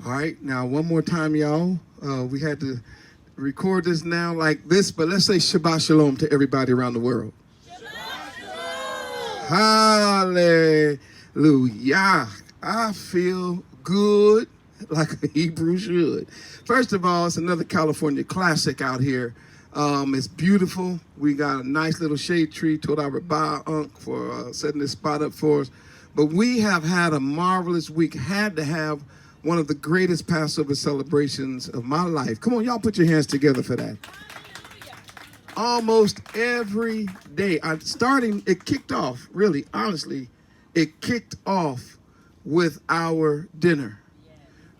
All right, now one more time, y'all. We had to record this now like this, but let's say Shabbat Shalom to everybody around the world. Hallelujah. I feel good like a Hebrew should. First of all, it's another California classic out here. It's beautiful. We got a nice little shade tree. Torah for setting this spot up for us. But we have had a marvelous week. Had to have one of the greatest Passover celebrations of my life. Come on, y'all put your hands together for that. Almost every day. It kicked off, really, honestly, it kicked off with our dinner.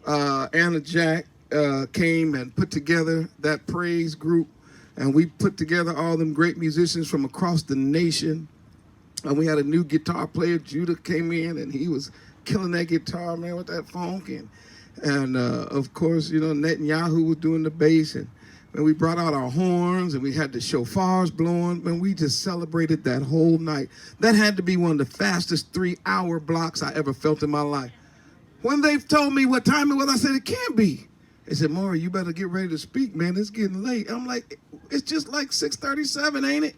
Anna Jack came and put together that praise group, and we put together all them great musicians from across the nation. And we had a new guitar player. Judah came in, and he was killing that guitar, man, with that funk. And of course, you know, Netanyahu was doing the bass, and we brought out our horns, and we had the shofars blowing, and we just celebrated that whole night. That had to be one of the fastest 3-hour blocks I ever felt in my life. When they told me what time it was, I said, it can't be. They said, Moreh, you better get ready to speak, man. It's getting late. I'm like, it's just like 6:37, ain't it?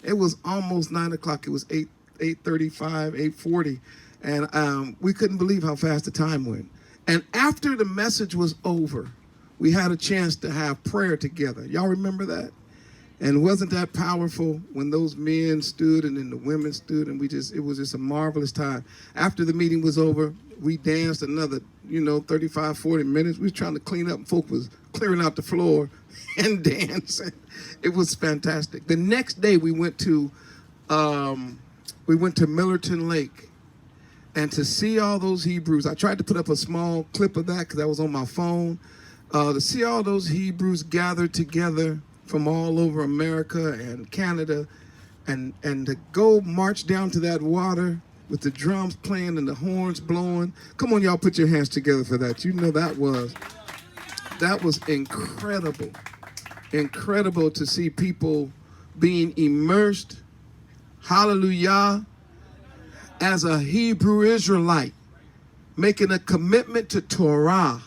It was almost 9 o'clock. It was 8:35, 8:40. And we couldn't believe how fast the time went. And after the message was over, we had a chance to have prayer together. Y'all remember that? And wasn't that powerful when those men stood and then the women stood, and it was just a marvelous time. After the meeting was over, we danced another, 35, 40 minutes. We was trying to clean up, and folk was clearing out the floor and dancing. It was fantastic. The next day we went to Millerton Lake. And to see all those Hebrews, I tried to put up a small clip of that because that was on my phone. To see all those Hebrews gathered together from all over America and Canada, and to go march down to that water with the drums playing and the horns blowing. Come on, y'all, put your hands together for that. You know that was incredible. Incredible to see people being immersed. Hallelujah. As a Hebrew Israelite, making a commitment to Torah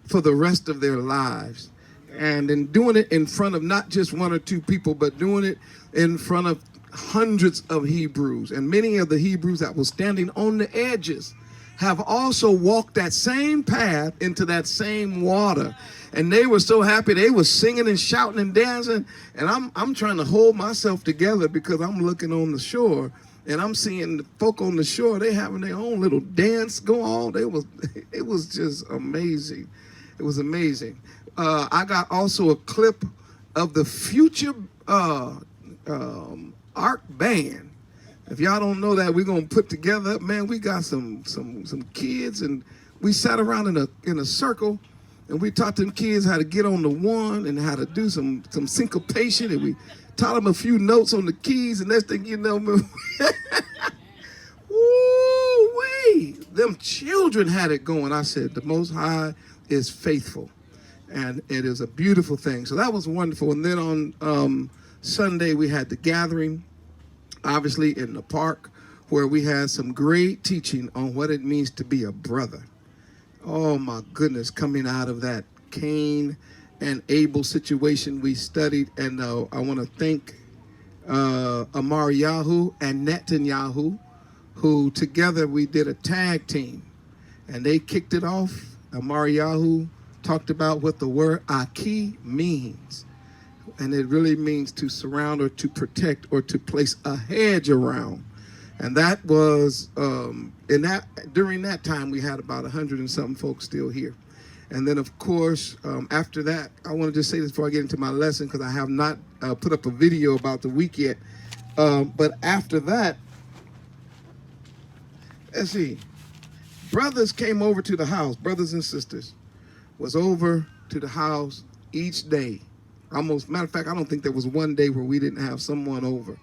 for the rest of their lives. And in doing it in front of not just one or two people, but doing it in front of hundreds of Hebrews. And many of the Hebrews that were standing on the edges have also walked that same path into that same water. And they were so happy. They were singing and shouting and dancing. And I'm trying to hold myself together because I'm looking on the shore. And I'm seeing the folk on the shore, they having their own little dance go on. It was just amazing. It was amazing. I got also a clip of the Future Arc Band. If y'all don't know that, we're gonna put together, man, we got some kids, and we sat around in a circle, and we taught them kids how to get on the one and how to do some syncopation, and we taught them a few notes on the keys, and next thing you know, woo-wee, them children had it going. I said, the Most High is faithful, and it is a beautiful thing. So that was wonderful. And then on Sunday, we had the gathering, obviously in the park, where we had some great teaching on what it means to be a brother. Oh my goodness, coming out of that Cain and Abel situation we studied, and I want to thank Moreh Yoshiyahu and Netanyahu, who together we did a tag team, and they kicked it off. Moreh Yoshiyahu talked about what the word aki means, and it really means to surround or to protect or to place a hedge around. And that was during that time we had about 100 and something folks still here. And then, of course, after that, I want to just say this before I get into my lesson, because I have not put up a video about the week yet. But after that, let's see, brothers came over to the house. Brothers and sisters was over to the house each day. Almost, matter of fact, I don't think there was one day where we didn't have someone over.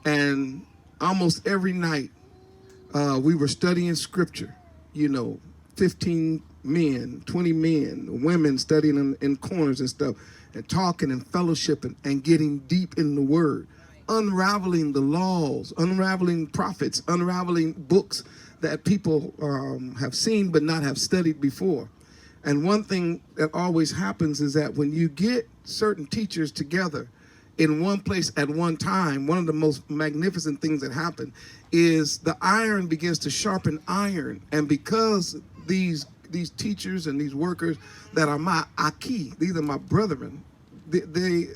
And almost every night, we were studying scripture, 15 men, 20 men, women studying in corners and stuff, and talking and fellowshipping and getting deep in the word, unraveling the laws, unraveling prophets, unraveling books that people have seen but not have studied before. And one thing that always happens is that when you get certain teachers together in one place at one time, one of the most magnificent things that happen is the iron begins to sharpen iron. And because these teachers and these workers that are my aki, these are my brethren, they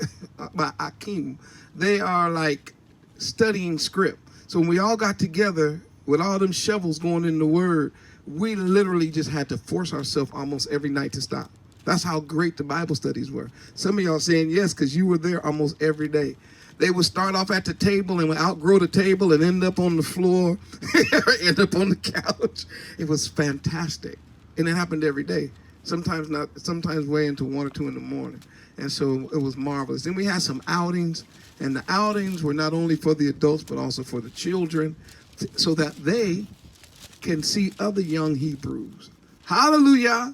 my akim, they are like studying script. So when we all got together with all them shovels going in the word, we literally just had to force ourselves almost every night to stop. That's how great the Bible studies were. Some of y'all saying yes because you were there almost every day. They would start off at the table and would outgrow the table and end up on the floor, end up on the couch. It was fantastic. And it happened every day. Sometimes way into 1 or 2 in the morning. And so it was marvelous. Then we had some outings, and the outings were not only for the adults but also for the children, so that they can see other young Hebrews. Hallelujah.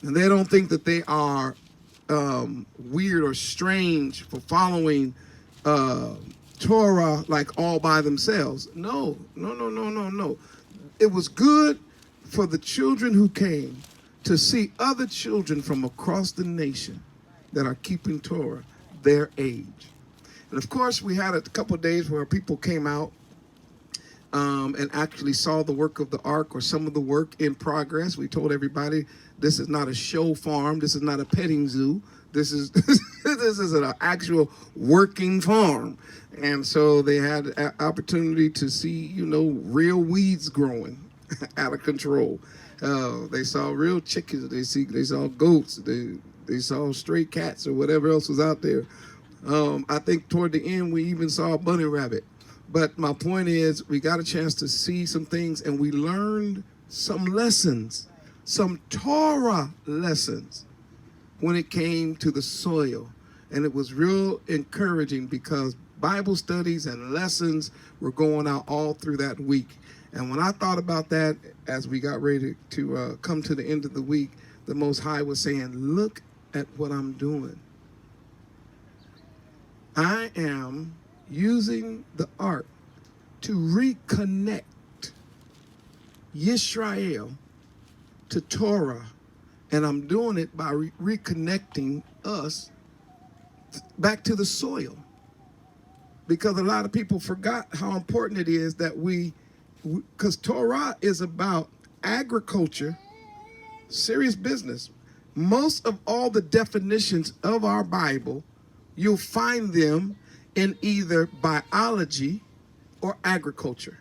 And they don't think that they are weird or strange for following Torah like all by themselves. No. It was good for the children who came to see other children from across the nation that are keeping Torah their age. And of course, we had a couple of days where people came out and actually saw the work of the ark or some of the work in progress. We told everybody this is not a show farm. This is not a petting zoo. This is this is an actual working farm. And so they had an opportunity to see, real weeds growing out of control. They saw real chickens. They saw goats. They saw stray cats or whatever else was out there. I think toward the end we even saw a bunny rabbit. But my point is, we got a chance to see some things, and we learned some lessons, some Torah lessons when it came to the soil. And it was real encouraging because Bible studies and lessons were going out all through that week. And when I thought about that, as we got ready to come to the end of the week, the Most High was saying, look at what I'm doing. I am using the ark to reconnect Yisrael to Torah, and I'm doing it by reconnecting us back to the soil, because a lot of people forgot how important it is that because Torah is about agriculture, serious business. Most of all the definitions of our Bible, you'll find them in either biology or agriculture.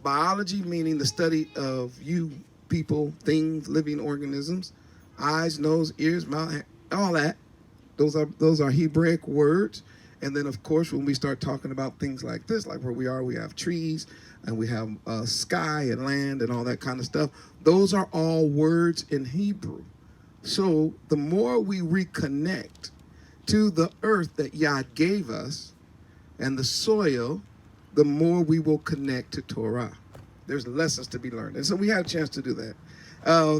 Biology meaning the study of you, people, things, living organisms, eyes, nose, ears, mouth, all that. Those are Hebraic words. And then, of course, when we start talking about things like this, like where we are, we have trees and we have sky and land and all that kind of stuff. Those are all words in Hebrew. So the more we reconnect to the earth that Yah gave us and the soil, the more we will connect to Torah. There's lessons to be learned. And so we had a chance to do that.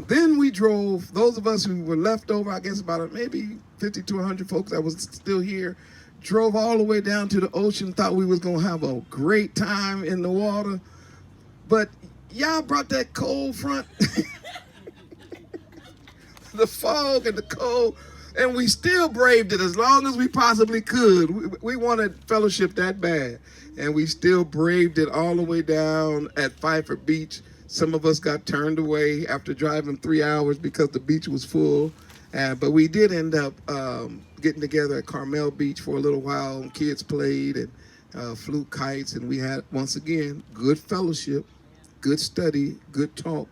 Then we drove, those of us who were left over, I guess about maybe 50 to 100 folks that was still here, drove all the way down to the ocean, thought we was going to have a great time in the water. But y'all brought that cold front, the fog and the cold, and we still braved it as long as we possibly could. We wanted fellowship that bad, and we still braved it all the way down at Pfeiffer Beach. Some of us got turned away after driving 3 hours because the beach was full. But we did end up getting together at Carmel Beach for a little while, and kids played and flew kites, and we had, once again, good fellowship, good study, good talk,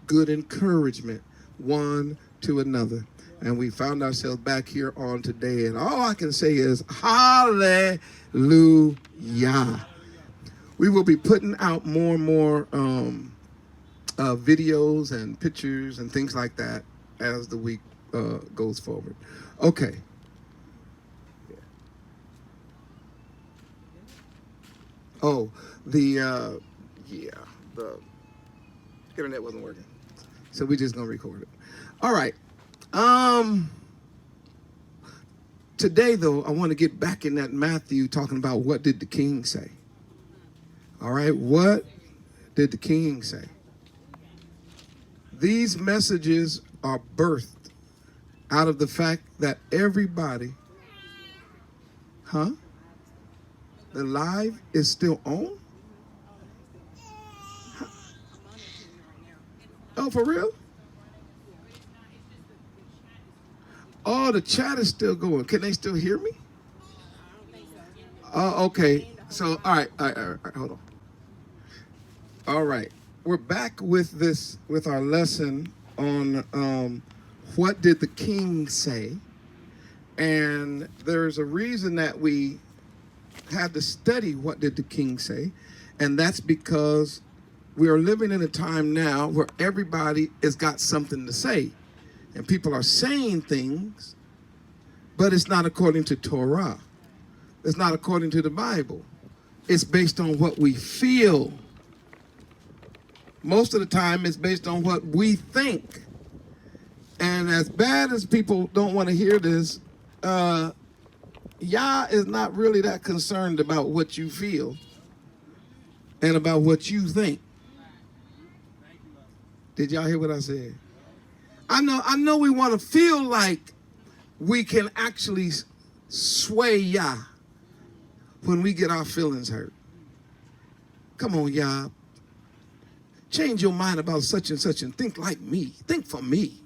good encouragement, one to another. And we found ourselves back here on today, and all I can say is, hallelujah. We will be putting out more and more videos and pictures and things like that as the week goes forward. Okay. Oh, the internet wasn't working, so we're just gonna record it. All right. Today, though, I want to get back in that Matthew talking about what did the king say. All right, what did the king say? These messages are birthed out of the fact that everybody, the live is still on? Oh, for real? Oh, the chat is still going. Can they still hear me? Oh, okay. So, all right, hold on. All right. We're back with our lesson on what did the king say? And there's a reason that we had to study what did the king say, and that's because we are living in a time now where everybody has got something to say, and people are saying things, but it's not according to Torah. It's not according to the Bible. It's based on what we feel. Most of the time, it's based on what we think. And as bad as people don't want to hear this, Yah is not really that concerned about what you feel and about what you think. Did y'all hear what I said? I know we want to feel like we can actually sway Yah when we get our feelings hurt. Come on, Yah. Change your mind about such and such and think like me. Think for me.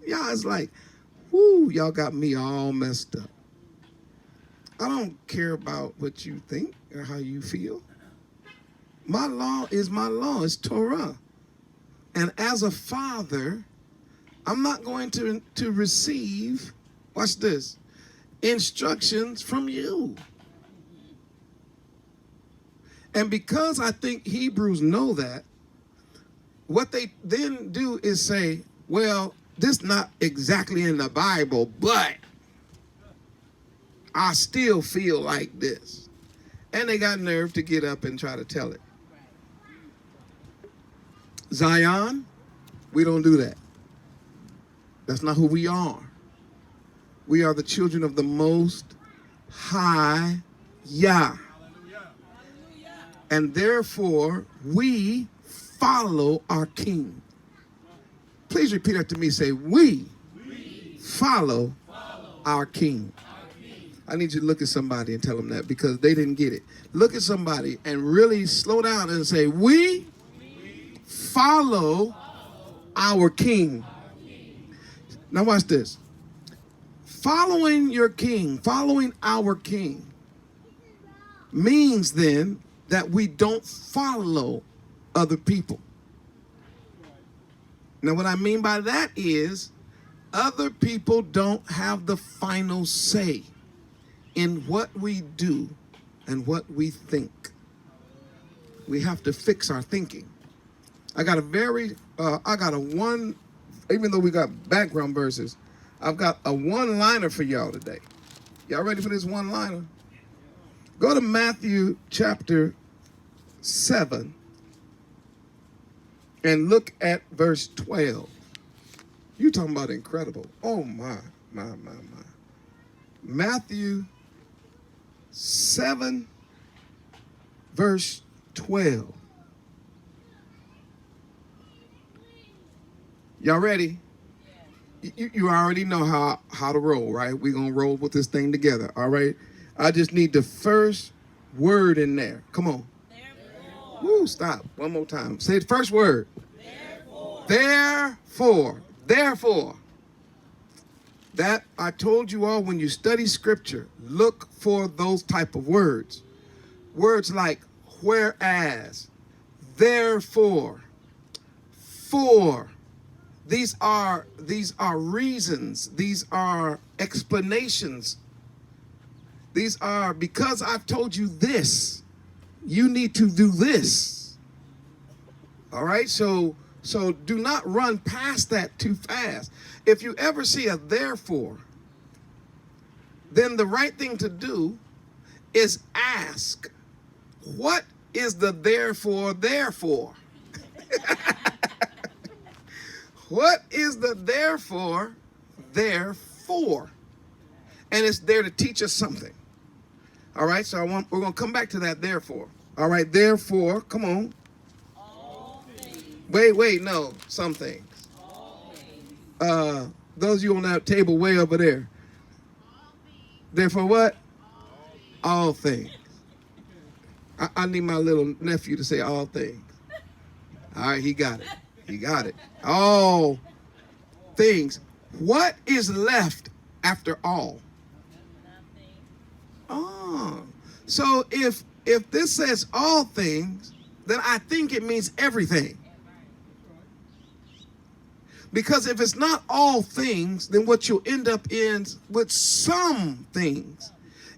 Y'all is like, whoo, y'all got me all messed up. I don't care about what you think or how you feel. My law is my law. It's Torah. And as a father, I'm not going to receive, watch this, instructions from you. And because I think Hebrews know that, what they then do is say, well, this not exactly in the Bible, but I still feel like this. And they got nerve to get up and try to tell it. Zion, we don't do that. That's not who we are. We are the children of the Most High Yah. And therefore, we follow our King. Please repeat after me. Say, we follow our King. I need you to look at somebody and tell them that because they didn't get it. Look at somebody and really slow down and say, we follow our King. Now watch this. Following your King, following our King means then that we don't follow other people. Now what I mean by that is other people don't have the final say in what we do and what we think. We have to fix our thinking. I got a one, even though we got background verses, I've got a one-liner for y'all today. Y'all ready for this one-liner? Go to Matthew chapter 7 and look at verse 12. You talking about incredible. Oh my. Matthew 7 verse 12. Y'all ready? You already know how to roll, right? We're going to roll with this thing together, all right? I just need the first word in there. Come on. Therefore. Woo, stop. One more time. Say the first word. Therefore. Therefore. That I told you all when you study scripture, look for those type of words. Words like whereas, therefore, for. These are reasons. These are explanations. These are because I've told you this, you need to do this. All right, so do not run past that too fast. If you ever see a therefore, then the right thing to do is ask, what is the therefore? What is the therefore? And it's there to teach us something. All right, so we're going to come back to that therefore. All right, therefore, come on. Wait, no, some things. Those of you on that table way over there. Therefore what? All things. I need my little nephew to say all things. All right, he got it. He got it. All things. What is left after all? Oh. So if this says all things, then I think it means everything. Because if it's not all things, then what you'll end up in with some things.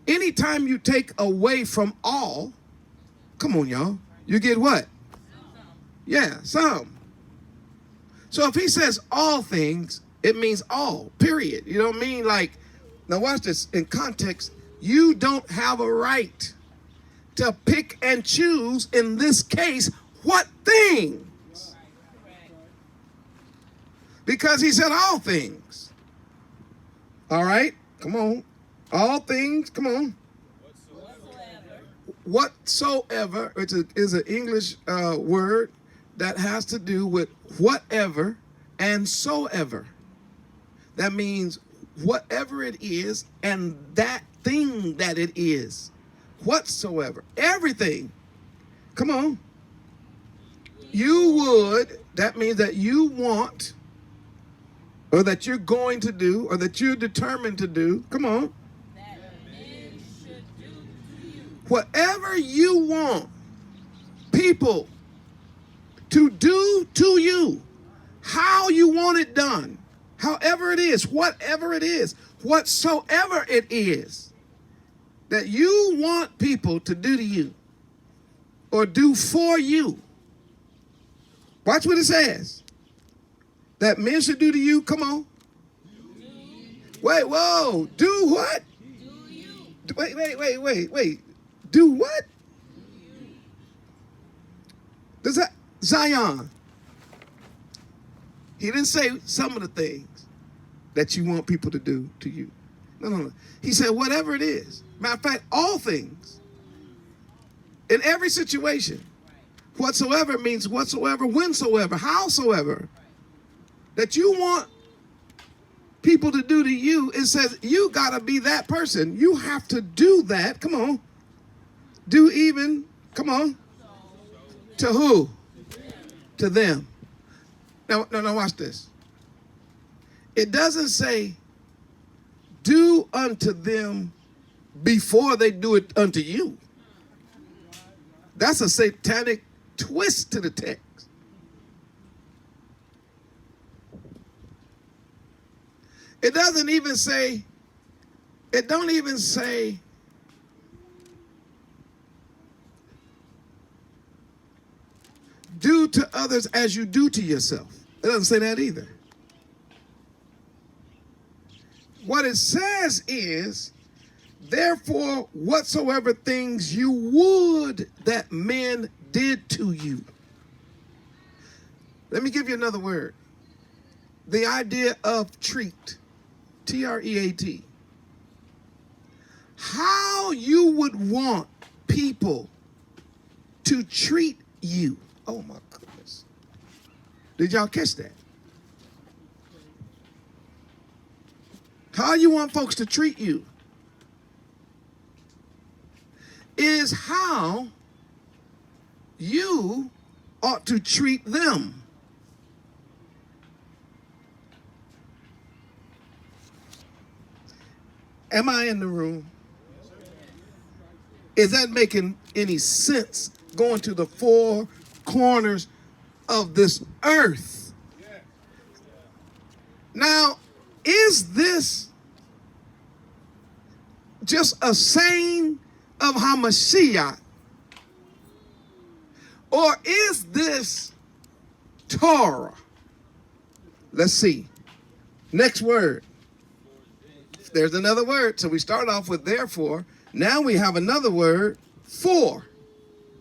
Anytime you take away from all, come on, y'all, you get what? Yeah, some. So if he says all things, it means all, period. You know what I mean? Like, now watch this. In context, you don't have a right to pick and choose, in this case, what things. Because he said all things. All right, come on. All things, come on. Whatsoever, which is an English word that has to do with whatever and soever. That means whatever it is and that thing that it is. Whatsoever. Everything. Come on. You would, that means that you want, or that you're going to do, or that you're determined to do. Come on. That men should do to you. Whatever you want people to do to you, how you want it done, however it is, whatever it is, whatsoever it is that you want people to do to you or do for you. Watch what it says. That men should do to you, come on. Wait, whoa, do what? Do you. Wait. Do what? Does that, Zion, he didn't say some of the things that you want people to do to you. No. He said whatever it is. Matter of fact, all things. In every situation. Whatsoever means whatsoever, whensoever, howsoever. That you want people to do to you, it says you got to be that person. You have to do that. Come on. Do even, come on. To who? To them. Now, watch this. It doesn't say do unto them before they do it unto you. That's a satanic twist to the text. It doesn't even say, it don't even say, do to others as you do to yourself. It doesn't say that either. What it says is, therefore, whatsoever things you would that men did to you. Let me give you another word. The idea of treat. T-R-E-A-T. How you would want people to treat you. Oh my goodness. Did y'all catch that? How you want folks to treat you is how you ought to treat them. Am I in the room? Is that making any sense going to the four corners of this earth? Now, is this just a saying of Hamashiach? Or is this Torah? Let's see. Next word. There's another word. So we start off with therefore. Now we have another word, for.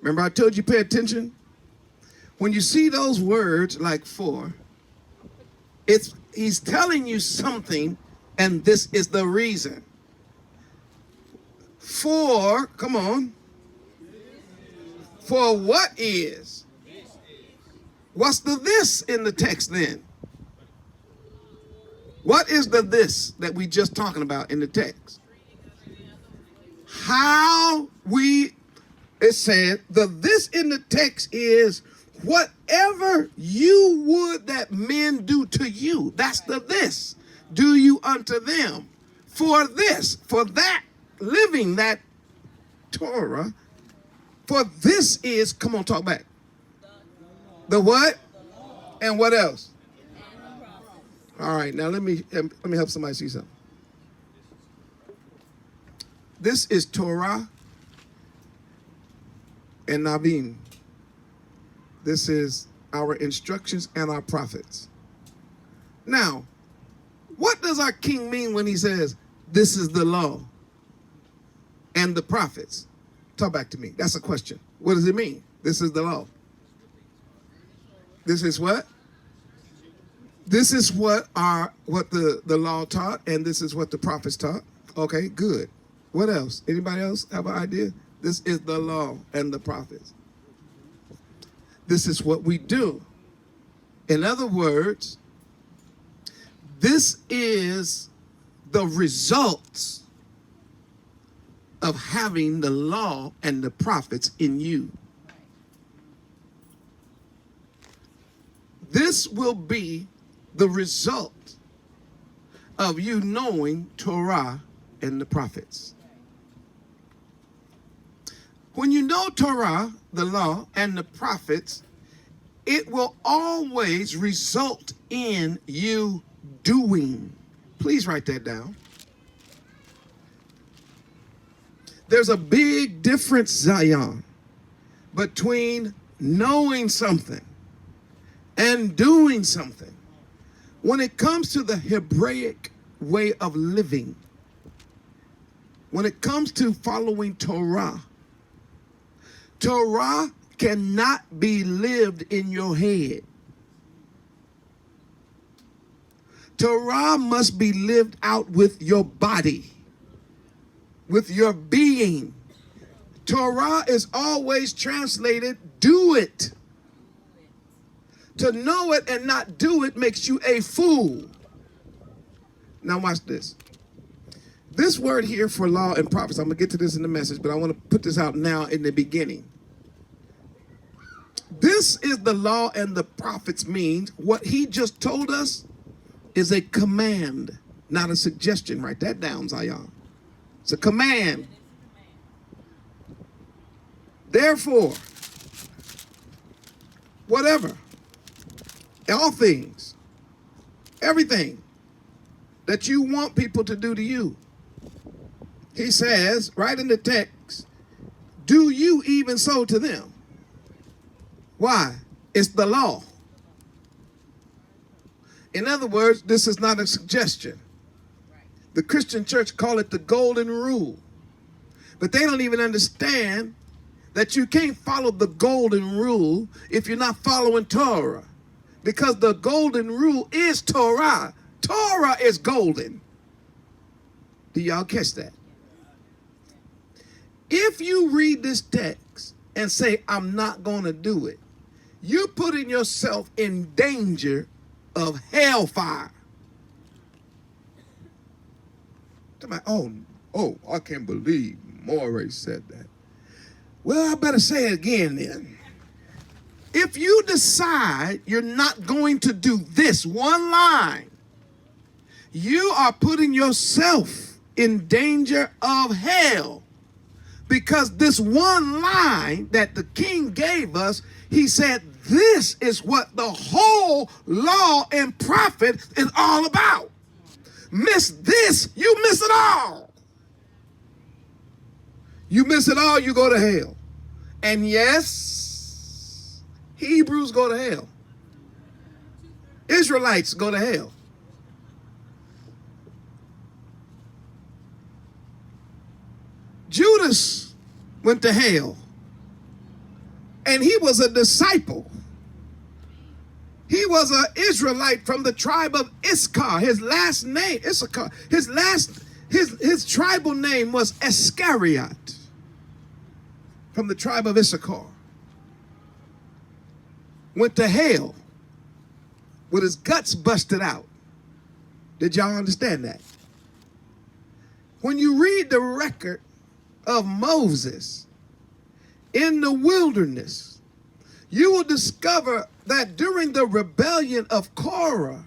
Remember I told you pay attention? When you see those words like for, he's telling you something, and this is the reason. For, come on. For what is? What's the this in the text then? What is the this that we just talking about in the text? How we, it said, the this in the text is whatever you would that men do to you. That's the this. Do you unto them. For this, for that, living that Torah, for this is, come on, talk back. The what? And what else? All right, now let me help somebody see something. This is Torah and Navim. This is our instructions and our prophets. Now, what does our king mean when he says, this is the law and the prophets? Talk back to me. That's a question. What does it mean? This is the law. This is what? This is what the law taught, and this is what the prophets taught. Okay, good. What else? Anybody else have an idea? This is the law and the prophets. This is what we do. In other words, this is the results of having the law and the prophets in you. This will be the result of you knowing Torah and the prophets. When you know Torah, the law, and the prophets, it will always result in you doing. Please write that down. There's a big difference, Zion, between knowing something and doing something. When it comes to the Hebraic way of living, when it comes to following Torah, Torah cannot be lived in your head. Torah must be lived out with your body, with your being. Torah is always translated, do it. To know it and not do it makes you a fool. Now watch this. This word here for law and prophets, I'm going to get to this in the message, but I want to put this out now in the beginning. This is the law and the prophets means what he just told us is a command, not a suggestion. Write that down, Zion. It's a command. Therefore, whatever, all things, everything that you want people to do to you, he says, right in the text, do you even so to them. Why? It's the law. In other words, this is not a suggestion. The Christian church call it the golden rule. But they don't even understand that you can't follow the golden rule if you're not following Torah. Because the golden rule is Torah. Torah is golden. Do y'all catch that? If you read this text and say, I'm not going to do it, you're putting yourself in danger of hellfire. Oh, I can't believe Moreh said that. Well, I better say it again then. If you decide you're not going to do this one line, you are putting yourself in danger of hell. Because this one line that the king gave us, he said, this is what the whole law and prophet is all about. Miss this, you miss it all. You miss it all, you go to hell. And yes, Hebrews go to hell. Israelites go to hell. Judas went to hell. And he was a disciple. He was an Israelite from the tribe of Issachar. His last name, Issachar. His tribal name was Iscariot, from the tribe of Issachar. Went to hell with his guts busted out. Did y'all understand that? When you read the record of Moses in the wilderness, you will discover that during the rebellion of Korah,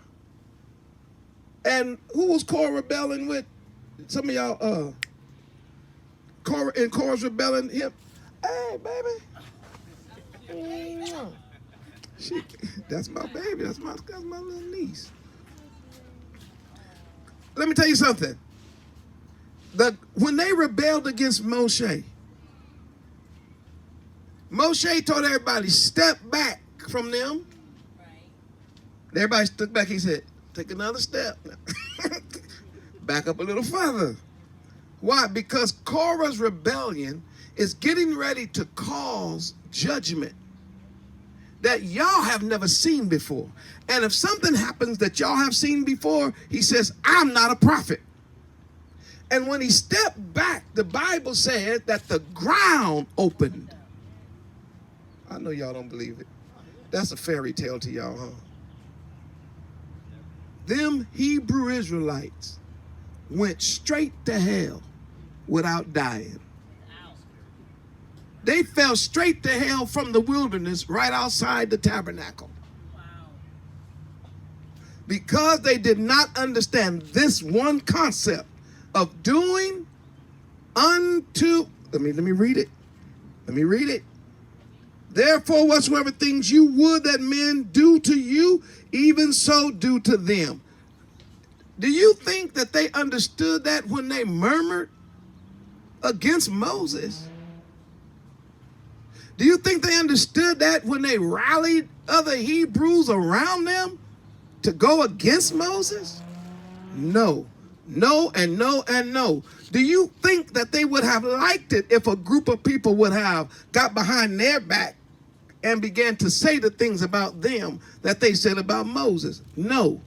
and who was Korah rebelling with? Some of y'all, Korah's rebelling him. Hey, baby. That's my baby. That's my little niece. Let me tell you something. When they rebelled against Moshe told everybody, step back from them. Right. Everybody stood back. He said, take another step. Back up a little further. Why? Because Korah's rebellion is getting ready to cause judgment that y'all have never seen before. And if something happens that y'all have seen before, he says, I'm not a prophet. And when he stepped back, the Bible said that the ground opened. I know y'all don't believe it. That's a fairy tale to y'all, huh? Them Hebrew Israelites went straight to hell without dying. They fell straight to hell from the wilderness right outside the tabernacle. Wow. Because they did not understand this one concept of doing unto, let me read it. Let me read it. Therefore, whatsoever things you would that men do to you, even so do to them. Do you think that they understood that when they murmured against Moses? Do you think they understood that when they rallied other Hebrews around them to go against Moses? No. No and no and no. Do you think that they would have liked it if a group of people would have got behind their back and began to say the things about them that they said about Moses? No.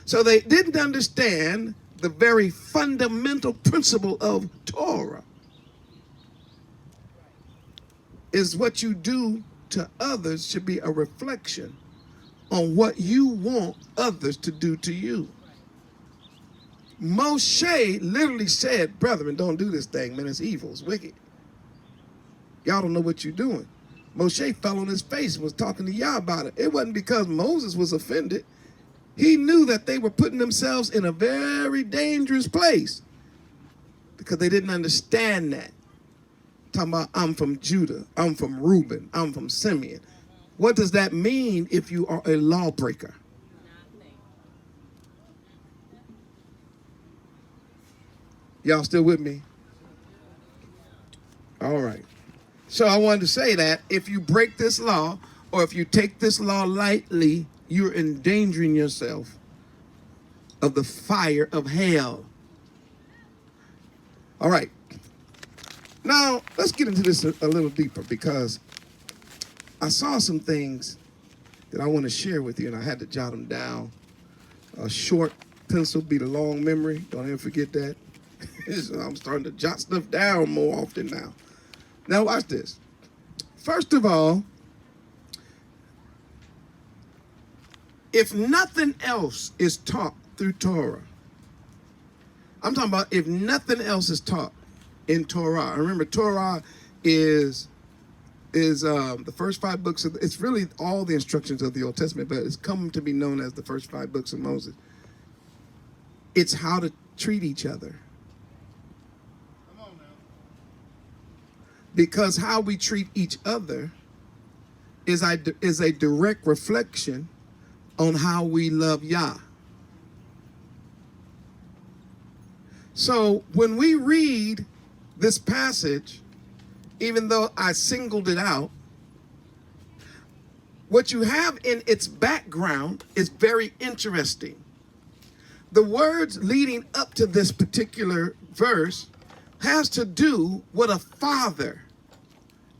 So they didn't understand the very fundamental principle of Torah. Is what you do to others should be a reflection on what you want others to do to you. Moshe literally said, brethren, don't do this thing, man. It's evil. It's wicked. Y'all don't know what you're doing. Moshe fell on his face and was talking to Yah about it. It wasn't because Moses was offended. He knew that they were putting themselves in a very dangerous place because they didn't understand that. Talking about, I'm from Judah, I'm from Reuben, I'm from Simeon. What does that mean if you are a lawbreaker? Y'all still with me? All right. So I wanted to say that if you break this law, or if you take this law lightly, you're endangering yourself of the fire of hell. All right. Now, let's get into this a little deeper, because I saw some things that I want to share with you, and I had to jot them down. A short pencil beat a long memory. Don't ever forget that. So I'm starting to jot stuff down more often now. Now, watch this. First of all, if nothing else is taught through Torah, I'm talking about if nothing else is taught in Torah. Remember, Torah is the first 5 books of, it's really all the instructions of the Old Testament, but it's come to be known as the first 5 books of Moses. It's how to treat each other. Come on now. Because how we treat each other is a direct reflection on how we love Yah. So when we read this passage, even though I singled it out, what you have in its background is very interesting. The words leading up to this particular verse has to do with a father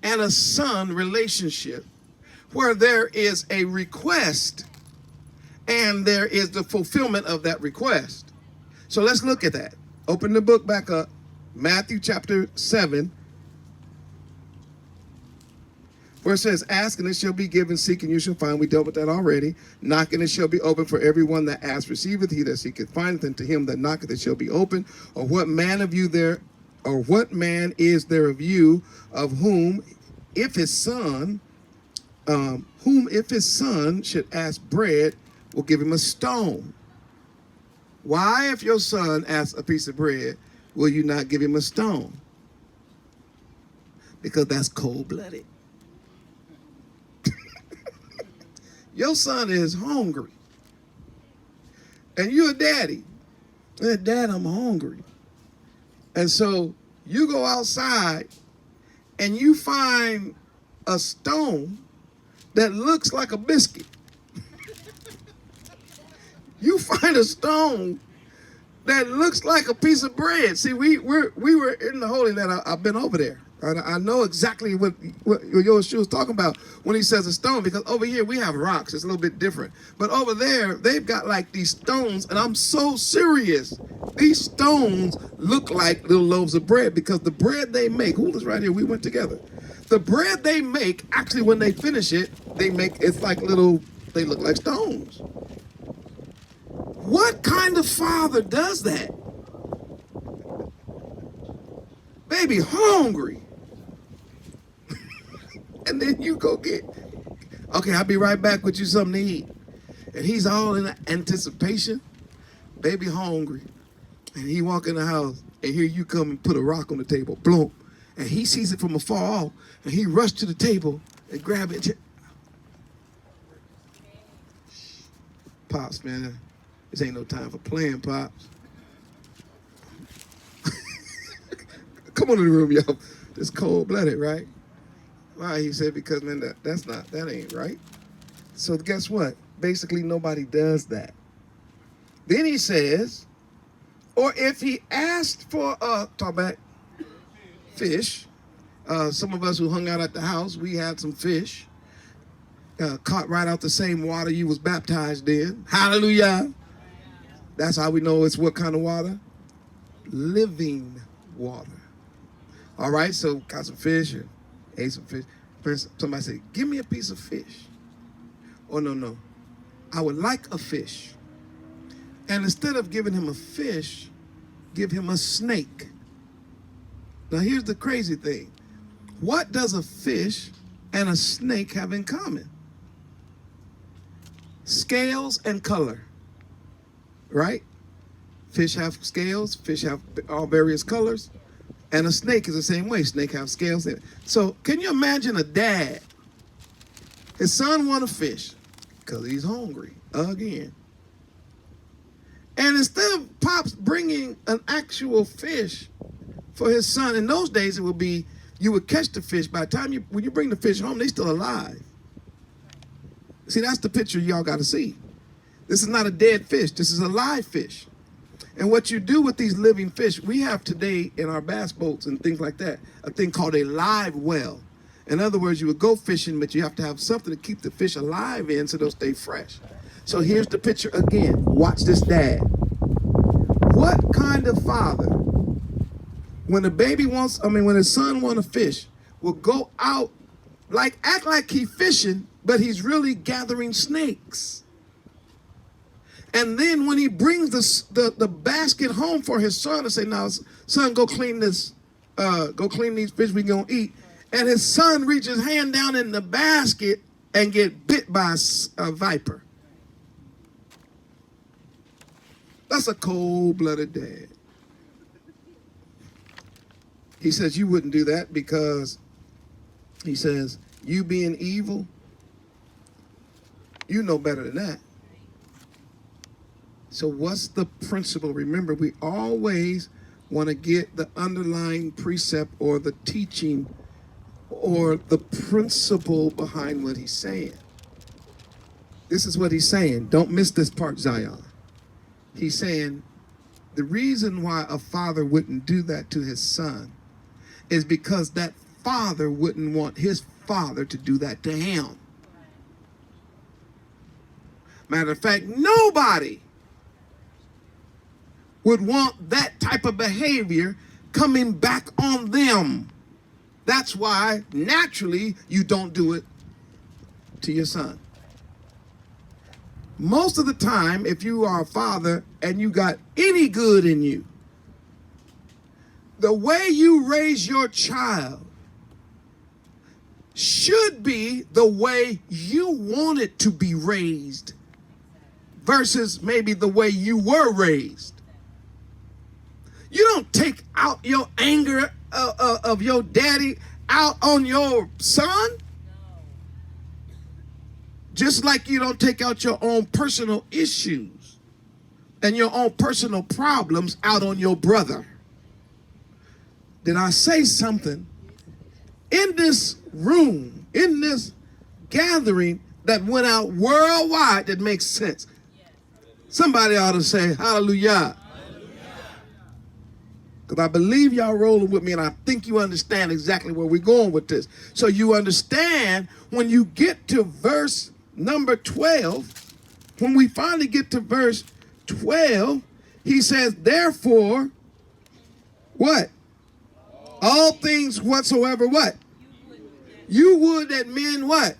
and a son relationship, where there is a request and there is the fulfillment of that request. So let's look at that. Open the book back up. Matthew chapter 7. Where it says, ask and it shall be given, seek and you shall find. We dealt with that already. Knock and it shall be open. For everyone that asks receiveth, he that seeketh findeth, and to him that knocketh it shall be open. Or what man of you there, or what man is there of you, of whom if his son should ask bread, will give him a stone? Why, if your son asks a piece of bread, will you not give him a stone? Because that's cold-blooded. Your son is hungry. And you're a daddy. And Dad, I'm hungry. And so you go outside and you find a stone that looks like a biscuit. You find a stone that looks like a piece of bread. See, we were in the Holy Land. I've been over there. I know exactly what Yahoshua is talking about when he says a stone, because over here we have rocks. It's a little bit different. But over there, they've got like these stones, and I'm so serious. These stones look like little loaves of bread, because the bread they make, who was right here? We went together. The bread they make, actually when they finish it, it's like little, they look like stones. What kind of father does that? Baby hungry. And then you go get, okay, I'll be right back with you something to eat. And he's all in anticipation. Baby hungry. And he walk in the house, and here you come and put a rock on the table. Boom. And he sees it from afar off, and he rushed to the table and grab it. Pops, man, this ain't no time for playing, Pops. Come on in the room, y'all. It's cold-blooded, right? Why? He said, because, man, that ain't right. So guess what? Basically, nobody does that. Then he says, or if he asked for fish. Some of us who hung out at the house, we had some fish. Caught right out the same water you was baptized in. Hallelujah. That's how we know it's what kind of water? Living water. All right, so got some fish and ate some fish. Somebody said, give me a piece of fish. Oh, no. I would like a fish. And instead of giving him a fish, give him a snake. Now, here's the crazy thing. What does a fish and a snake have in common? Scales and color, right? Fish have scales, fish have all various colors. And a snake is the same way. Snake have scales in it. So can you imagine a dad? His son want a fish because he's hungry again. And instead of Pops bringing an actual fish for his son, in those days it would be, you would catch the fish. By the time when you bring the fish home, they're still alive. See, that's the picture y'all got to see. This is not a dead fish. This is a live fish. And what you do with these living fish, we have today in our bass boats and things like that, a thing called a live well. In other words, you would go fishing, but you have to have something to keep the fish alive in so they'll stay fresh. So here's the picture again. Watch this dad. What kind of father, when his son wants a fish, will go out, act like he's fishing, but he's really gathering snakes? And then when he brings the basket home for his son to say, now, son, go clean these fish we're going to eat. And his son reaches his hand down in the basket and get bit by a viper. That's a cold-blooded dad. He says you wouldn't do that because, he says, you being evil, you know better than that. So what's the principle? Remember, we always want to get the underlying precept or the teaching or the principle behind what he's saying. This is what he's saying. Don't miss this part, Zion. He's saying the reason why a father wouldn't do that to his son is because that father wouldn't want his father to do that to him. Matter of fact, nobody would want that type of behavior coming back on them. That's why naturally you don't do it to your son. Most of the time, if you are a father and you got any good in you, the way you raise your child should be the way you want it to be raised versus maybe the way you were raised. You don't take out your anger of your daddy out on your son. Just like you don't take out your own personal issues and your own personal problems out on your brother. Did I say something in this room, in this gathering that went out worldwide that makes sense? Somebody ought to say hallelujah. Because I believe y'all rolling with me, and I think you understand exactly where we're going with this. So you understand when you get to verse number 12, when we finally get to verse 12, he says, therefore, what? All things whatsoever, what? You would that men, what?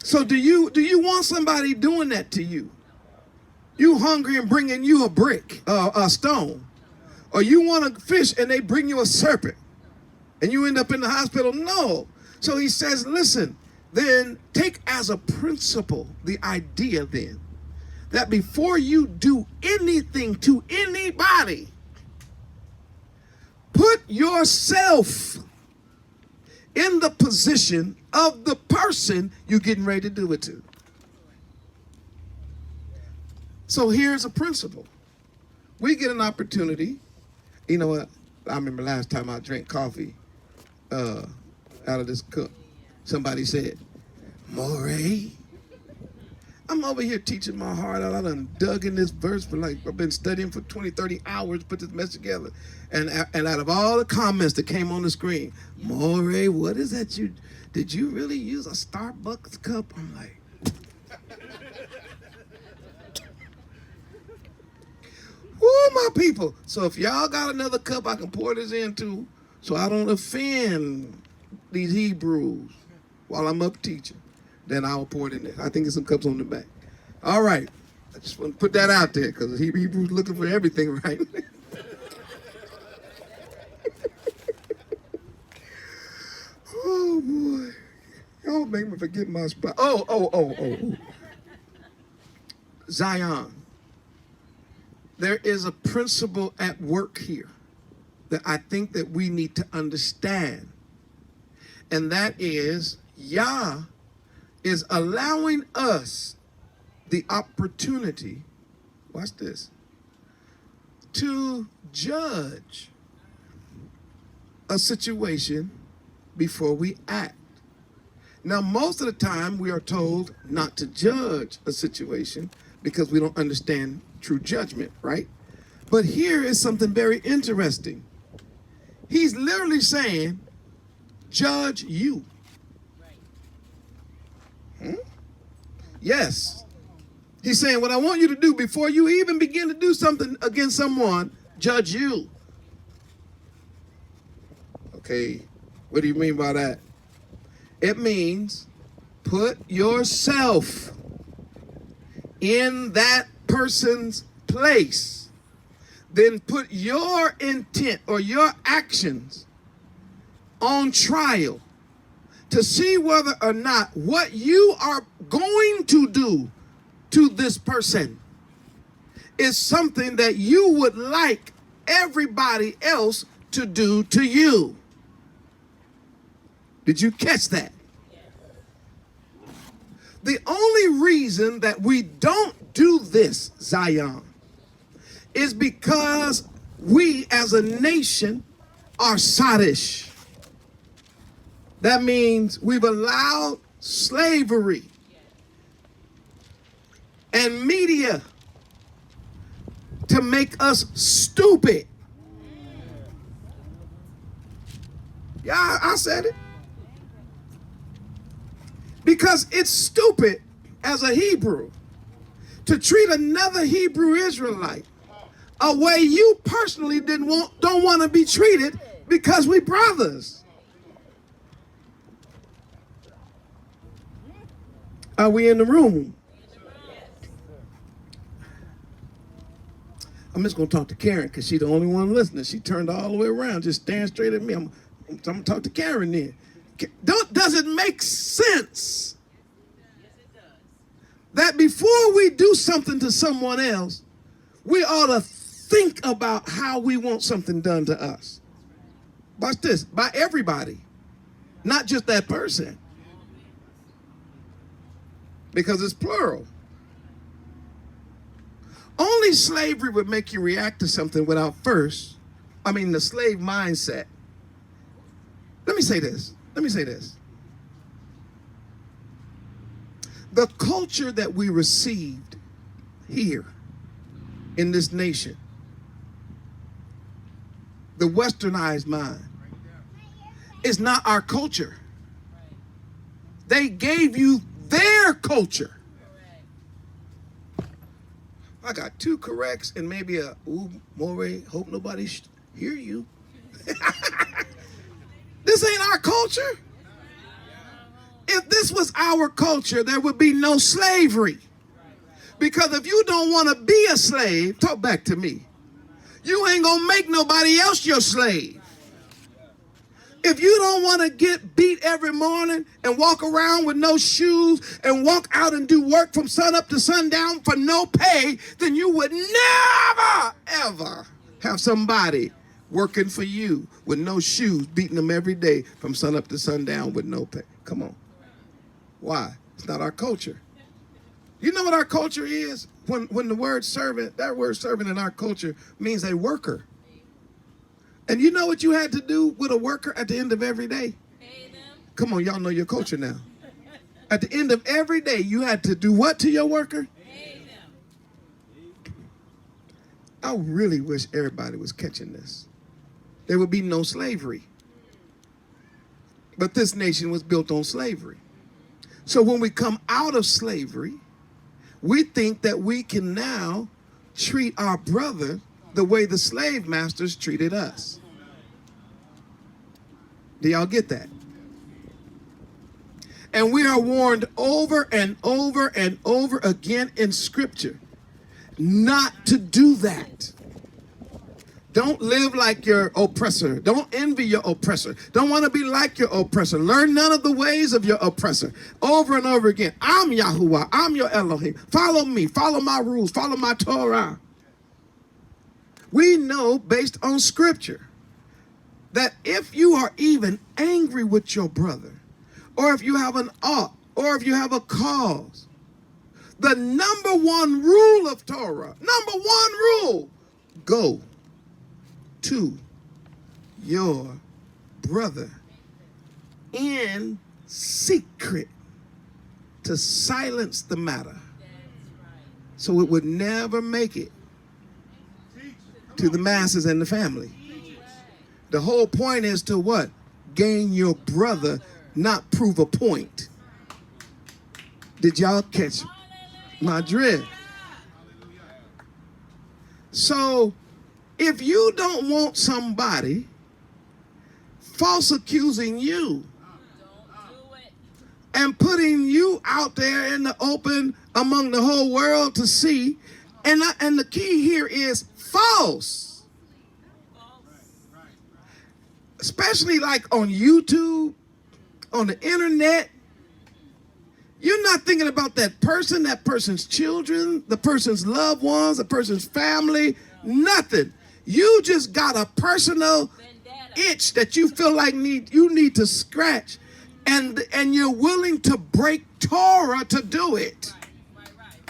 So do you want somebody doing that to you? You hungry and bringing you a brick, a stone. Or you want a fish and they bring you a serpent. And you end up in the hospital? No. So he says, listen, then take as a principle the idea then that before you do anything to anybody, put yourself in the position of the person you're getting ready to do it to. So here's a principle. We get an opportunity. You know what? I remember last time I drank coffee out of this cup. Somebody said, Moreh, I'm over here teaching my heart out. I done dug in this verse for I've been studying for 20, 30 hours, put this mess together. And out of all the comments that came on the screen, Moreh, what is that did you really use a Starbucks cup? I'm like, woo, my people. So if y'all got another cup I can pour this into so I don't offend these Hebrews while I'm up teaching, then I'll pour it in there. I think there's some cups on the back. All right. I just want to put that out there because Hebrews looking for everything, right? Oh, boy. Y'all make me forget my spot. Oh. Zion. There is a principle at work here that I think that we need to understand. And that is, Yah is allowing us the opportunity, watch this, to judge a situation before we act. Now, most of the time we are told not to judge a situation because we don't understand true judgment, right? But here is something very interesting. He's literally saying, judge you. Yes. He's saying, what I want you to do before you even begin to do something against someone, judge you. Okay, what do you mean by that? It means put yourself in that person's place. Then put your intent or your actions on trial to see whether or not what you are going to do to this person is something that you would like everybody else to do to you. Did you catch that? The only reason that we don't do this, Zion, is because we as a nation are sottish. That means we've allowed slavery and media to make us stupid. Yeah, I said it. Because it's stupid as a Hebrew to treat another Hebrew Israelite a way you personally don't want to be treated because we brothers. Are we in the room? I'm just going to talk to Karen because she's the only one listening. She turned all the way around, just staring straight at me. I'm going to talk to Karen then. Does it make sense that before we do something to someone else, we ought to think about how we want something done to us? Watch this. By everybody, not just that person, because it's plural. Only slavery would make you react to something without the slave mindset. Let me say this. The culture that we received here in this nation, the westernized mind, is not our culture. They gave you their culture. I got 2 corrects and maybe a, ooh, Moreh, hope nobody hear you. This ain't our culture. If this was our culture, there would be no slavery. Because if you don't want to be a slave, talk back to me, you ain't going to make nobody else your slave. If you don't want to get beat every morning and walk around with no shoes and walk out and do work from sun up to sundown for no pay, then you would never, ever have somebody working for you with no shoes, beating them every day from sun up to sundown with no pay. Come on. Why? It's not our culture. You know what our culture is? When the word servant, that word servant in our culture means a worker. And you know what you had to do with a worker at the end of every day? Come on, y'all know your culture now. At the end of every day, you had to do what to your worker? I really wish everybody was catching this. There would be no slavery. But this nation was built on slavery. So when we come out of slavery, we think that we can now treat our brother the way the slave masters treated us. Do y'all get that? And we are warned over and over and over again in Scripture not to do that. Don't live like your oppressor. Don't envy your oppressor. Don't want to be like your oppressor. Learn none of the ways of your oppressor. Over and over again. I'm Yahuwah. I'm your Elohim. Follow me. Follow my rules. Follow my Torah. We know based on Scripture that if you are even angry with your brother, or if you have an ought, or if you have a cause, the number 1 rule of Torah, number 1 rule, go to your brother in secret to silence the matter so it would never make it to the masses and the family. The whole point is to what? Gain your brother, not prove a point. Did y'all catch my drift? So if you don't want somebody false accusing you and putting you out there in the open among the whole world to see, and the key here is false. Especially like on YouTube, on the internet, you're not thinking about that person, that person's children, the person's loved ones, the person's family, nothing. You just got a personal itch that you feel like you need to scratch, and you're willing to break Torah to do it.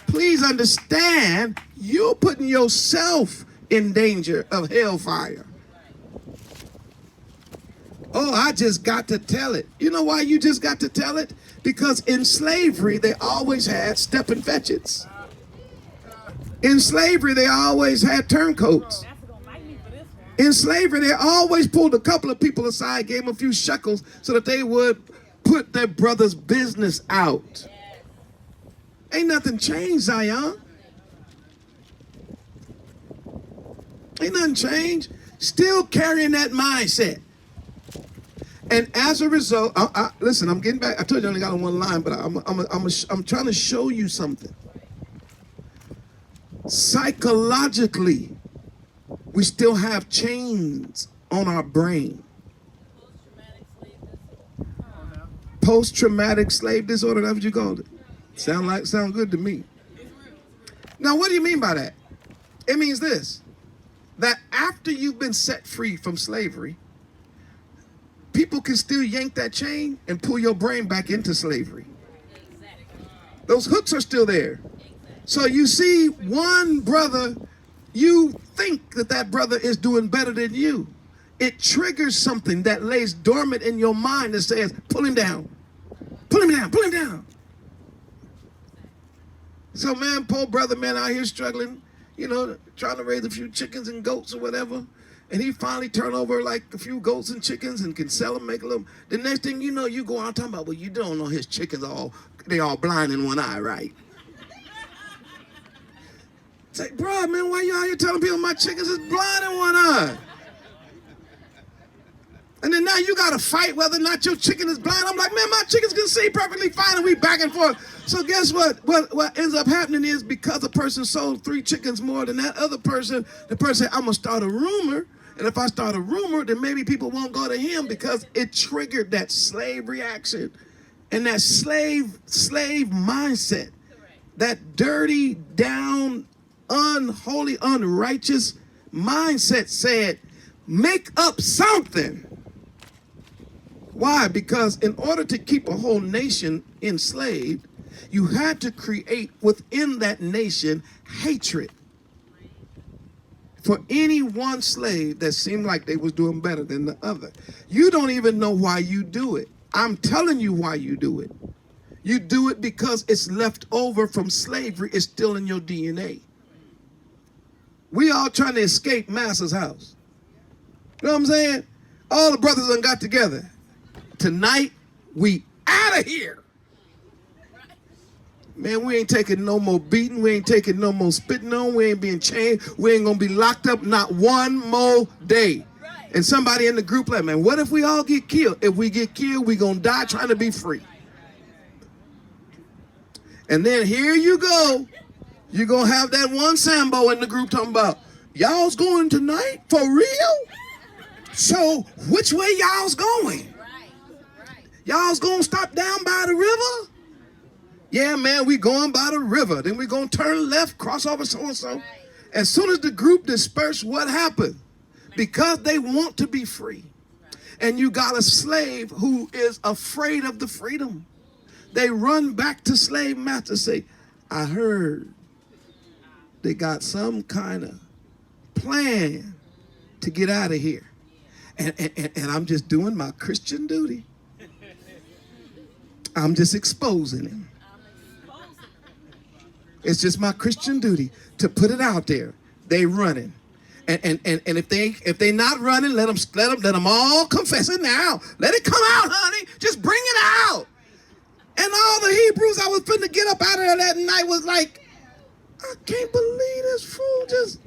Please understand, you're putting yourself in danger of hellfire. Oh, I just got to tell it. You know why you just got to tell it? Because in slavery, they always had step and fetchits. In slavery, they always had turncoats. In slavery, they always pulled a couple of people aside, gave them a few shekels so that they would put their brother's business out. Ain't nothing changed, Zion. Ain't nothing changed. Still carrying that mindset. And as a result, listen, I'm getting back. I told you I only got on one line, but I'm trying to show you something. Psychologically, we still have chains on our brain. Post-traumatic slave disorder, that's what you called it. Sound good to me. Now, what do you mean by that? It means this, that after you've been set free from slavery, people can still yank that chain and pull your brain back into slavery. Those hooks are still there. So you see one brother, you think that that brother is doing better than you. It triggers something that lays dormant in your mind that says, pull him down. Pull him down, pull him down. So man, poor brother, man, out here struggling, you know, trying to raise a few chickens and goats or whatever. And he finally turned over like a few goats and chickens and can sell them, make a little. The next thing you know, you go out talking about, well, you don't know his chickens they all blind in one eye, right? It's like, bro, man, why you out here telling people my chickens is blind in one eye? And then now you got to fight whether or not your chicken is blind. I'm like, man, my chickens can see perfectly fine, and we back and forth. So guess what? What ends up happening is because a person sold 3 chickens more than that other person, the person said, I'm going to start a rumor. And if I start a rumor, then maybe people won't go to him because it triggered that slave reaction and that slave mindset, that dirty, down, unholy, unrighteous mindset said, make up something. Why? Because in order to keep a whole nation enslaved, you had to create within that nation hatred for any one slave that seemed like they was doing better than the other. You don't even know why you do it. I'm telling you why you do it. You do it because it's left over from slavery. It's still in your DNA. We all trying to escape Master's house. You know what I'm saying? All the brothers done got together. Tonight, we out of here. Man, we ain't taking no more beating. We ain't taking no more spitting on. We ain't being chained. We ain't going to be locked up not one more day. And somebody in the group like, man, what if we all get killed? If we get killed, we going to die trying to be free. And then here you go. You're going to have that one Sambo in the group talking about, y'all's going tonight? For real? So which way y'all's going? Y'all's going to stop down by the river? Yeah, man, we going by the river. Then we going to turn left, cross over so-and-so. As soon as the group dispersed, what happened? Because they want to be free. And you got a slave who is afraid of the freedom. They run back to slave master, say, I heard they got some kind of plan to get out of here. And I'm just doing my Christian duty. I'm just exposing him. It's just my Christian duty to put it out there. They running. And if they not running, let them all confess it now. Let it come out, honey. Just bring it out. And all the Hebrews I was finna get up out of there that night was like, I can't believe this fool just.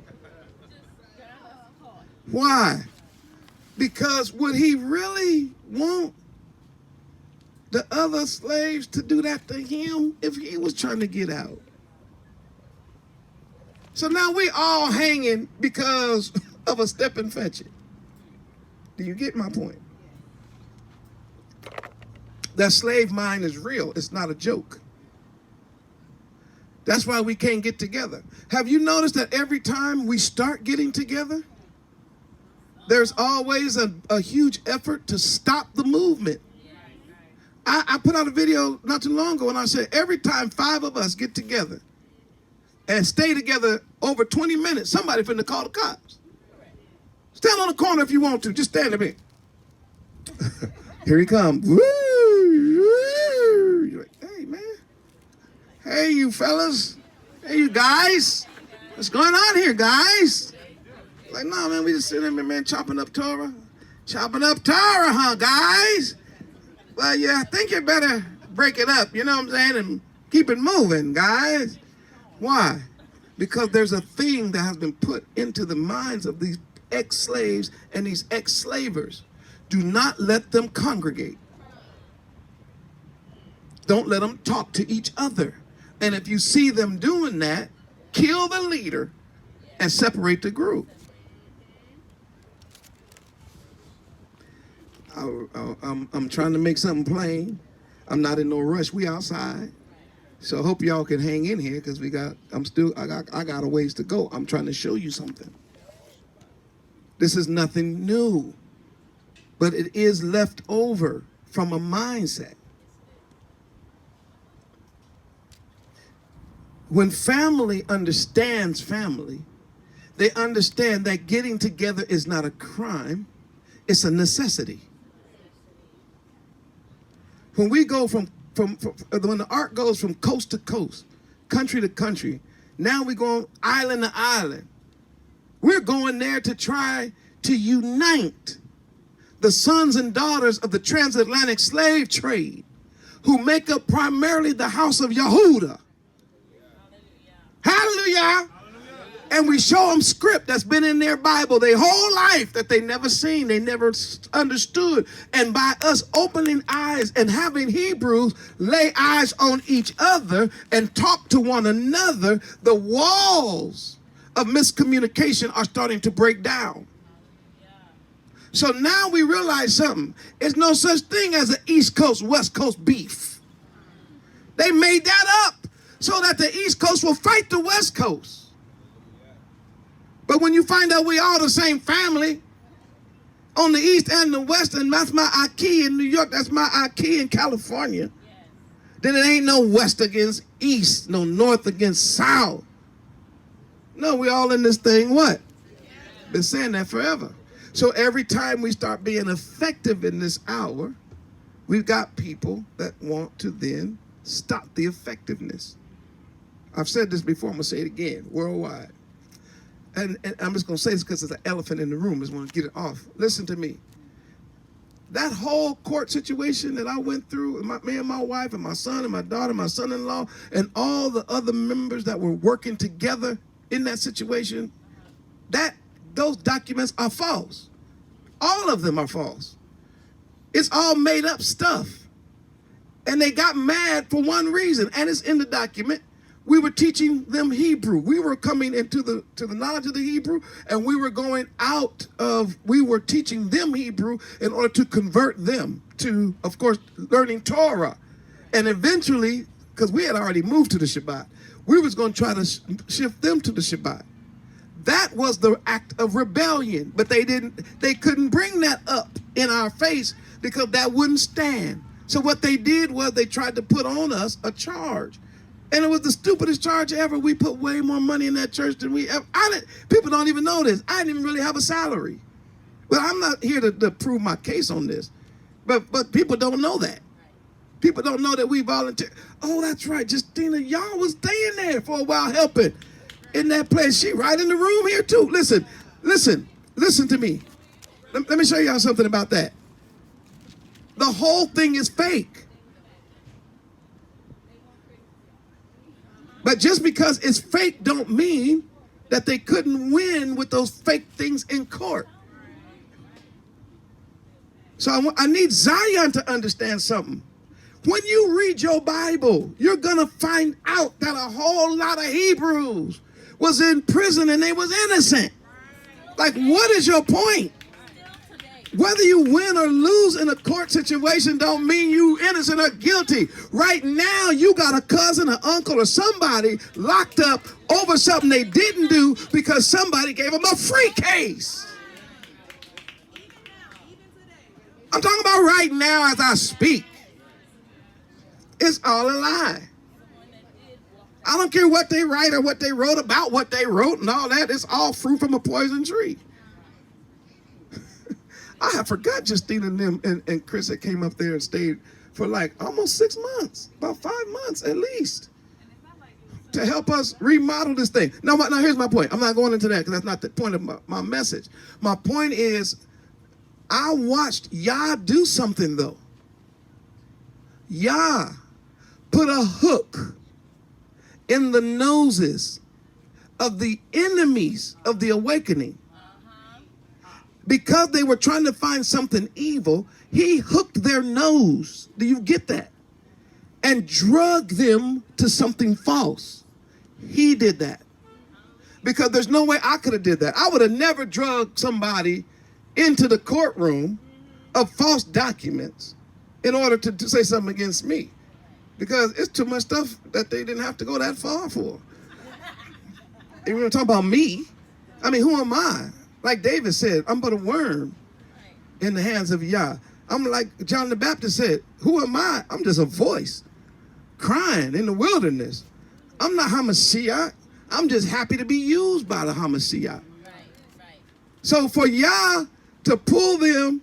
Why? Because would he really want the other slaves to do that to him if he was trying to get out? So now we all hanging because of a step and fetch it. Do you get my point? That slave mind is real. It's not a joke. That's why we can't get together. Have you noticed that every time we start getting together, there's always a huge effort to stop the movement? I put out a video not too long ago and I said, every time 5 of us get together and stay together over 20 minutes, somebody finna call the cops. Stand on the corner if you want to. Just stand a bit. Here he comes. Woo, woo. You're like, hey, man. Hey, you fellas. Hey, you guys. What's going on here, guys? Like, no, man, we just sitting there, man, chopping up Torah. Chopping up Torah, huh, guys? Well, yeah, I think you better break it up, you know what I'm saying, and keep it moving, guys. Why? Because there's a thing that has been put into the minds of these ex-slaves and these ex-slavers. Do not let them congregate. Don't let them talk to each other. And if you see them doing that, kill the leader and separate the group. I'm trying to make something plain. I'm not in no rush. We outside. So I hope y'all can hang in here because I got a ways to go. I'm trying to show you something. This is nothing new, but it is left over from a mindset. When family understands family, they understand that getting together is not a crime, it's a necessity. When we go when the ark goes from coast to coast, country to country, now we go island to island. We're going there to try to unite the sons and daughters of the transatlantic slave trade who make up primarily the house of Yahuwah. Hallelujah. And we show them script that's been in their Bible their whole life that they never seen, they never understood. And by us opening eyes and having Hebrews lay eyes on each other and talk to one another, the walls of miscommunication are starting to break down. So now we realize something. There's no such thing as an East Coast, West Coast beef. They made that up so that the East Coast will fight the West Coast. But when you find out we all the same family on the East and the West, and that's my Aki in New York, that's my Aki in California, then it ain't no West against East, no North against South. No, we all in this thing, what? Been saying that forever. So every time we start being effective in this hour, we've got people that want to then stop the effectiveness. I've said this before, I'm going to say it again, worldwide. And I'm just going to say this because there's an elephant in the room. I just want to get it off. Listen to me. That whole court situation that I went through, me and my wife and my son and my daughter, my son-in-law, and all the other members that were working together in that situation, those documents are false. All of them are false. It's all made up stuff. And they got mad for one reason, and it's in the document. We were teaching them Hebrew. We were coming into the knowledge of the Hebrew, and we were we were teaching them Hebrew in order to convert them to, of course, learning Torah. And eventually, because we had already moved to the Shabbat, we was going to try to shift them to the Shabbat. That was the act of rebellion, but they couldn't bring that up in our face because that wouldn't stand. So what they did was they tried to put on us a charge. And it was the stupidest charge ever. We put way more money in that church than we ever. People don't even know this. I didn't even really have a salary. But I'm not here to prove my case on this. But people don't know that. People don't know that we volunteer. Oh, that's right. Justina, y'all was staying there for a while helping in that place. She right in the room here too. Listen to me. Let me show y'all something about that. The whole thing is fake. But just because it's fake don't mean that they couldn't win with those fake things in court. So I need Zion to understand something. When you read your Bible, you're going to find out that a whole lot of Hebrews was in prison and they was innocent. Like, what is your point? Whether you win or lose in a court situation don't mean you innocent or guilty. Right now, you got a cousin, an uncle, or somebody locked up over something they didn't do because somebody gave them a free case. I'm talking about right now as I speak. It's all a lie. I don't care what they write or what they wrote about what they wrote and all that. It's all fruit from a poison tree. I have forgot Justina and them and Chris that came up there and stayed for like almost 6 months, about 5 months at least, to help us remodel this thing. Now here's my point. I'm not going into that because that's not the point of my message. My point is I watched Yah do something though. Yah put a hook in the noses of the enemies of the awakening. Because they were trying to find something evil, he hooked their nose. Do you get that? And drug them to something false. He did that. Because there's no way I could have did that. I would have never drugged somebody into the courtroom of false documents in order to say something against me. Because it's too much stuff that they didn't have to go that far for. And we're going to talk about me. I mean, who am I? Like David said, I'm but a worm in the hands of Yah. I'm like John the Baptist said, who am I? I'm just a voice crying in the wilderness. I'm not Hamashiach. I'm just happy to be used by the Hamashiach. So for Yah to pull them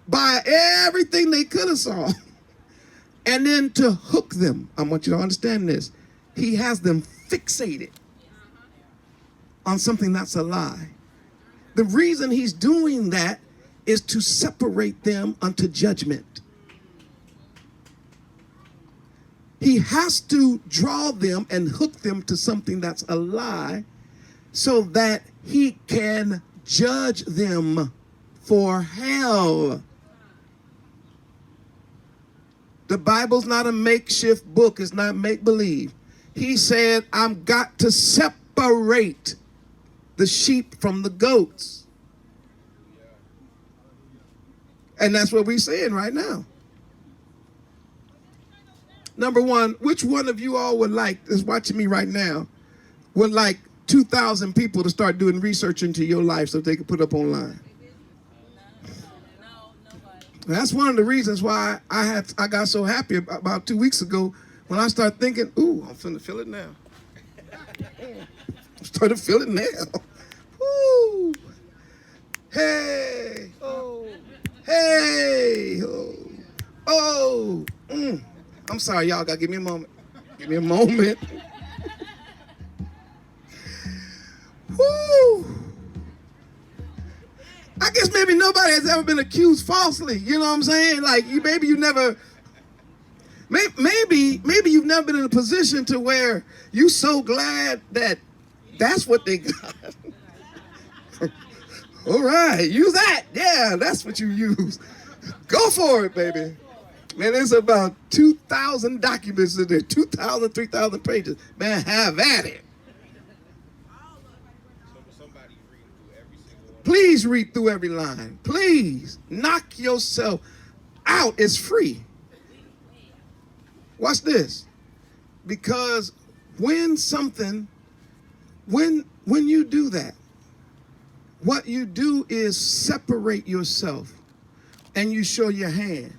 by everything they could have saw and then to hook them, I want you to understand this. He has them fixated on something that's a lie. The reason he's doing that is to separate them unto judgment. He has to draw them and hook them to something that's a lie so that he can judge them for hell. The Bible's not a makeshift book. It's not make-believe. He said, I've got to separate the sheep from the goats. And that's what we're saying right now. Number one, which one of you all would like, is watching me right now, would like 2,000 people to start doing research into your life so they can put up online? That's one of the reasons why I got so happy about 2 weeks ago when I started thinking, ooh, I'm finna feel it now. I started feeling it now. Woo! Hey! Oh! Hey! Oh! Oh! I'm sorry, y'all gotta give me a moment. Give me a moment. Woo! I guess maybe nobody has ever been accused falsely. You know what I'm saying? Like, maybe you've never been in a position to where you're so glad that that's what they got. All right, use that. Yeah, that's what you use. Go for it, baby. Man, there's about 2,000 documents in there, 2,000, 3,000 pages. Man, have at it. Please read through every line. Please knock yourself out. It's free. Watch this. Because when you do that, what you do is separate yourself and you show your hand.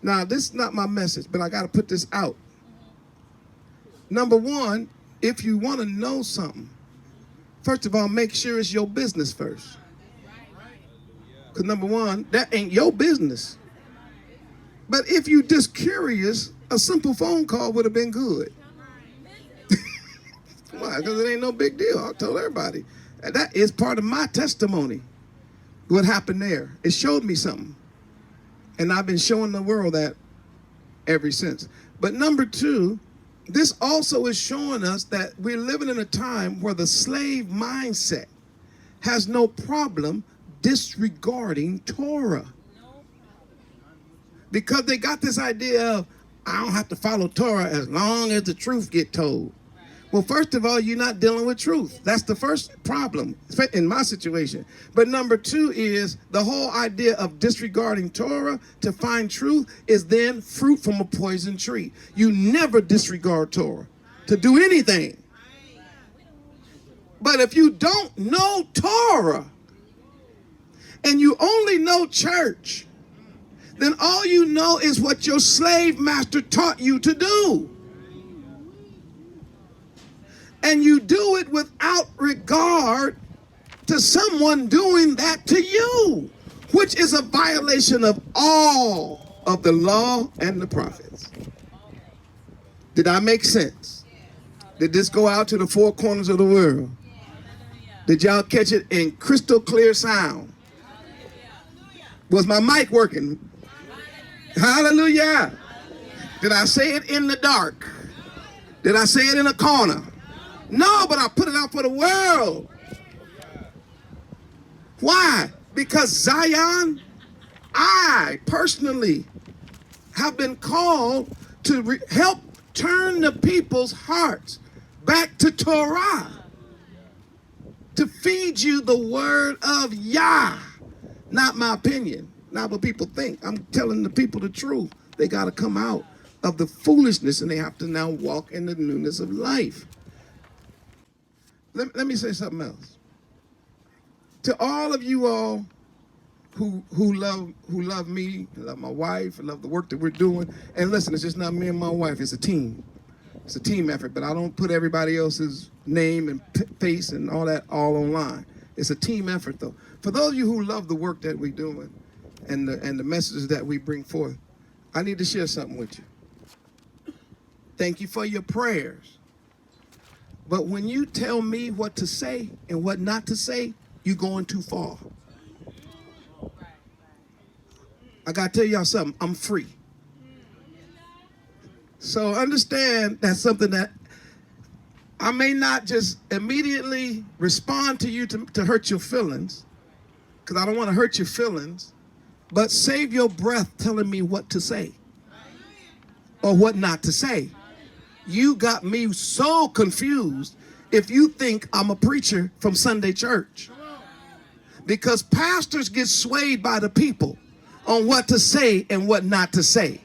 Now, this is not my message, but I got to put this out. Number one, if you want to know something, first of all, make sure it's your business first. Because number one, that ain't your business. But if you just curious, a simple phone call would have been good. Why? Because it ain't no big deal. I told everybody. And that is part of my testimony. What happened there? It showed me something. And I've been showing the world that ever since. But number two, this also is showing us that we're living in a time where the slave mindset has no problem disregarding Torah. Because they got this idea of, I don't have to follow Torah as long as the truth get told. Well, first of all, you're not dealing with truth. That's the first problem in my situation. But number two is the whole idea of disregarding Torah to find truth is then fruit from a poison tree. You never disregard Torah to do anything. But if you don't know Torah and you only know church, then all you know is what your slave master taught you to do. And you do it without regard to someone doing that to you, which is a violation of all of the law and the prophets. Did I make sense? Did this go out to the four corners of the world? Did y'all catch it in crystal clear sound? Was my mic working? Hallelujah. Did I say it in the dark? Did I say it in a corner? No, but I put it out for the world. Why? Because Zion, I personally have been called to help turn the people's hearts back to Torah, to feed you the word of Yah, not my opinion, not what people think. I'm telling the people the truth. They got to come out of the foolishness and they have to now walk in the newness of life. Let me say something else. To all of you all who love me, love my wife, love the work that we're doing, and listen, it's just not me and my wife, it's a team. It's a team effort, but I don't put everybody else's name and face and all that all online. It's a team effort, though. For those of you who love the work that we're doing and the messages that we bring forth, I need to share something with you. Thank you for your prayers. But when you tell me what to say and what not to say, you're going too far. I got to tell y'all something. I'm free. So understand that's something that I may not just immediately respond to you to hurt your feelings, because I don't want to hurt your feelings, but save your breath telling me what to say or what not to say. You got me so confused if you think I'm a preacher from Sunday church, because pastors get swayed by the people on what to say and what not to say.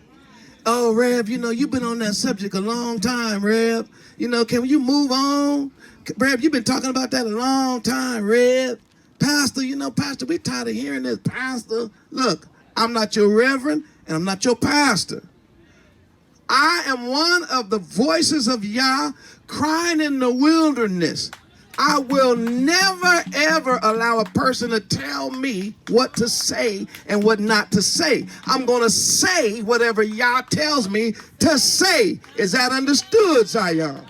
Oh, Rev, you've been on that subject a long time, Rev. Can you move on? Rev, you've been talking about that a long time, Rev. Pastor, Pastor, we're tired of hearing this, Pastor. Look, I'm not your reverend and I'm not your pastor. I am one of the voices of Yah crying in the wilderness. I will never, ever allow a person to tell me what to say and what not to say. I'm going to say whatever Yah tells me to say. Is that understood, Zion?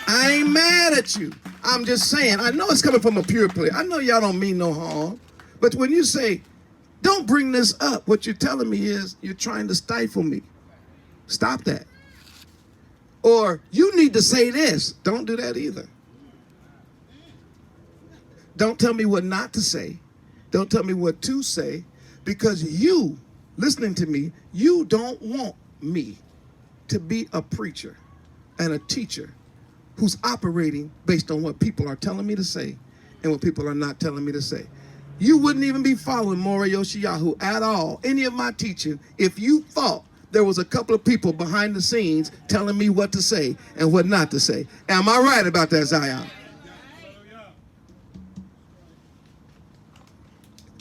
I ain't mad at you. I'm just saying, I know it's coming from a pure place. I know y'all don't mean no harm. But when you say, don't bring this up, what you're telling me is you're trying to stifle me. Stop that. Or you need to say this. Don't do that either. Don't tell me what not to say. Don't tell me what to say, because you, listening to me, you don't want me to be a preacher and a teacher who's operating based on what people are telling me to say and what people are not telling me to say. You wouldn't even be following Moreh Yoshiyahu at all, any of my teaching, if you thought there was a couple of people behind the scenes telling me what to say and what not to say. Am I right about that, Zion?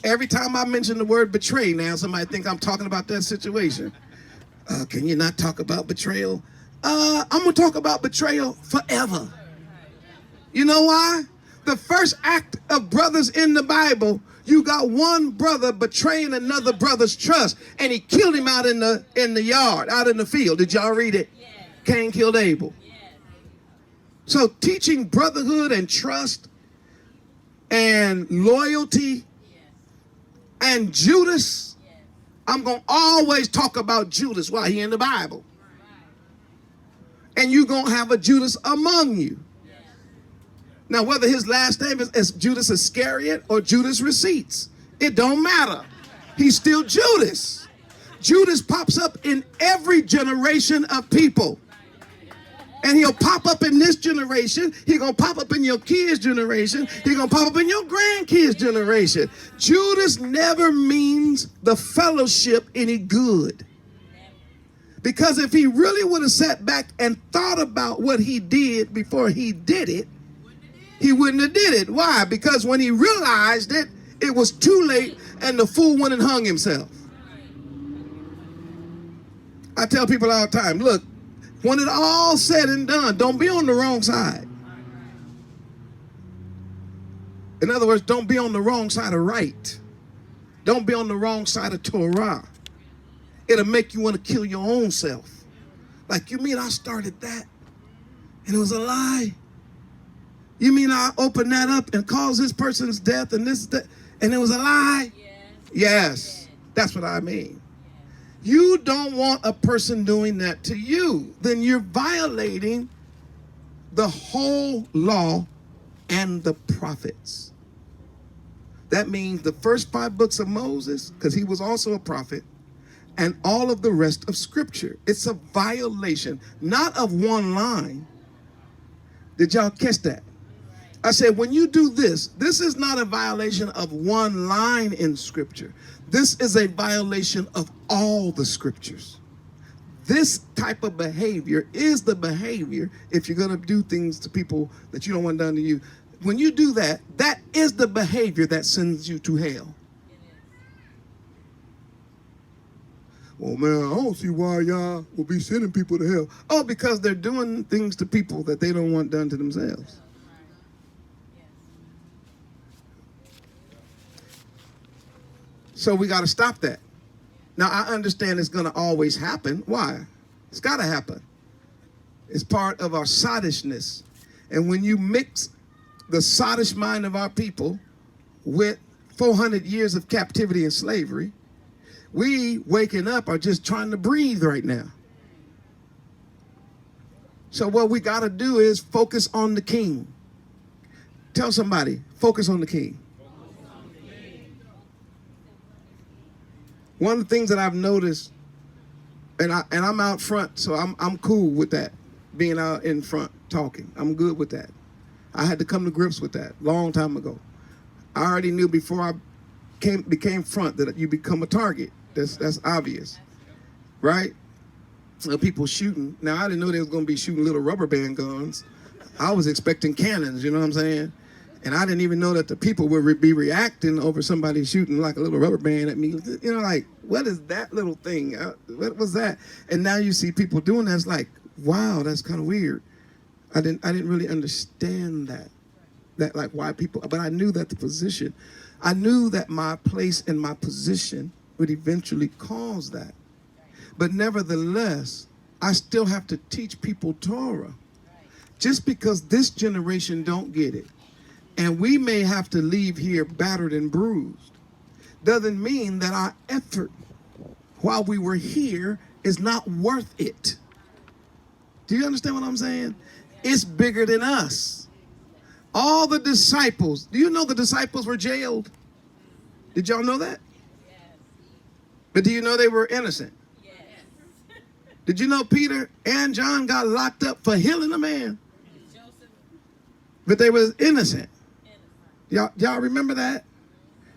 Every time I mention the word betray now, somebody think I'm talking about that situation. Can you not talk about betrayal? I'm going to talk about betrayal forever. You know why? The first act of brothers in the Bible, you got one brother betraying another brother's trust, and he killed him out in the yard, out in the field. Did y'all read it? Yes. Cain killed Abel. Yes. So teaching brotherhood and trust and loyalty and Judas, I'm going to always talk about Judas while he in the Bible. And you're going to have a Judas among you. Now, whether his last name is Judas Iscariot or Judas Receipts, it don't matter. He's still Judas. Judas pops up in every generation of people. And he'll pop up in this generation. He's going to pop up in your kids' generation. He's going to pop up in your grandkids' generation. Judas never means the fellowship any good. Because if he really would have sat back and thought about what he did before he did it, he wouldn't have did it. Why? Because when he realized it, it was too late and the fool went and hung himself. I tell people all the time, look, when it all said and done, don't be on the wrong side. In other words, don't be on the wrong side of right. Don't be on the wrong side of Torah. It'll make you want to kill your own self. Like, you mean I started that and it was a lie? You mean I opened that up and caused this person's death and this, that, and it was a lie? Yes, that's what I mean. You don't want a person doing that to you. Then you're violating the whole law and the prophets. That means the first 5 books of Moses, because he was also a prophet, and all of the rest of Scripture. It's a violation, not of one line. Did y'all catch that? I said, when you do this, this is not a violation of one line in Scripture. This is a violation of all the Scriptures. This type of behavior is the behavior, if you're going to do things to people that you don't want done to you. When you do that, that is the behavior that sends you to hell. Well, man, I don't see why y'all will be sending people to hell. Oh, because they're doing things to people that they don't want done to themselves. So we got to stop that. Now, I understand it's going to always happen. Why? It's got to happen. It's part of our sottishness. And when you mix the sottish mind of our people with 400 years of captivity and slavery, we waking up are just trying to breathe right now. So what we got to do is focus on the King. Tell somebody, focus on the King. One of the things that I've noticed, and I'm out front, so I'm cool with that, being out in front talking. I'm good with that. I had to come to grips with that long time ago. I already knew before I became front that you become a target. That's obvious, right? People shooting. Now, I didn't know they was going to be shooting little rubber band guns. I was expecting cannons, you know what I'm saying? And I didn't even know that the people would be reacting over somebody shooting like a little rubber band at me. You know, like, what is that little thing? What was that? And now you see people doing that. It's like, wow, that's kind of weird. I didn't really understand that like why people, but I knew that the position, I knew that my place and my position would eventually cause that. But nevertheless, I still have to teach people Torah. Just because this generation don't get it, and we may have to leave here battered and bruised, doesn't mean that our effort while we were here is not worth it. Do you understand what I'm saying? It's bigger than us. All the disciples, do you know the disciples were jailed? Did y'all know that? But do you know they were innocent? Did you know Peter and John got locked up for healing a man? But they were innocent. Y'all remember that?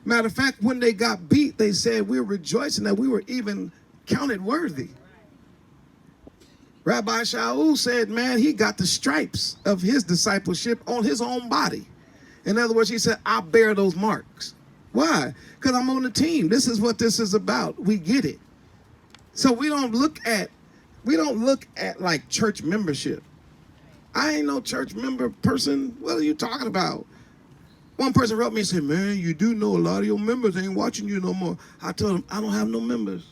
Matter of fact, when they got beat, they said, we're rejoicing that we were even counted worthy. Rabbi Shaul said, man, he got the stripes of his discipleship on his own body. In other words, he said, I bear those marks. Why? Because I'm on the team. This is what this is about. We get it. So we don't look at like church membership. I ain't no church member person. What are you talking about? One person wrote me and said, man, you do know a lot of your members ain't watching you no more. I told him, I don't have no members.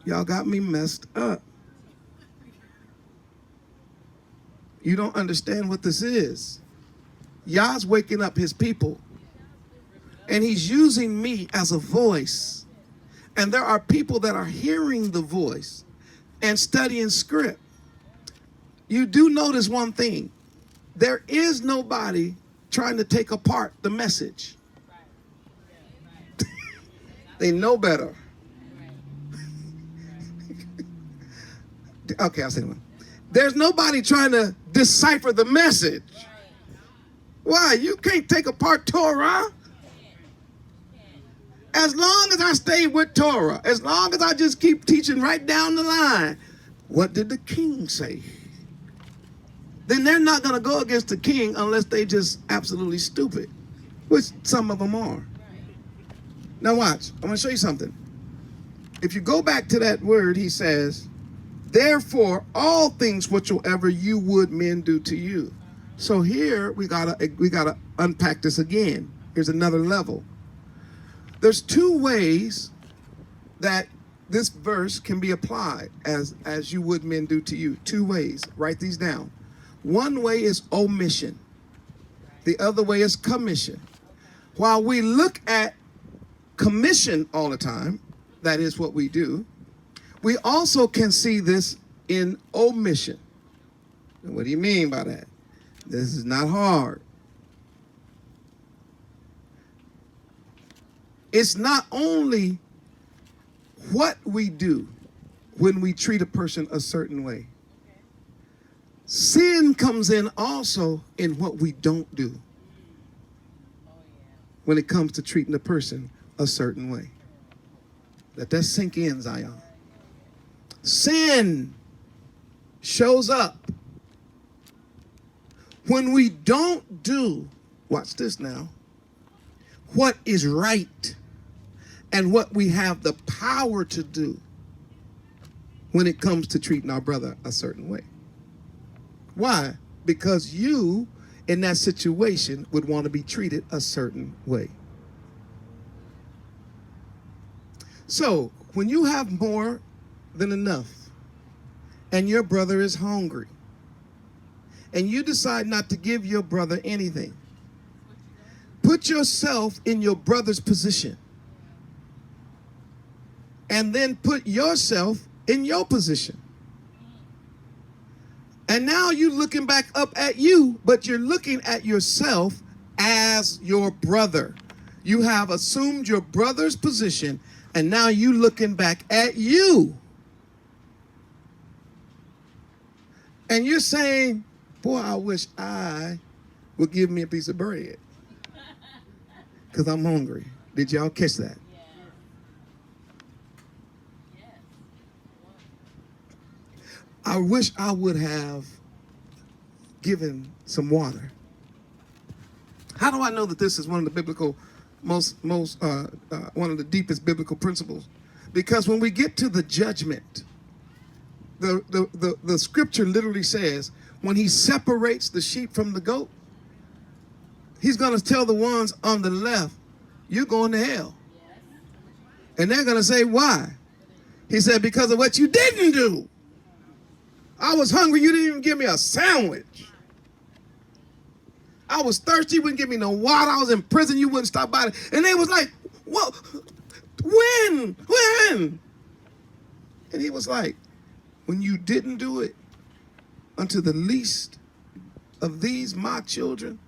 Y'all got me messed up. You don't understand what this is. Yah's waking up his people, and he's using me as a voice. And there are people that are hearing the voice and studying script. You do notice one thing. There is nobody trying to take apart the message. They know better. Okay, I'll say one. There's nobody trying to decipher the message. Why? You can't take apart Torah. As long as I stay with Torah, as long as I just keep teaching right down the line, what did the king say? Then they're not going to go against the king unless they just absolutely stupid, which some of them are. Now watch, I'm going to show you something. If you go back to that word, he says, therefore, all things whatsoever you would men do to you. So here we gotta unpack this again. Here's another level. There's 2 ways that this verse can be applied as you would men do to you. 2 ways. Write these down. One way is omission. The other way is commission. While we look at commission all the time, that is what we do, we also can see this in omission. What do you mean by that? This is not hard. It's not only what we do when we treat a person a certain way. Sin comes in also in what we don't do when it comes to treating a person a certain way. Let that sink in, Zion. Sin shows up when we don't do, watch this now, what is right and what we have the power to do when it comes to treating our brother a certain way. Why? Because you, in that situation, would want to be treated a certain way. So, when you have more than enough, and your brother is hungry, and you decide not to give your brother anything, put yourself in your brother's position, and then put yourself in your position. And now you're looking back up at you, but you're looking at yourself as your brother. You have assumed your brother's position, and now you're looking back at you. And you're saying, boy, I wish I would give me a piece of bread because I'm hungry. Did y'all catch that? I wish I would have given some water. How do I know that this is one of the biblical, one of the deepest biblical principles? Because when we get to the judgment, the scripture literally says, when he separates the sheep from the goat, he's going to tell the ones on the left, you're going to hell. And they're going to say, why? He said, because of what you didn't do. I was hungry, you didn't even give me a sandwich. I was thirsty, you wouldn't give me no water. I was in prison, you wouldn't stop by. And they was like, well, when? And he was like, when you didn't do it unto the least of these, my children,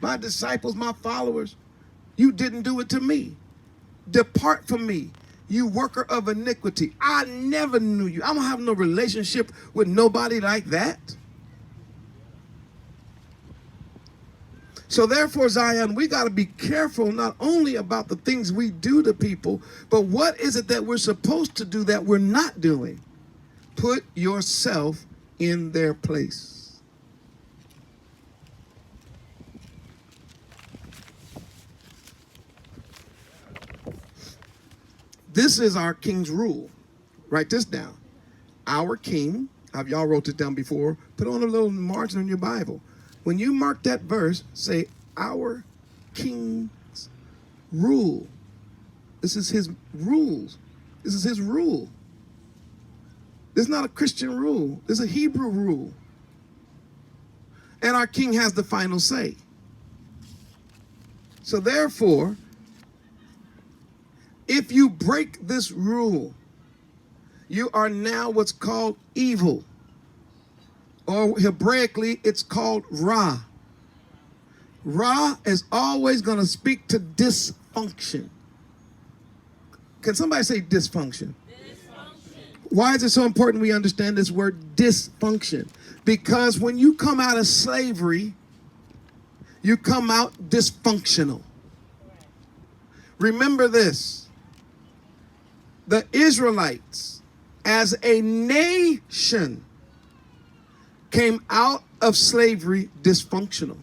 my disciples, my followers, you didn't do it to me. Depart from me, you worker of iniquity. I never knew you. I don't have no relationship with nobody like that. So therefore, Zion, we got to be careful not only about the things we do to people, but what is it that we're supposed to do that we're not doing? Put yourself in their place. This is our king's rule. Write this down. Our king, y'all wrote this down before, put on a little margin in your Bible. When you mark that verse, say, our king's rule. This is his rules. This is his rule. This is not a Christian rule. This is a Hebrew rule. And our king has the final say. So therefore, if you break this rule, you are now what's called evil. Or Hebraically, it's called Ra. Ra is always going to speak to dysfunction. Can somebody say dysfunction? Why is it so important we understand this word dysfunction? Because when you come out of slavery, you come out dysfunctional. Remember this. The Israelites, as a nation, came out of slavery dysfunctional.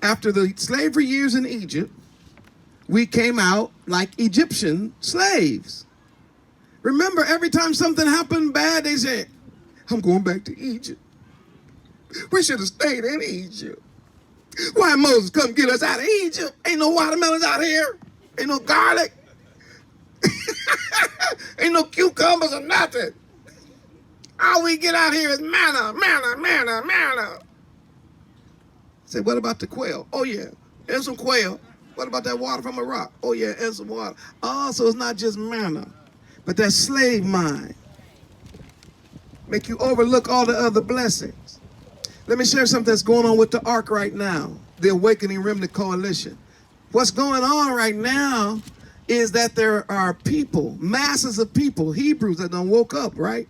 After the slavery years in Egypt, we came out like Egyptian slaves. Remember, every time something happened bad, they said, I'm going back to Egypt. We should have stayed in Egypt. Why Moses come get us out of Egypt? Ain't no watermelons out here. Ain't no garlic. Ain't no cucumbers or nothing. All we get out here is manna. I said, what about the quail? Oh, yeah, there's some quail. What about that water from a rock? Oh, yeah, and some water. Oh, so it's not just manna, but that slave mind. Make you overlook all the other blessings. Let me share something that's going on with the Ark right now, the Awakening Remnant Coalition. What's going on right now is that there are people, masses of people, Hebrews that done woke up, right?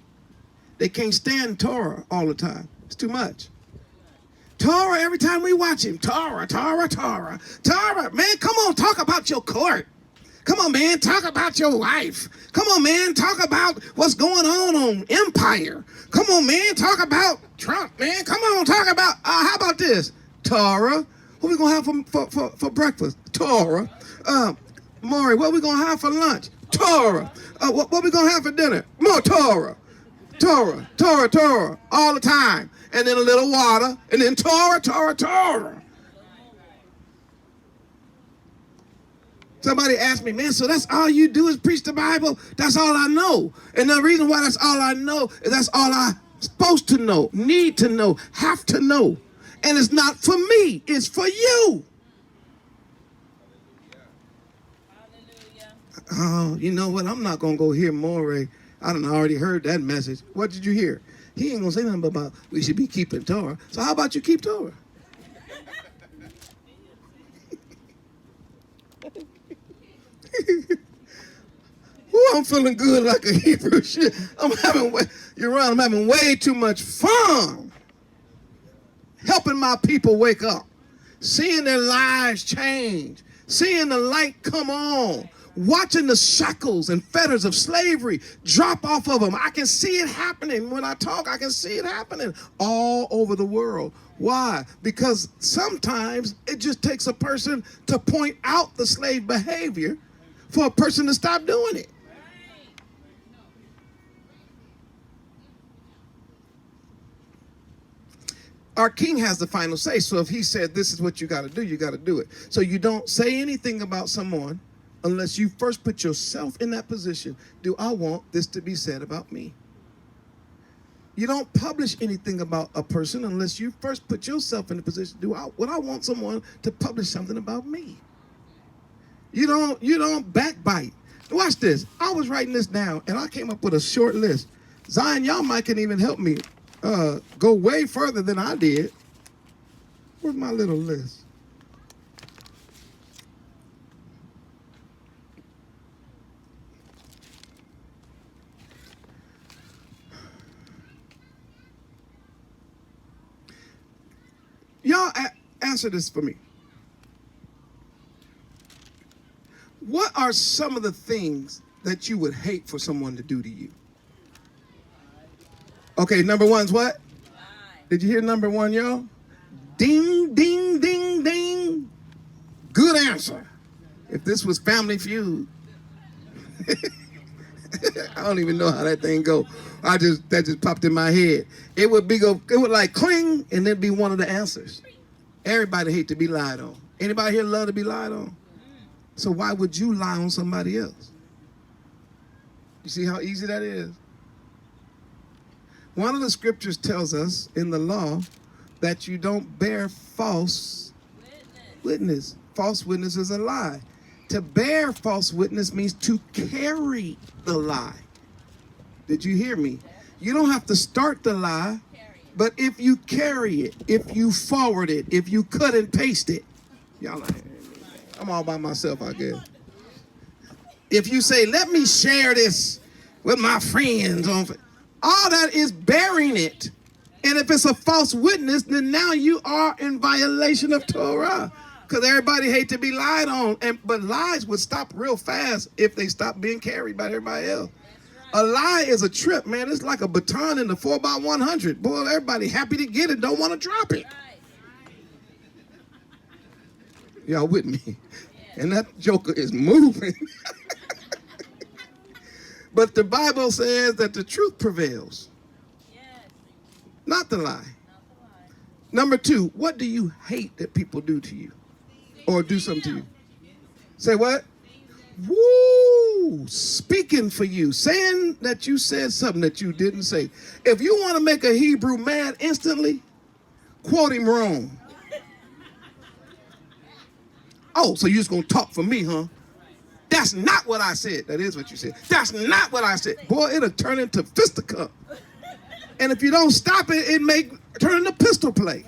They can't stand Torah all the time. It's too much. Torah, every time we watch him, Torah. Man, come on, talk about your court. Come on, man, talk about your wife. Come on, man, talk about what's going on Empire. Come on, man, talk about Trump, man. Come on, talk about, how about this? Torah. What we going to have for breakfast? Torah. Moreh, what we going to have for lunch? Torah. What we going to have for dinner? More Torah. Torah, all the time. And then a little water, and then Torah. Somebody asked me, man, so that's all you do is preach the Bible? That's all I know. And the reason why that's all I know is that's all I'm supposed to know, need to know, have to know. And it's not for me, it's for you. Oh, you know what? I'm not going to go hear Moreh. I done already heard that message. What did you hear? He ain't going to say nothing about we should be keeping Torah. So how about you keep Torah? Ooh, I'm feeling good like a Hebrew shit. You're right, I'm having way too much fun helping my people wake up, seeing their lives change, seeing the light come on, watching the shackles and fetters of slavery drop off of them. I can see it happening. When I talk, I can see it happening all over the world. Why? Because sometimes it just takes a person to point out the slave behavior for a person to stop doing it. Our king has the final say. So if he said, this is what you got to do, you got to do it. So you don't say anything about someone unless you first put yourself in that position. Do I want this to be said about me? You don't publish anything about a person unless you first put yourself in the position. Would I want someone to publish something about me? You don't backbite. Watch this. I was writing this down and I came up with a short list. Zion, y'all might can even help me go way further than I did. Where's my little list? Y'all answer this for me. What are some of the things that you would hate for someone to do to you? Okay, number one's what? Did you hear number one, y'all? Ding, ding, ding, ding. Good answer. If this was Family Feud. I don't even know how that thing go. That just popped in my head. It would like cling, and there'd be one of the answers. Everybody hate to be lied on. Anybody here love to be lied on? So why would you lie on somebody else? You see how easy that is? One of the scriptures tells us in the law that you don't bear false witness. False witness is a lie. To bear false witness means to carry the lie. Did you hear me? You don't have to start the lie, but if you carry it, if you forward it, if you cut and paste it, y'all not hearing me. I'm all by myself, I guess. If you say, let me share this with my friends, all that is bearing it. And if it's a false witness, then now you are in violation of Torah. Because everybody hate to be lied on. But lies would stop real fast if they stop being carried by everybody else. A lie is a trip, man. It's like a baton in the 4x100. Boy, everybody happy to get it, don't want to drop it. Y'all with me? And that joker is moving. But the Bible says that the truth prevails. Not the lie. Number two, what do you hate that people do to you? Or do something to you? Say what? Woo! Speaking for you. Saying that you said something that you didn't say. If you want to make a Hebrew mad instantly, quote him wrong. Oh, so you're just going to talk for me, huh? That's not what I said. That is what you said. That's not what I said. Boy, it'll turn into fisticuff. And if you don't stop it, it may turn into pistol play.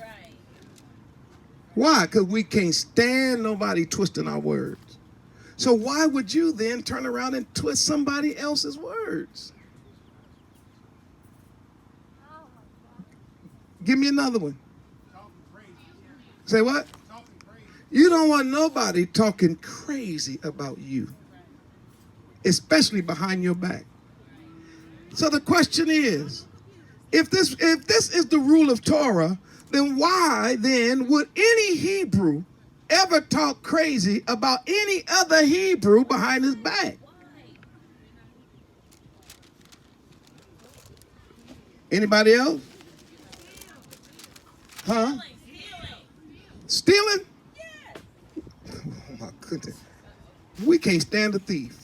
Why? Because we can't stand nobody twisting our words. So why would you then turn around and twist somebody else's words? Give me another one. Say what? You don't want nobody talking crazy about you, especially behind your back. So the question is, if this is the rule of Torah, then why then would any Hebrew ever talk crazy about any other Hebrew behind his back? Anybody else? Huh? Stealing? Oh my goodness. We can't stand a thief.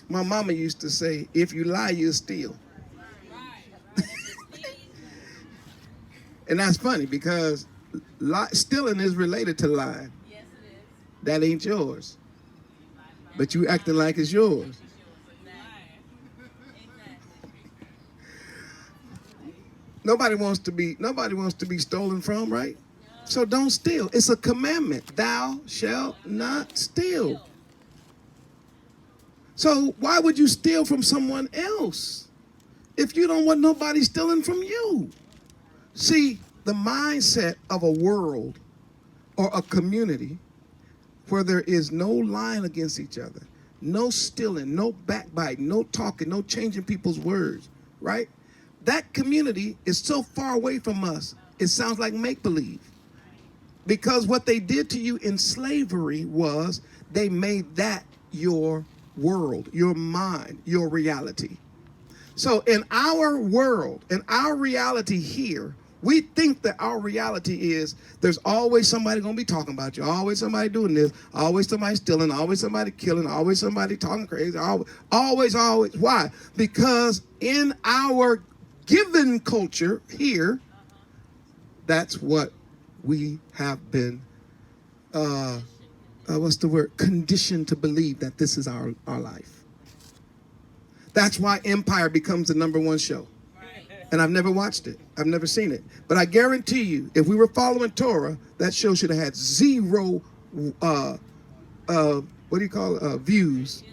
My mama used to say, if you lie, you'll steal. And that's funny because stealing is related to lying. Yes, it is. That ain't yours. But you acting like it's yours. Nobody wants to be stolen from, right? So don't steal. It's a commandment. Thou shalt not steal. So why would you steal from someone else if you don't want nobody stealing from you? See, the mindset of a world or a community where there is no lying against each other, no stealing, no backbiting, no talking, no changing people's words, right? That community is so far away from us, it sounds like make-believe. Because what they did to you in slavery was they made that your world, your mind, your reality. So in our world, in our reality here, we think that our reality is there's always somebody going to be talking about you, always somebody doing this, always somebody stealing, always somebody killing, always somebody talking crazy, always. Why? Because in our given culture here, that's what we have been, conditioned to believe that this is our life. That's why Empire becomes the #1 show. And I've never watched it. I've never seen it. But I guarantee you, if we were following Torah, that show should have had zero, views.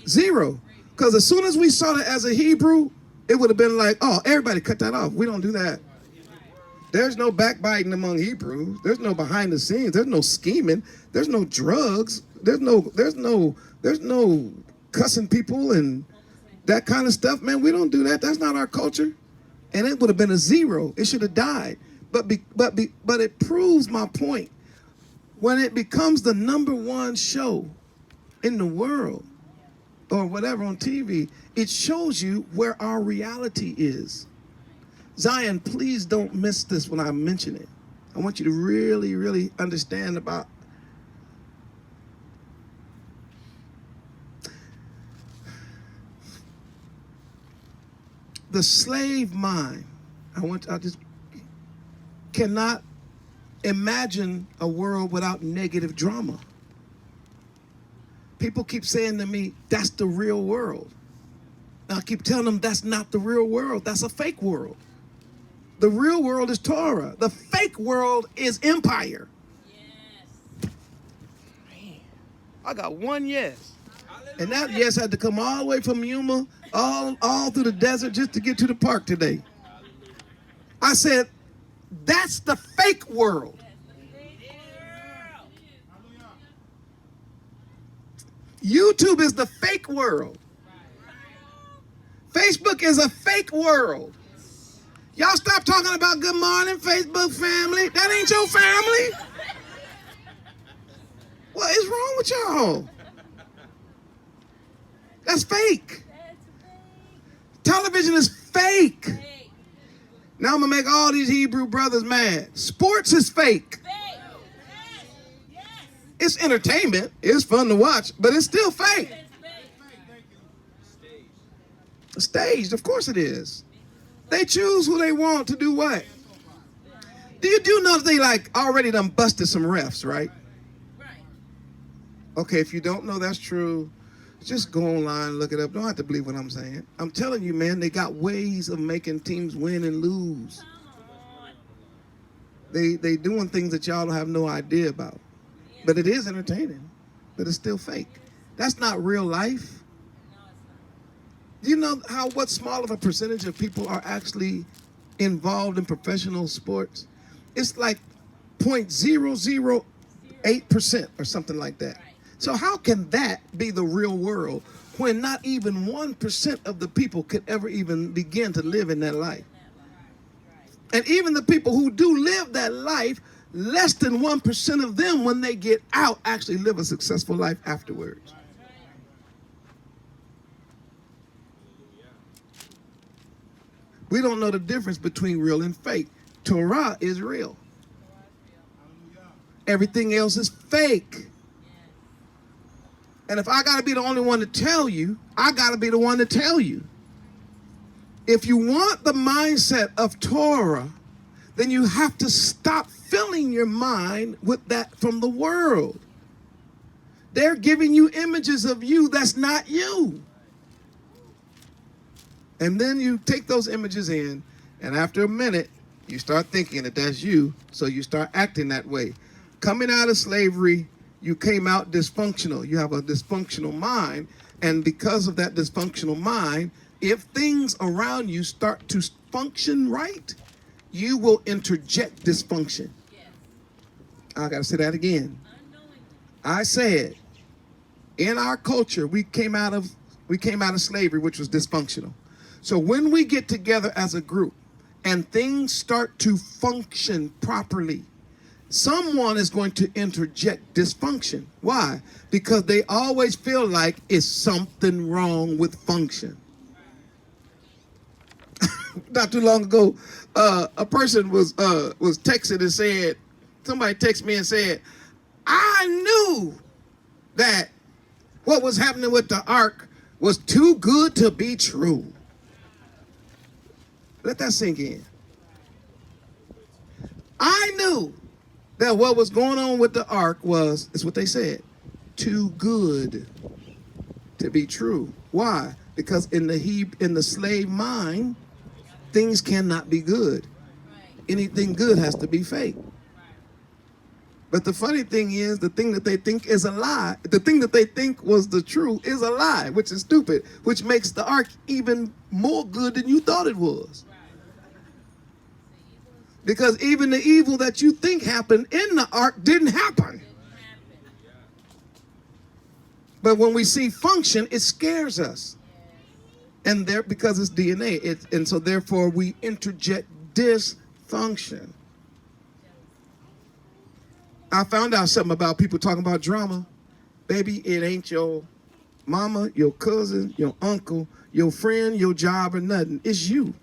Zero. Because as soon as we saw that as a Hebrew, it would have been like, oh, everybody cut that off. We don't do that. There's no backbiting among Hebrews. There's no behind the scenes. There's no scheming. There's no drugs. There's no cussing people and that kind of stuff. Man, we don't do that. That's not our culture. And it would have been a zero. It should have died. But it proves my point. When it becomes the #1 show in the world or whatever on TV, it shows you where our reality is. Zion, please don't miss this when I mention it. I want you to really, really understand about the slave mind. I just cannot imagine a world without negative drama. People keep saying to me, that's the real world. And I keep telling them that's not the real world. That's a fake world. The real world is Torah. The fake world is empire. Yes. Man, I got one yes. Hallelujah. And that yes had to come all the way from Yuma, all through the desert just to get to the park today. I said, that's the fake world. YouTube is the fake world. Facebook is a fake world. Y'all stop talking about good morning, Facebook family. That ain't your family. What is wrong with y'all? That's fake. Television is fake. Now I'm going to make all these Hebrew brothers mad. Sports is fake. It's entertainment. It's fun to watch, but it's still fake. Staged, of course it is. They choose who they want to do what? Do you know they already done busted some refs, right? Okay, if you don't know that's true, Just go online, look it up. Don't have to believe what I'm saying. I'm telling you, man, they got ways of making teams win and lose. They doing things that y'all have no idea about. But it is entertaining, but it's still fake. That's not real life. Do you know what small of a percentage of people are actually involved in professional sports? It's like 0.008% or something like that. So how can that be the real world when not even 1% of the people could ever even begin to live in that life? And even the people who do live that life, less than 1% of them, when they get out, actually live a successful life afterwards. We don't know the difference between real and fake. Torah is real. Everything else is fake. And if I got to be the only one to tell you, I got to be the one to tell you. If you want the mindset of Torah, then you have to stop filling your mind with that from the world. They're giving you images of you that's not you. And then you take those images in, and after a minute, you start thinking that that's you, so you start acting that way. Coming out of slavery, you came out dysfunctional. You have a dysfunctional mind, and because of that dysfunctional mind, if things around you start to function right, you will interject dysfunction. Yes. I got to say that again. I said, in our culture, we came out of slavery, which was dysfunctional. So when we get together as a group and things start to function properly, someone is going to interject dysfunction. Why? Because they always feel like it's something wrong with function. Not too long ago, a person was texting and said, somebody texted me and said, I knew that what was happening with the ark was too good to be true. Let that sink in. I knew that what was going on with the ark is what they said, too good to be true. Why? Because in the slave mind, things cannot be good. Anything good has to be fake. But the funny thing is, the thing that they think is a lie, the thing that they think was the truth is a lie, which is stupid, which makes the ark even more good than you thought it was. Because even the evil that you think happened in the ark didn't happen. But when we see function, it scares us. And because it's DNA, and so therefore we interject dysfunction. I found out something about people talking about drama. Baby, it ain't your mama, your cousin, your uncle, your friend, your job, or nothing. It's you.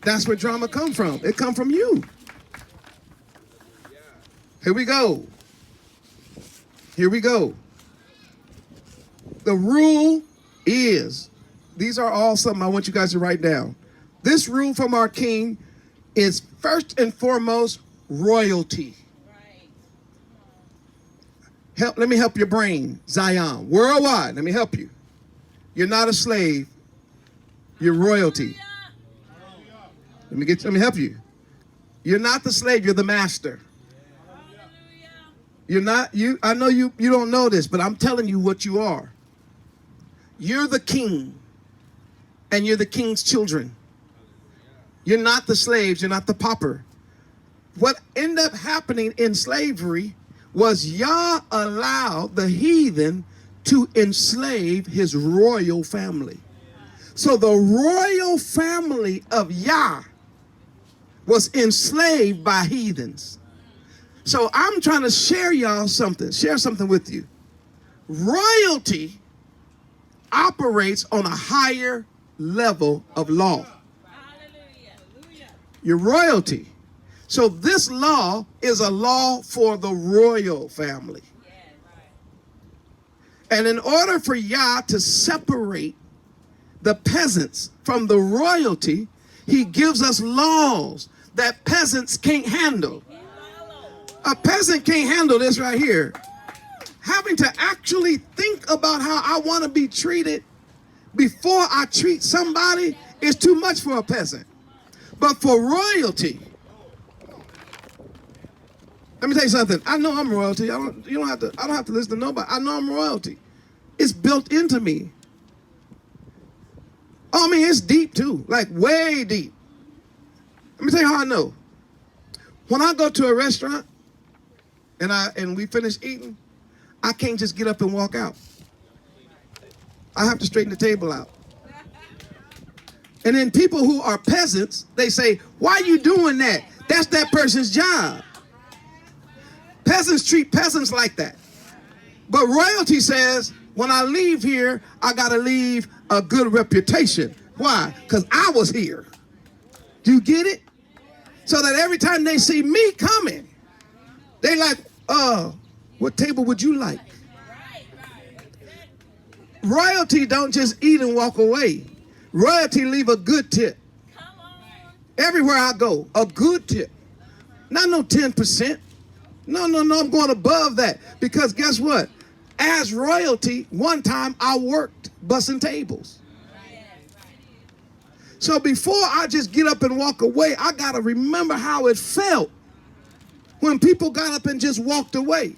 That's where drama come from. It come from you. Here we go. Here we go. The rule is, these are all something I want you guys to write down. This rule from our king is first and foremost royalty. Let me help your brain, Zion. Worldwide, let me help you. You're not a slave. You're royalty. Let me help you. You're not the slave, you're the master. You're not, I know you don't know this, but I'm telling you what you are. You're the king, and you're the king's children. You're not the slaves, you're not the pauper. What ended up happening in slavery was Yah allowed the heathen to enslave his royal family. So the royal family of Yah was enslaved by heathens. So I'm trying to share something with you. Royalty operates on a higher level of law. Your royalty. So this law is a law for the royal family. And in order for Yah to separate the peasants from the royalty, he gives us laws that peasants can't handle. A peasant can't handle this right here. having to actually think about how I want to be treated before I treat somebody is too much for a peasant. But for royalty, let me tell you something. I know I'm royalty. I don't have to listen to nobody. I know I'm royalty. It's built into me. Oh, I mean, it's deep too, like way deep. Let me tell you how I know. When I go to a restaurant and we finish eating, I can't just get up and walk out. I have to straighten the table out. And then people who are peasants, they say, why are you doing that? That's that person's job. Peasants treat peasants like that. But royalty says, when I leave here, I got to leave a good reputation. Why? Because I was here. Do you get it? So that every time they see me coming, they like, what table would you like? Royalty don't just eat and walk away. Royalty leave a good tip. Everywhere I go, a good tip. Not no 10%. No, I'm going above that. Because guess what? As royalty, one time I worked bussing tables. So before I just get up and walk away, I got to remember how it felt when people got up and just walked away.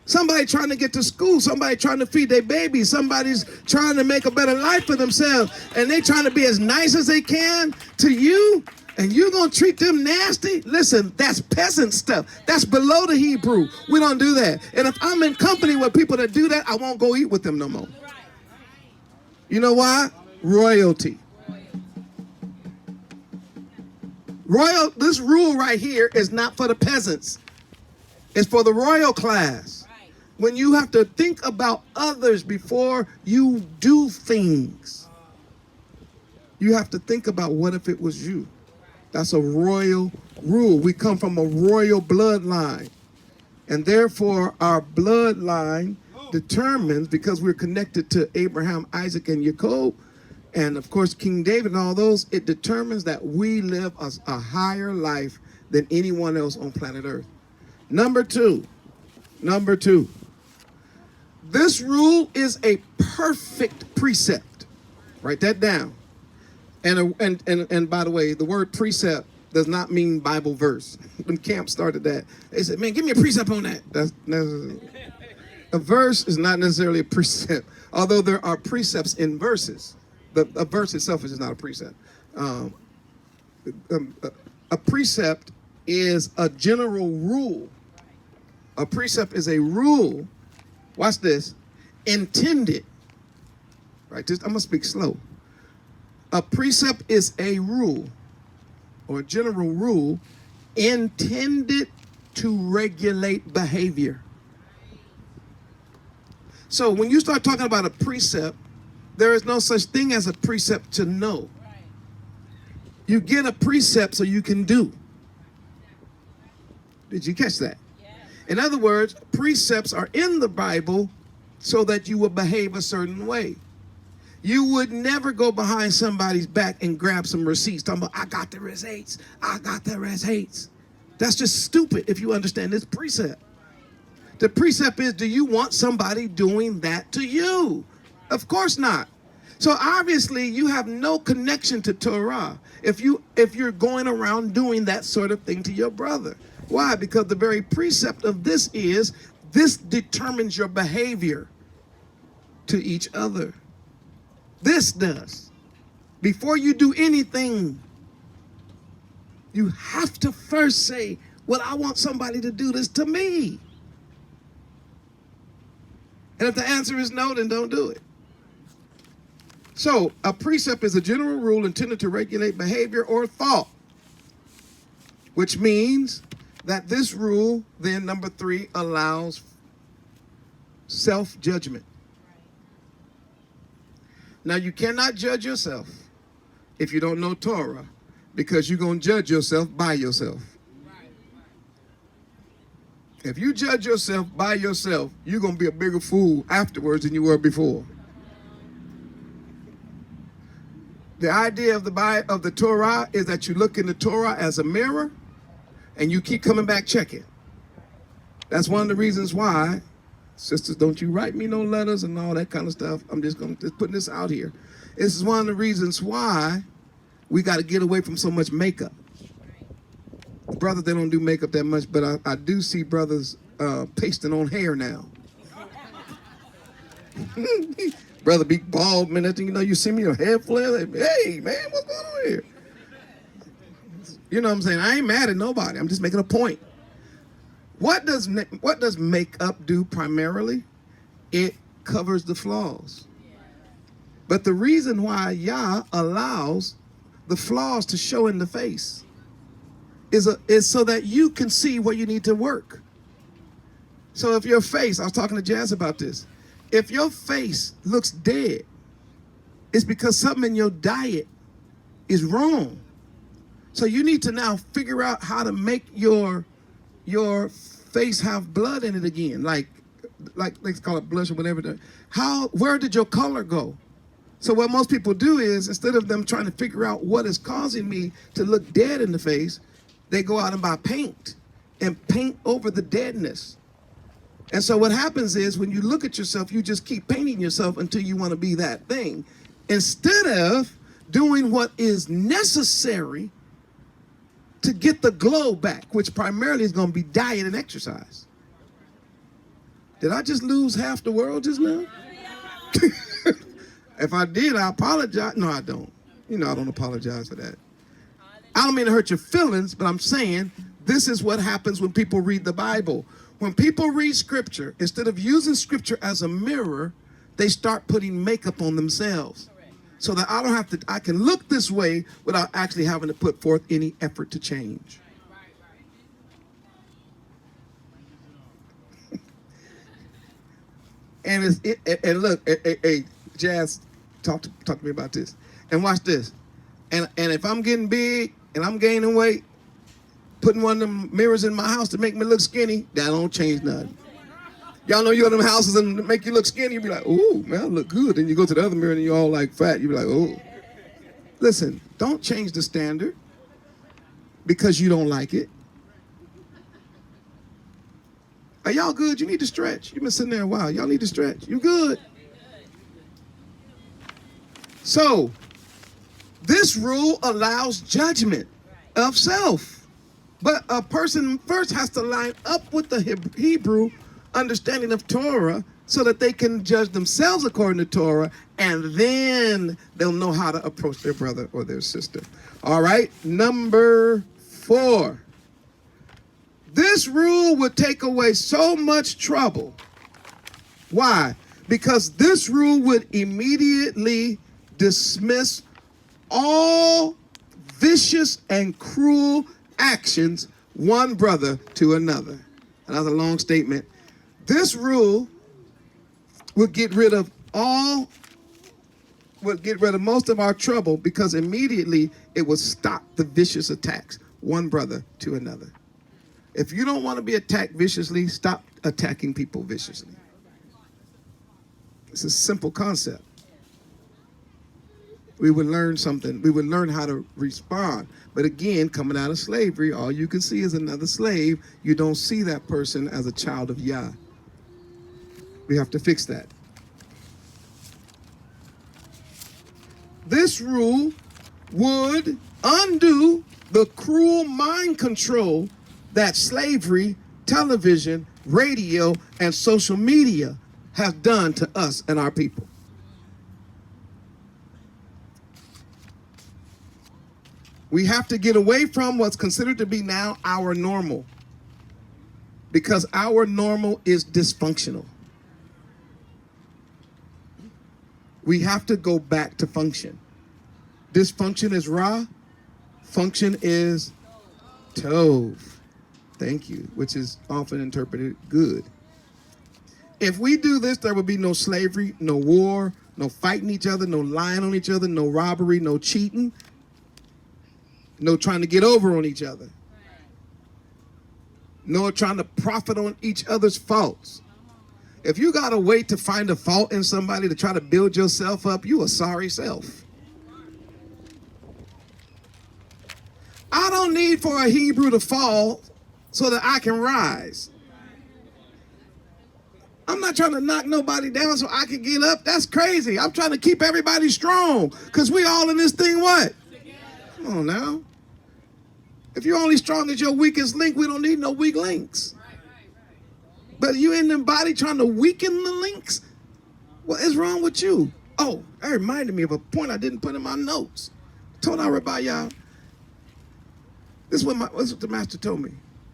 Somebody trying to get to school, somebody trying to feed their babies, somebody's trying to make a better life for themselves, and they trying to be as nice as they can to you, and you're going to treat them nasty? Listen, that's peasant stuff. That's below the Hebrew. We don't do that. And if I'm in company with people that do that, I won't go eat with them no more. You know why? Royalty. This rule right here is not for the peasants. It's for the royal class. When you have to think about others before you do things, you have to think about what if it was you. That's a royal rule. We come from a royal bloodline. And therefore, our bloodline determines, because we're connected to Abraham, Isaac, and Jacob, and of course, King David and all those, it determines that we live a higher life than anyone else on planet Earth. Number two, this rule is a perfect precept. Write that down. And by the way, the word precept does not mean Bible verse. When camp started that, they said, man, give me a precept on that. That's a verse is not necessarily a precept, although there are precepts in verses. A verse itself is just not a precept. A precept is a general rule. A precept is a rule, watch this, intended, right? I'm going to speak slow. A precept is a rule or a general rule intended to regulate behavior. So when you start talking about a precept, there is no such thing as a precept to know. You get a precept so you can do. Did you catch that? In other words, precepts are in the Bible so that you will behave a certain way. You would never go behind somebody's back and grab some receipts talking about, I got the receipts. That's just stupid if you understand this precept. The precept is, do you want somebody doing that to you? Of course not. So obviously you have no connection to Torah if you're going around doing that sort of thing to your brother. Why? Because the very precept of this determines your behavior to each other. This does. Before you do anything, you have to first say, well, I want somebody to do this to me. And if the answer is no, then don't do it. So a precept is a general rule intended to regulate behavior or thought, which means that this rule, then number 3, allows self-judgment. Now, you cannot judge yourself if you don't know Torah, because you're going to judge yourself by yourself. If you judge yourself by yourself, you're going to be a bigger fool afterwards than you were before. The idea of the Torah is that you look in the Torah as a mirror and you keep coming back checking. That's one of the reasons why Sisters, don't you write me no letters and all that kind of stuff. I'm just putting this out here. This is one of the reasons why we got to get away from so much makeup. Brothers, they don't do makeup that much, but I do see brothers pasting on hair now. Brother be bald, man. You know, you see me, your hair flare. Like, hey, man, what's going on here? You know what I'm saying? I ain't mad at nobody. I'm just making a point. What does makeup do primarily? It covers the flaws. But the reason why Yah allows the flaws to show in the face is so that you can see where you need to work. So if your face, I was talking to Jazz about this, if your face looks dead, it's because something in your diet is wrong. So you need to now figure out how to make your face have blood in it again, like let's call it blush or whatever. Where did your color go? So what most people do is, instead of them trying to figure out what is causing me to look dead in the face, they go out and buy paint and paint over the deadness. And so what happens is, when you look at yourself, you just keep painting yourself until you want to be that thing, instead of doing what is necessary to get the glow back, which primarily is going to be diet and exercise. Did I just lose half the world just now? If I did, I apologize. No, I don't. You know, I don't apologize for that. I don't mean to hurt your feelings, but I'm saying this is what happens when people read the Bible. When people read scripture, instead of using scripture as a mirror, they start putting makeup on themselves. So that I can look this way without actually having to put forth any effort to change. And look, hey, Jazz, talk to me about this. And watch this. And if I'm getting big and I'm gaining weight, putting one of them mirrors in my house to make me look skinny, that don't change nothing. Y'all know you go to them houses and make you look skinny, you be like, ooh, man, I look good. Then you go to the other mirror and you're all like fat. You be like, oh. Listen, don't change the standard because you don't like it. Are y'all good? You need to stretch. You've been sitting there a while. Y'all need to stretch. You good? So, this rule allows judgment of self. But a person first has to line up with the Hebrew understanding of Torah so that they can judge themselves according to Torah, and then they'll know how to approach their brother or their sister. All right, number 4. This rule would take away so much trouble. Why? Because this rule would immediately dismiss all vicious and cruel actions one brother to another. And that's a long statement. This rule would get rid of most of our trouble, because immediately it would stop the vicious attacks one brother to another. If you don't want to be attacked viciously, stop attacking people viciously. It's a simple concept. We would learn something. We would learn how to respond. But again, coming out of slavery, all you can see is another slave. You don't see that person as a child of Yah. We have to fix that. This rule would undo the cruel mind control that slavery, television, radio, and social media have done to us and our people. We have to get away from what's considered to be now our normal, because our normal is dysfunctional. We have to go back to function. Dysfunction is Ra, function is Tov. Thank you, which is often interpreted good. If we do this, there will be no slavery, no war, no fighting each other, no lying on each other, no robbery, no cheating, no trying to get over on each other, no trying to profit on each other's faults. If you got to wait to find a fault in somebody to try to build yourself up, you a sorry self. I don't need for a Hebrew to fall so that I can rise. I'm not trying to knock nobody down so I can get up. That's crazy. I'm trying to keep everybody strong because we all in this thing what? Come on now. If you're only strong as your weakest link, we don't need no weak links. But you in the body trying to weaken the links? What is wrong with you? Oh, that reminded me of a point I didn't put in my notes. Told everybody, y'all. This is what the master told me.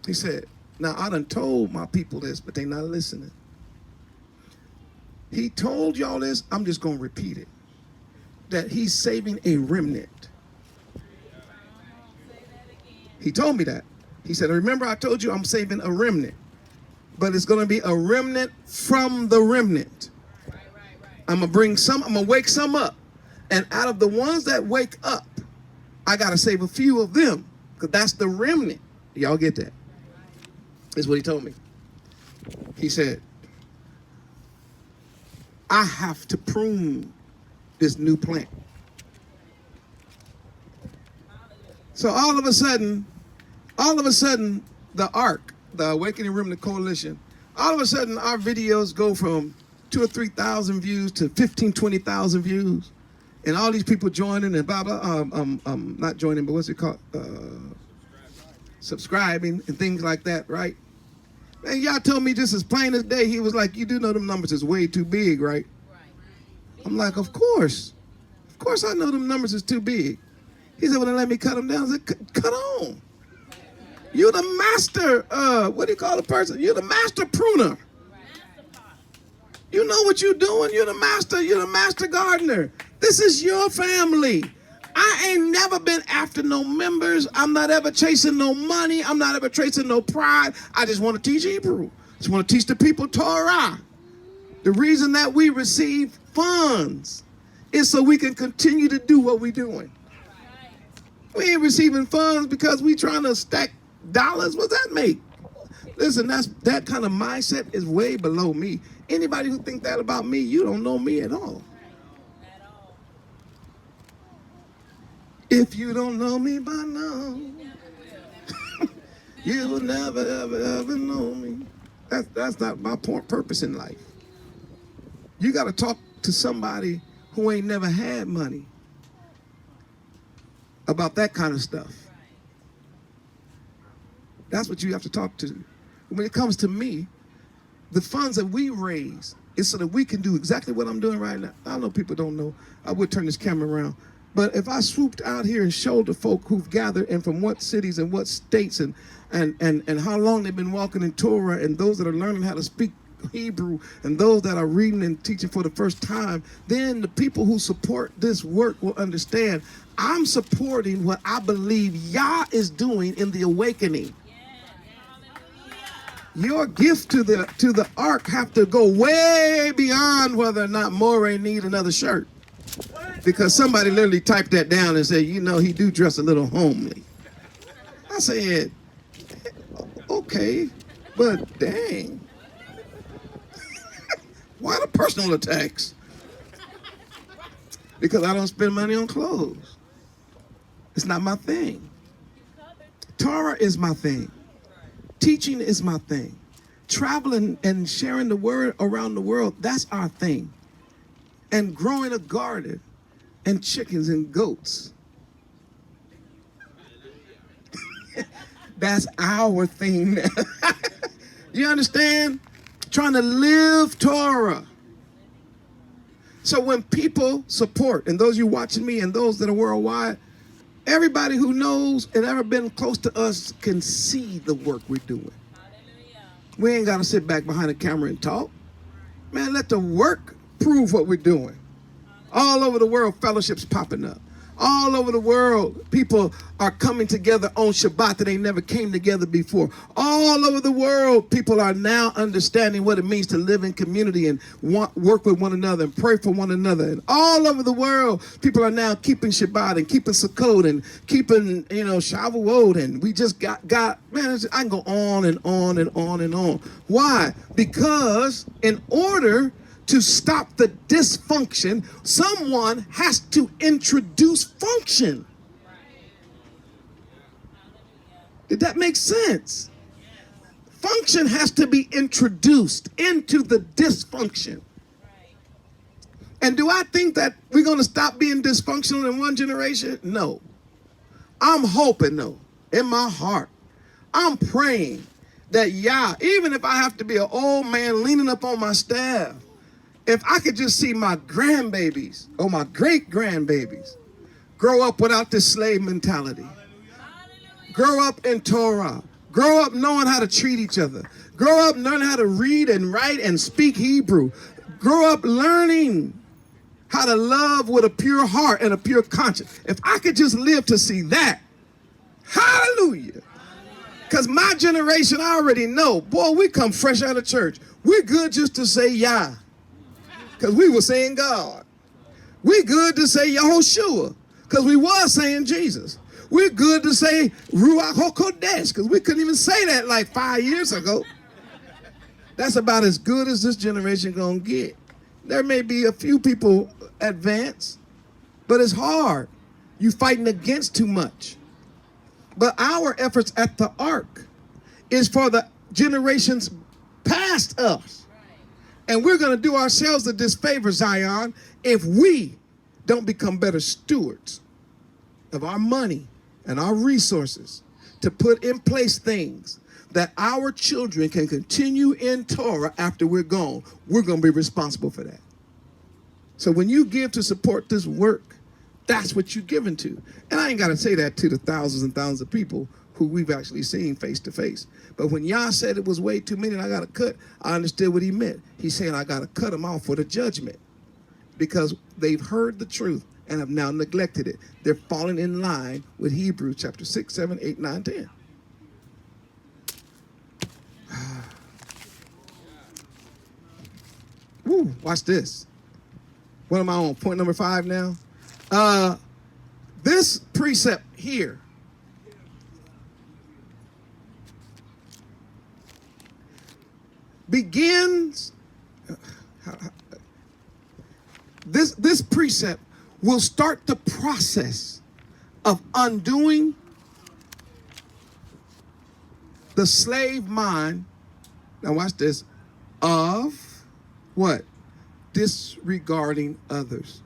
He said, now I done told my people this, but they not listening. He told y'all this, I'm just going to repeat it. That he's saving a remnant. He told me that. He said, remember I told you I'm saving a remnant. But it's going to be a remnant from the remnant. I'm going to wake some up. And out of the ones that wake up, I got to save a few of them. Because that's the remnant. Y'all get that? That's what he told me. He said, I have to prune this new plant. So all of a sudden, the ARC, the Awakening Remnant Coalition, all of a sudden our videos go from 2,000 or 3,000 views to 15,000, 20,000 views. And all these people joining and blah, blah, not joining, but what's it called? Subscribing and things like that, right? And y'all told me just as plain as day, he was like, you do know them numbers is way too big, right? I'm like, of course. Of course I know them numbers is too big. He said, well, then let me cut them down. I said, cut on. You're the master, what do you call a person? You're the master pruner. You know what you're doing. You're the master gardener. This is your family. I ain't never been after no members. I'm not ever chasing no money. I'm not ever chasing no pride. I just want to teach Hebrew. Just want to teach the people Torah. The reason that we receive funds is so we can continue to do what we're doing. We ain't receiving funds because we trying to stack dollars. What's that make? Listen, that kind of mindset is way below me. Anybody who think that about me, you don't know me at all. If you don't know me by now, you will never, ever, ever know me. That's not my purpose in life. You got to talk to somebody who ain't never had money about that kind of stuff. That's what you have to talk to. When it comes to me, the funds that we raise is so that we can do exactly what I'm doing right now. I know people don't know. I would turn this camera around. But if I swooped out here and showed the folk who've gathered and from what cities and what states and how long they've been walking in Torah and those that are learning how to speak Hebrew and those that are reading and teaching for the first time, then the people who support this work will understand I'm supporting what I believe Yah is doing in the awakening. Your gift to the ark have to go way beyond whether or not Moreh need another shirt. Because somebody literally typed that down and said, you know, he do dress a little homely. I said, okay, but dang. Why the personal attacks? Because I don't spend money on clothes. It's not my thing. Torah is my thing. Teaching is my thing. Traveling and sharing the word around the world, that's our thing. And growing a garden and chickens and goats. That's our thing. You understand? Trying to live Torah. So when people support, and those of you watching me and those that are worldwide, everybody who knows and ever been close to us can see the work we're doing. We ain't got to sit back behind the camera and talk. Man, let the work prove what we're doing. All over the world, fellowships popping up. All over the world, people are coming together on Shabbat that they never came together before. All over the world, people are now understanding what it means to live in community and work with one another and pray for one another. And all over the world, people are now keeping Shabbat and keeping Sukkot and keeping, Shavuot. And we just got man, I can go on and on and on and on. Why? Because in order to stop the dysfunction, someone has to introduce function. Did that make sense? function has to be introduced into the dysfunction. And do I think that we're going to stop being dysfunctional in one generation? No. I'm hoping, though, in my heart, I'm praying that, even if I have to be an old man leaning up on my staff, if I could just see my grandbabies or my great-grandbabies grow up without this slave mentality, grow up in Torah, grow up knowing how to treat each other, grow up learning how to read and write and speak Hebrew, grow up learning how to love with a pure heart and a pure conscience. If I could just live to see that, hallelujah. Because my generation, I already know, boy, we come fresh out of church. We're good just to say Yah, because we were saying God. We're good to say Yahoshua, because we was saying Jesus. We're good to say Ruach HaKodesh, because we couldn't even say that like 5 years ago. That's about as good as this generation gonna get. There may be a few people advance, but it's hard. You fighting against too much. But our efforts at the ark is for the generations past us. And we're going to do ourselves a disfavor, Zion, if we don't become better stewards of our money and our resources to put in place things that our children can continue in Torah after we're gone. We're going to be responsible for that. So when you give to support this work, that's what you're given to. And I ain't got to say that to the thousands and thousands of people who we've actually seen face to face. But when Yah said it was way too many and I got to cut, I understood what he meant. He's saying I got to cut them off for the judgment because they've heard the truth and have now neglected it. They're falling in line with Hebrews chapter 6, 7, 8, 9, 10. Woo, watch this. What am I on? Point number 5 now? This precept here begins, this precept will start the process of undoing the slave mind, now watch this, of what? Disregarding others.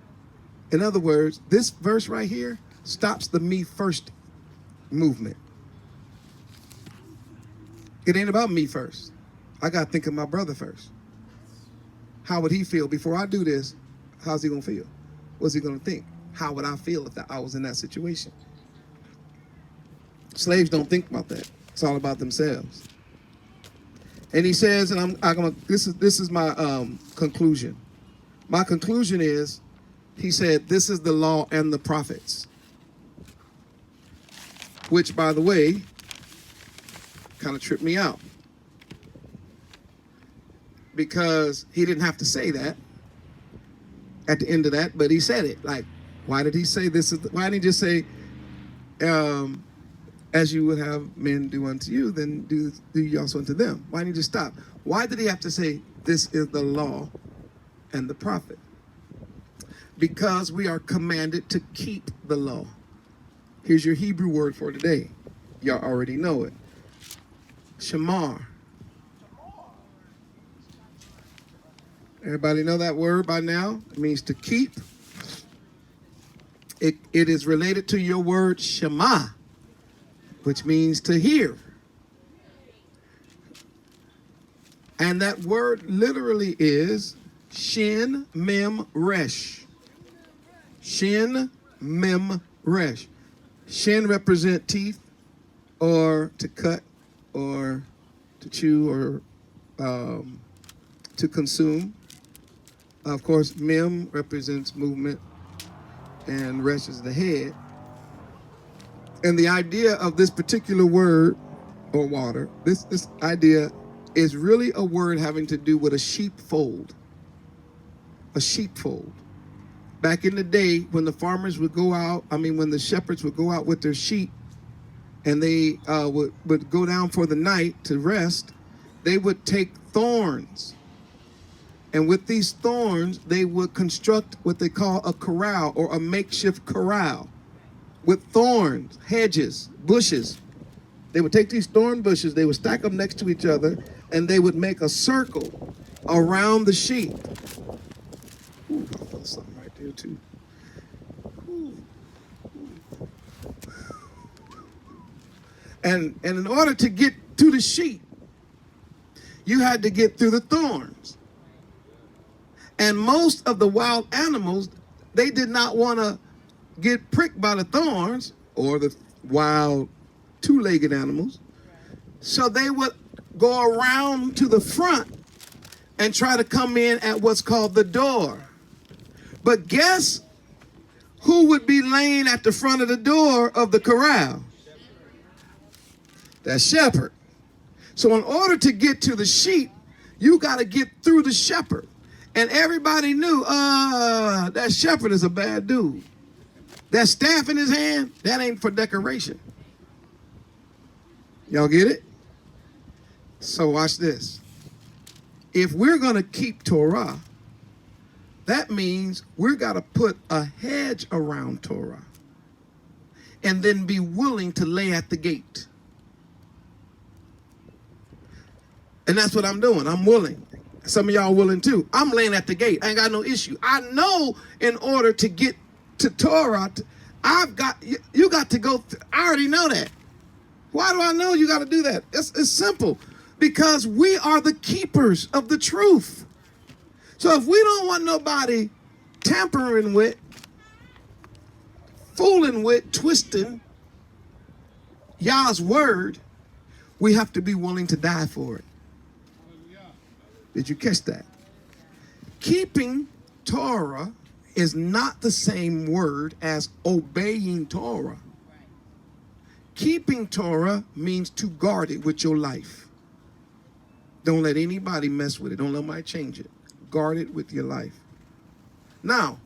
In other words, this verse right here stops the me first movement. It ain't about me first. I got to think of my brother first. How would he feel before I do this? How's he going to feel? What's he going to think? How would I feel if I was in that situation? Slaves don't think about that. It's all about themselves. And he says, and I'm gonna, this is my conclusion. My conclusion is, he said, this is the law and the prophets. Which, by the way, kind of tripped me out. Because he didn't have to say that at the end of that, but he said it. Like, why did he say this? Why didn't he just say, as you would have men do unto you, then do you also unto them? Why didn't he just stop? Why did he have to say, this is the law and the prophet? Because we are commanded to keep the law. Here's your Hebrew word for today. Y'all already know it. Shamar. Everybody know that word by now? It means to keep. It is related to your word Shema, which means to hear. And that word literally is Shin Mem Resh. Shin Mem Resh. Shin represent teeth, or to cut, or to chew, or to consume. Of course, Mem represents movement, and Resh is the head. And the idea of this particular word, or water, this idea is really a word having to do with a sheepfold. A sheepfold. Back in the day, when the farmers would go out, when the shepherds would go out with their sheep, and they would go down for the night to rest, they would take thorns. And with these thorns, they would construct what they call a corral, or a makeshift corral, with thorns, hedges, bushes. They would take these thorn bushes, they would stack them next to each other, and they would make a circle around the sheep. Ooh, I felt something right there too. Ooh. And in order to get to the sheep, you had to get through the thorns. And most of the wild animals, they did not want to get pricked by the thorns, or the wild two-legged animals. So they would go around to the front and try to come in at what's called the door. But guess who would be laying at the front of the door of the corral? That shepherd. So in order to get to the sheep, you got to get through the shepherd. And everybody knew, that shepherd is a bad dude. That staff in his hand, that ain't for decoration. Y'all get it? So watch this. If we're going to keep Torah, that means we're got to put a hedge around Torah and then be willing to lay at the gate. And that's what I'm doing. I'm willing. Some of y'all willing too. I'm laying at the gate. I ain't got no issue. I know in order to get to Torah, you got to go. I already know that. Why do I know you got to do that? It's simple. Because we are the keepers of the truth. So if we don't want nobody tampering with, fooling with, twisting Yah's word, we have to be willing to die for it. Did you catch that? Keeping Torah is not the same word as obeying Torah. Keeping Torah means to guard it with your life. Don't let anybody mess with it. Don't let anybody change it. Guard it with your life. Now,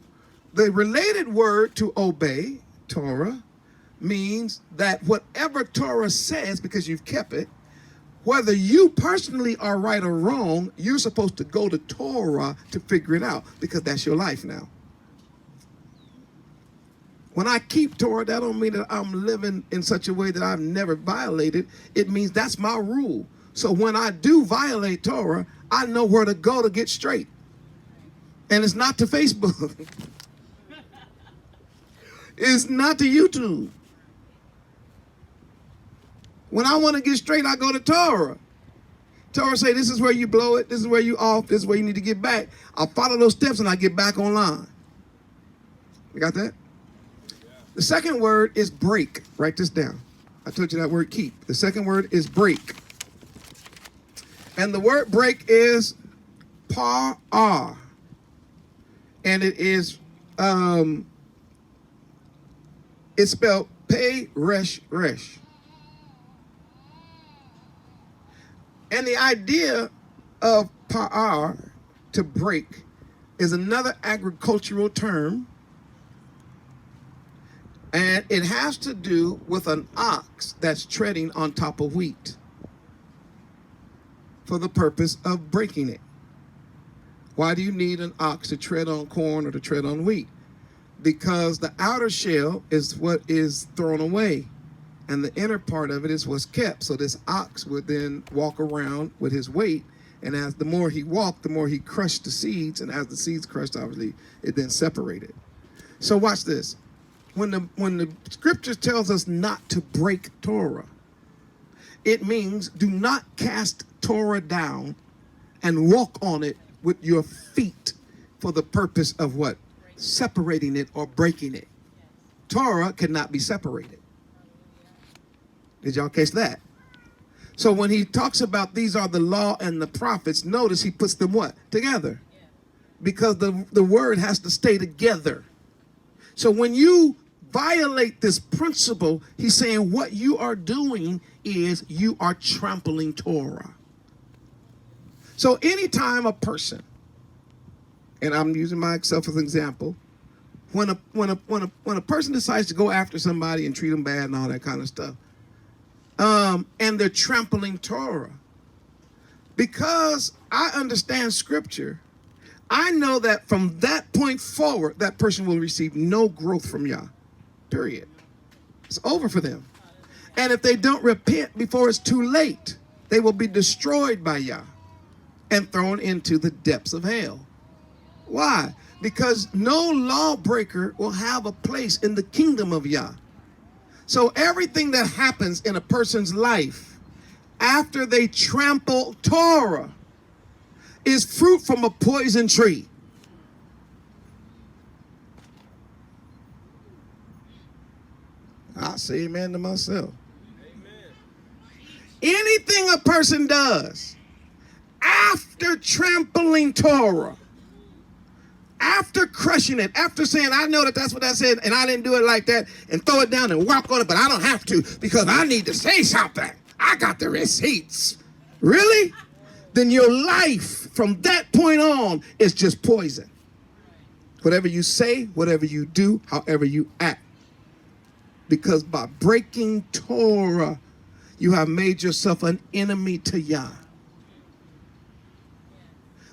the related word to obey, Torah, means that whatever Torah says, because you've kept it, whether you personally are right or wrong, you're supposed to go to Torah to figure it out, because that's your life now. When I keep Torah, that don't mean that I'm living in such a way that I've never violated. It means that's my rule. So when I do violate Torah, I know where to go to get straight. And it's not to Facebook. It's not to YouTube. When I want to get straight, I go to Torah. Torah say, this is where you blow it, this is where you off, this is where you need to get back. I'll follow those steps and I get back online. You got that? The second word is break. Write this down. I told you that word keep. The second word is break. And the word break is pa'ar. And it is, it's spelled pei resh resh. And the idea of pa'ar, to break, is another agricultural term. And it has to do with an ox that's treading on top of wheat for the purpose of breaking it. Why do you need an ox to tread on corn or to tread on wheat? Because the outer shell is what is thrown away, and the inner part of it is what's kept. So this ox would then walk around with his weight, and as the more he walked, the more he crushed the seeds, and as the seeds crushed, obviously, it then separated. So watch this. When the scripture tells us not to break Torah, it means do not cast Torah down and walk on it with your feet for the purpose of what? Separating it or breaking it. Torah cannot be separated. Did y'all catch that? So when he talks about these are the law and the prophets, notice he puts them what? Together. Because the word has to stay together. So when you violate this principle, he's saying what you are doing is you are trampling Torah. So anytime a person, and I'm using myself as an example, when a person decides to go after somebody and treat them bad and all that kind of stuff, and they're trampling Torah, because I understand scripture, I know that from that point forward, that person will receive no growth from Yah. Period. It's over for them. And if they don't repent before it's too late, they will be destroyed by Yah and thrown into the depths of hell. Why? Because no lawbreaker will have a place in the kingdom of Yah. So everything that happens in a person's life after they trample Torah is fruit from a poison tree. I say amen to myself. Amen. Anything a person does after trampling Torah, after crushing it, after saying, I know that that's what I said, and I didn't do it like that, and throw it down and walk on it, but I don't have to because I need to say something. I got the receipts. Really? Then your life from that point on is just poison. Whatever you say, whatever you do, however you act. Because by breaking Torah, you have made yourself an enemy to Yah.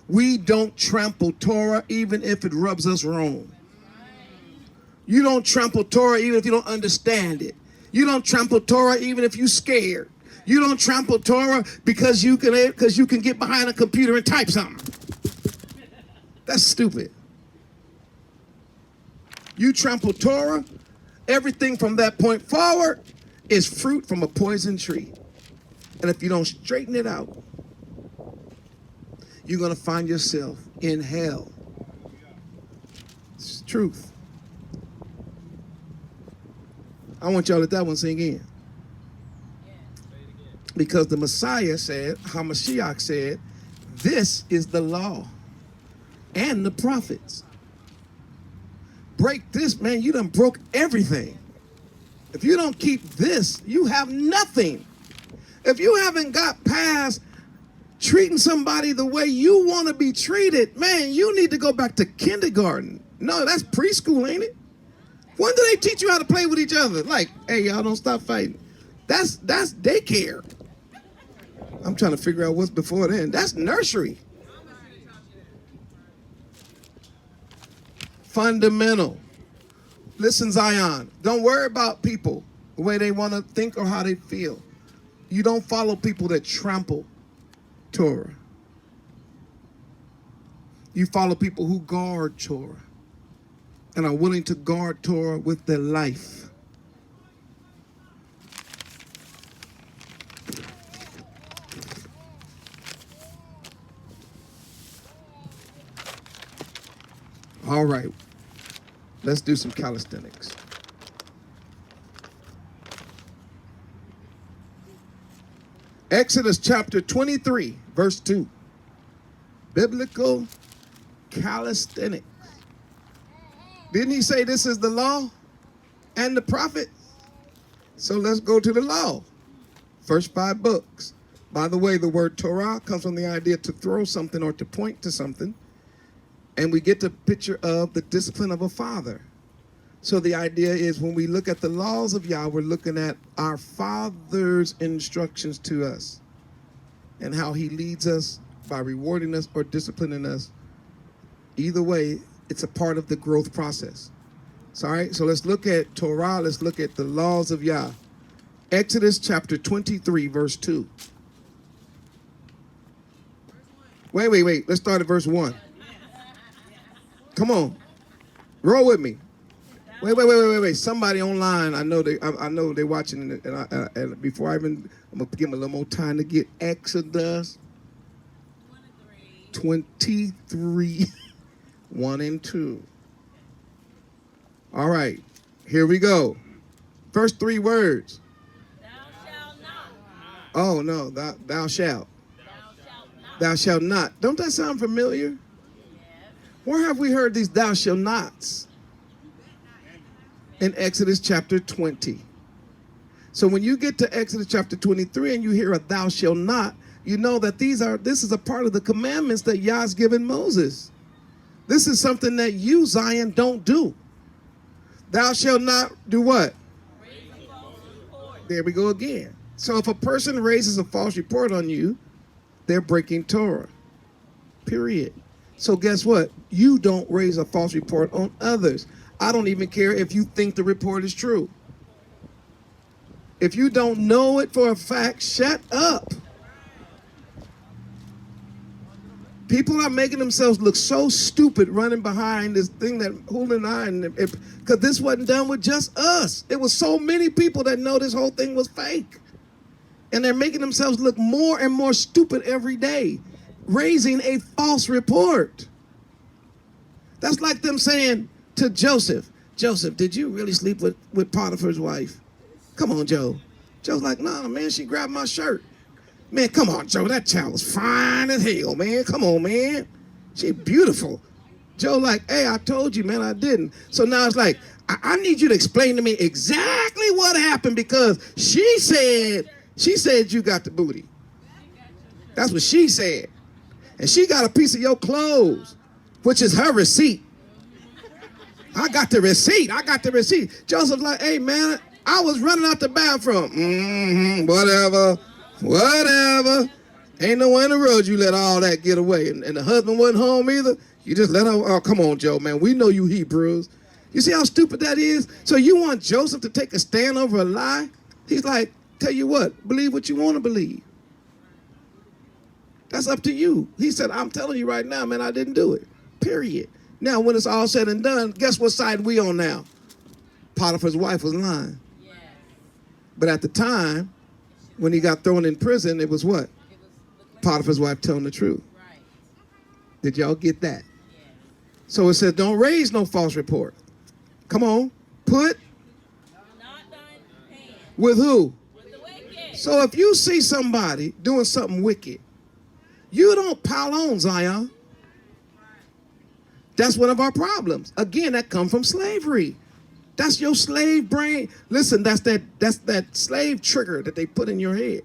We don't trample Torah even if it rubs us wrong. You don't trample Torah even if you don't understand it. You don't trample Torah even if you're scared. You don't trample Torah because you can get behind a computer and type something. That's stupid. You trample Torah, everything from that point forward is fruit from a poison tree. And if you don't straighten it out, you're going to find yourself in hell. It's truth. I want y'all to let that one sink in. Because the Messiah said, Hamashiach said, this is the law and the prophets. Break this, man, you done broke everything. If you don't keep this, you have nothing. If you haven't got past treating somebody the way you want to be treated, man, you need to go back to kindergarten. No, that's preschool, ain't it? When do they teach you how to play with each other? Like, hey, y'all don't stop fighting. That's daycare. I'm trying to figure out what's before then. That's nursery. Fundamental. Listen, Zion, don't worry about people, the way they want to think or how they feel. You don't follow people that trample Torah. You follow people who guard Torah and are willing to guard Torah with their life. All right, let's do some calisthenics. Exodus chapter 23, verse 2. Biblical calisthenics. Didn't he say this is the law and the prophet? So let's go to the law. First 5 books. By the way, the word Torah comes from the idea to throw something or to point to something. And we get the picture of the discipline of a father. So the idea is when we look at the laws of Yah, we're looking at our Father's instructions to us and how he leads us by rewarding us or disciplining us. Either way, it's a part of the growth process. So, all right, so let's look at Torah. Let's look at the laws of Yah. Exodus chapter 23, verse 2. Wait. Let's start at verse 1. Come on. Roll with me. Wait. Somebody online, I know they're watching, and before I'm going to give them a little more time to get Exodus 23, 1 and 2. All right, here we go. First 3 words. Thou shalt not. Oh, no, thou shalt. Thou shalt not. Thou shalt not. Don't that sound familiar? Yes. Where have we heard these thou shalt nots? In Exodus chapter 20. So when you get to Exodus chapter 23 and you hear a thou shalt not, you know that this is a part of the commandments that Yah's given Moses. This is something that you, Zion, don't do. Thou shalt not do what? Raise a false report. There we go again. So if a person raises a false report on you, they're breaking Torah. Period. So guess what? You don't raise a false report on others. I don't even care if you think the report is true. If you don't know it for a fact, shut up. People are making themselves look so stupid running behind this thing that Hul and I, because this wasn't done with just us. It was so many people that know this whole thing was fake. And they're making themselves look more and more stupid every day, raising a false report. That's like them saying to Joseph, Joseph, did you really sleep with Potiphar's wife? Come on, Joe. Joe's like, nah, man, she grabbed my shirt. Man, come on, Joe, that child was fine as hell, man. Come on, man. She beautiful. Joe like, hey, I told you, man, I didn't. So now it's like, I need you to explain to me exactly what happened because she said you got the booty. That's what she said. And she got a piece of your clothes, which is her receipt. I got the receipt. Joseph's like, hey, man, I was running out the bathroom. Whatever. Ain't no way in the world you let all that get away. And the husband wasn't home either. You just let her, oh, come on, Joe, man. We know you Hebrews. You see how stupid that is? So you want Joseph to take a stand over a lie? He's like, tell you what, believe what you want to believe. That's up to you. He said, I'm telling you right now, man, I didn't do it. Period. Now, when it's all said and done, guess what side we on now? Potiphar's wife was lying. Yes. But at the time, when he got thrown in prison, it was what? Potiphar's wife telling the truth. Right. Did y'all get that? Yeah. So it said, don't raise no false report. Come on. Put. Not thine hand. With who? With the wicked. So if you see somebody doing something wicked, you don't pile on, Zion. That's one of our problems. Again, that comes from slavery. That's your slave brain. Listen, that's that slave trigger that they put in your head.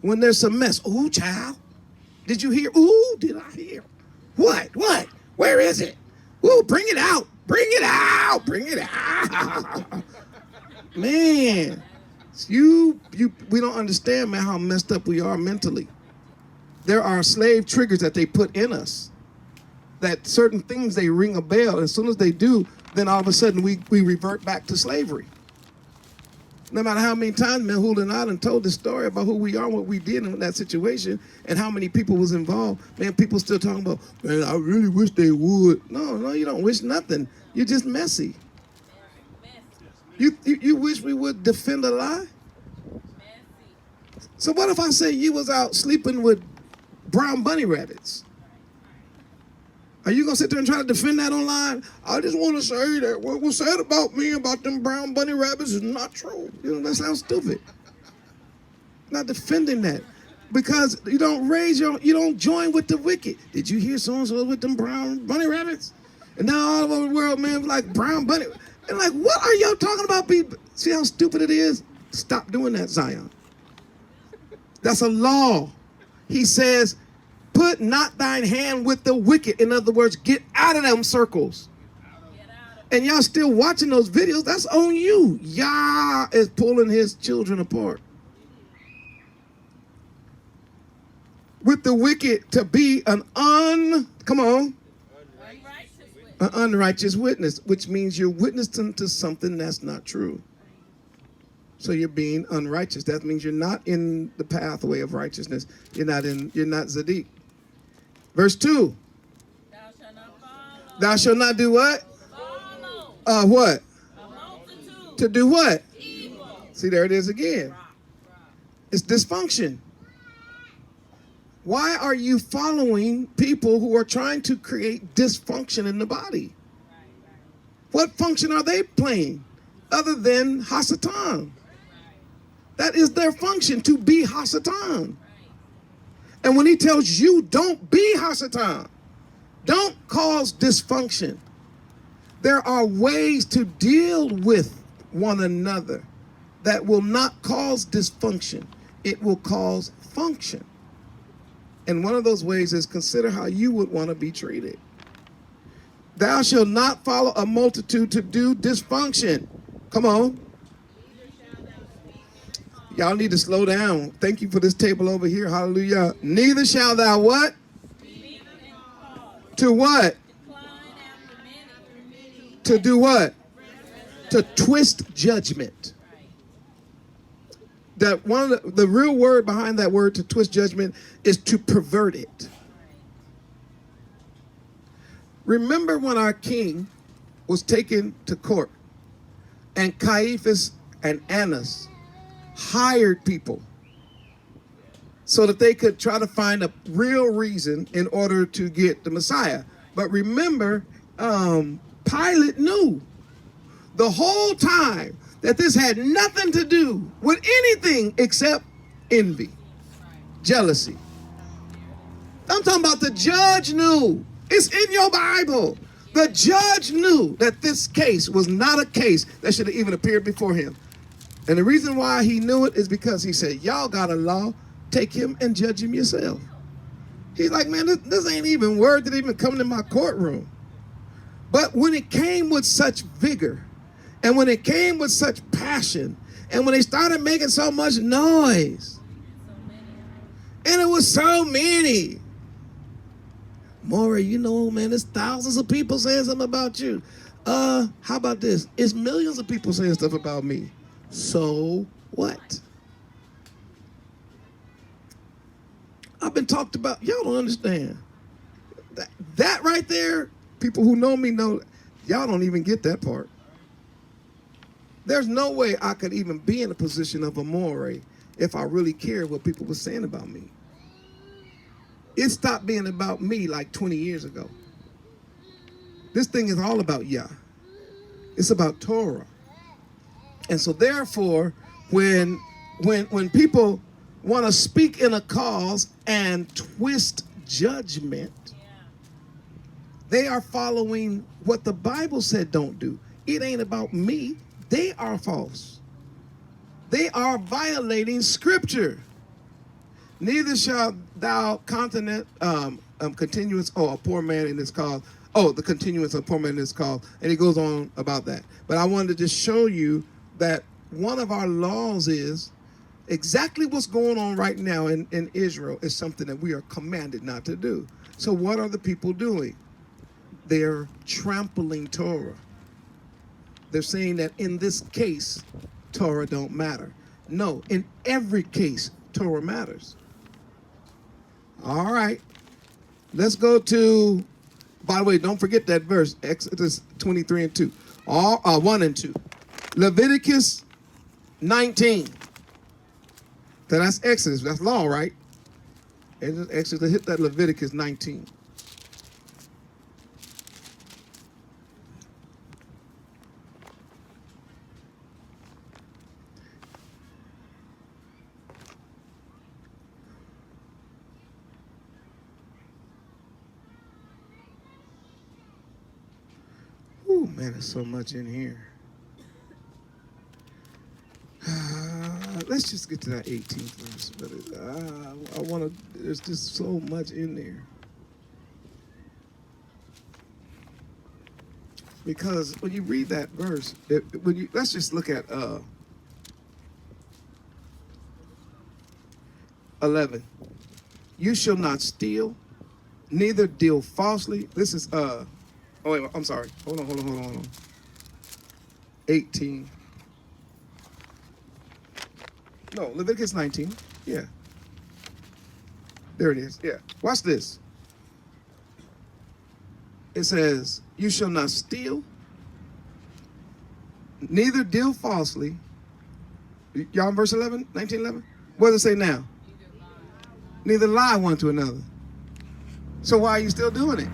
When there's some mess. Ooh, child. Did you hear? Ooh, did I hear? What? Where is it? Ooh, bring it out. Bring it out. Man, we don't understand, man, how messed up we are mentally. There are slave triggers that they put in us. That certain things, they ring a bell. As soon as they do, then all of a sudden we revert back to slavery. No matter how many times, man, Hul and I done told the story about who we are, what we did in that situation, and how many people was involved. Man, people still talking about, man, I really wish they would. No, you don't wish nothing. You're just messy. You wish we would defend a lie? So what if I say you was out sleeping with brown bunny rabbits? Are you going to sit there and try to defend that online? I just want to say that what was said about me about them brown bunny rabbits is not true. You know, that sounds stupid. Not defending that. Because you don't join with the wicked. Did you hear so-and-so with them brown bunny rabbits? And now all over the world, man, like brown bunny. And like, what are y'all talking about? People? See how stupid it is? Stop doing that, Zion. That's a law. He says, put not thine hand with the wicked. In other words, get out of them circles. And y'all still watching those videos, that's on you. Yah is pulling his children apart. With the wicked to be an unrighteous witness, which means you're witnessing to something that's not true. So you're being unrighteous. That means you're not in the pathway of righteousness. You're not Zaddik. Verse 2. Thou shalt not follow. Thou shalt not do what? Follow. What? A multitude. To do what? Evil. See, there it is again. It's dysfunction. Why are you following people who are trying to create dysfunction in the body? What function are they playing other than Hasatan? That is their function, to be Hasatan. And when he tells you, don't be Hasatan, don't cause dysfunction. There are ways to deal with one another that will not cause dysfunction. It will cause function. And one of those ways is consider how you would want to be treated. Thou shalt not follow a multitude to do dysfunction. Come on. Y'all need to slow down. Thank you for this table over here. Hallelujah. Neither shall thou what? To what? To do what? To twist judgment. that one of the real word behind that word to twist judgment is to pervert it. Remember when our king was taken to court and Caiaphas and Annas hired people so that they could try to find a real reason in order to get the Messiah. But remember, Pilate knew the whole time that this had nothing to do with anything except envy, jealousy. I'm talking about the judge knew. It's in your Bible. The judge knew that this case was not a case that should have even appeared before him. And the reason why he knew it is because he said, y'all got a law, take him and judge him yourself. He's like, man, this ain't even word that even come to my courtroom. But when it came with such vigor, and when it came with such passion, and when they started making so much noise, and it was so many, Moreh, you know, man, there's thousands of people saying something about you. How about this? It's millions of people saying stuff about me. So what? I've been talked about. Y'all don't understand. That right there, people who know me know, y'all don't even get that part. There's no way I could even be in a position of a Moreh if I really cared what people were saying about me. It stopped being about me like 20 years ago. This thing is all about Yah. It's about Torah. And so therefore, when people want to speak in a cause and twist judgment, they are following what the Bible said don't do. It ain't about me. They are false. They are violating Scripture. Neither shall thou continuance, a poor man in this cause. Oh, the continuance of a poor man in this cause. And he goes on about that. But I wanted to just show you that one of our laws is exactly what's going on right now in Israel is something that we are commanded not to do. So what are the people doing? They're trampling Torah. They're saying that in this case, Torah don't matter. No, in every case, Torah matters. All right. Let's go to, by the way, don't forget that verse, Exodus 23 and 2. 1 and 2. Leviticus 19. So that's Exodus. That's law, right? Exodus, hit that Leviticus 19. Ooh, man, there's so much in here. Let's just get to that 18th verse. But I want to, there's just so much in there. Because when you read that verse, let's just look at 11. You shall not steal, neither deal falsely. This is, oh wait, I'm sorry. Hold on. 18. No, Leviticus 19. Yeah. There it is. Yeah. Watch this. It says, you shall not steal, neither deal falsely. Y'all in verse 11, 19:11? What does it say now? Neither lie one to another. So why are you still doing it?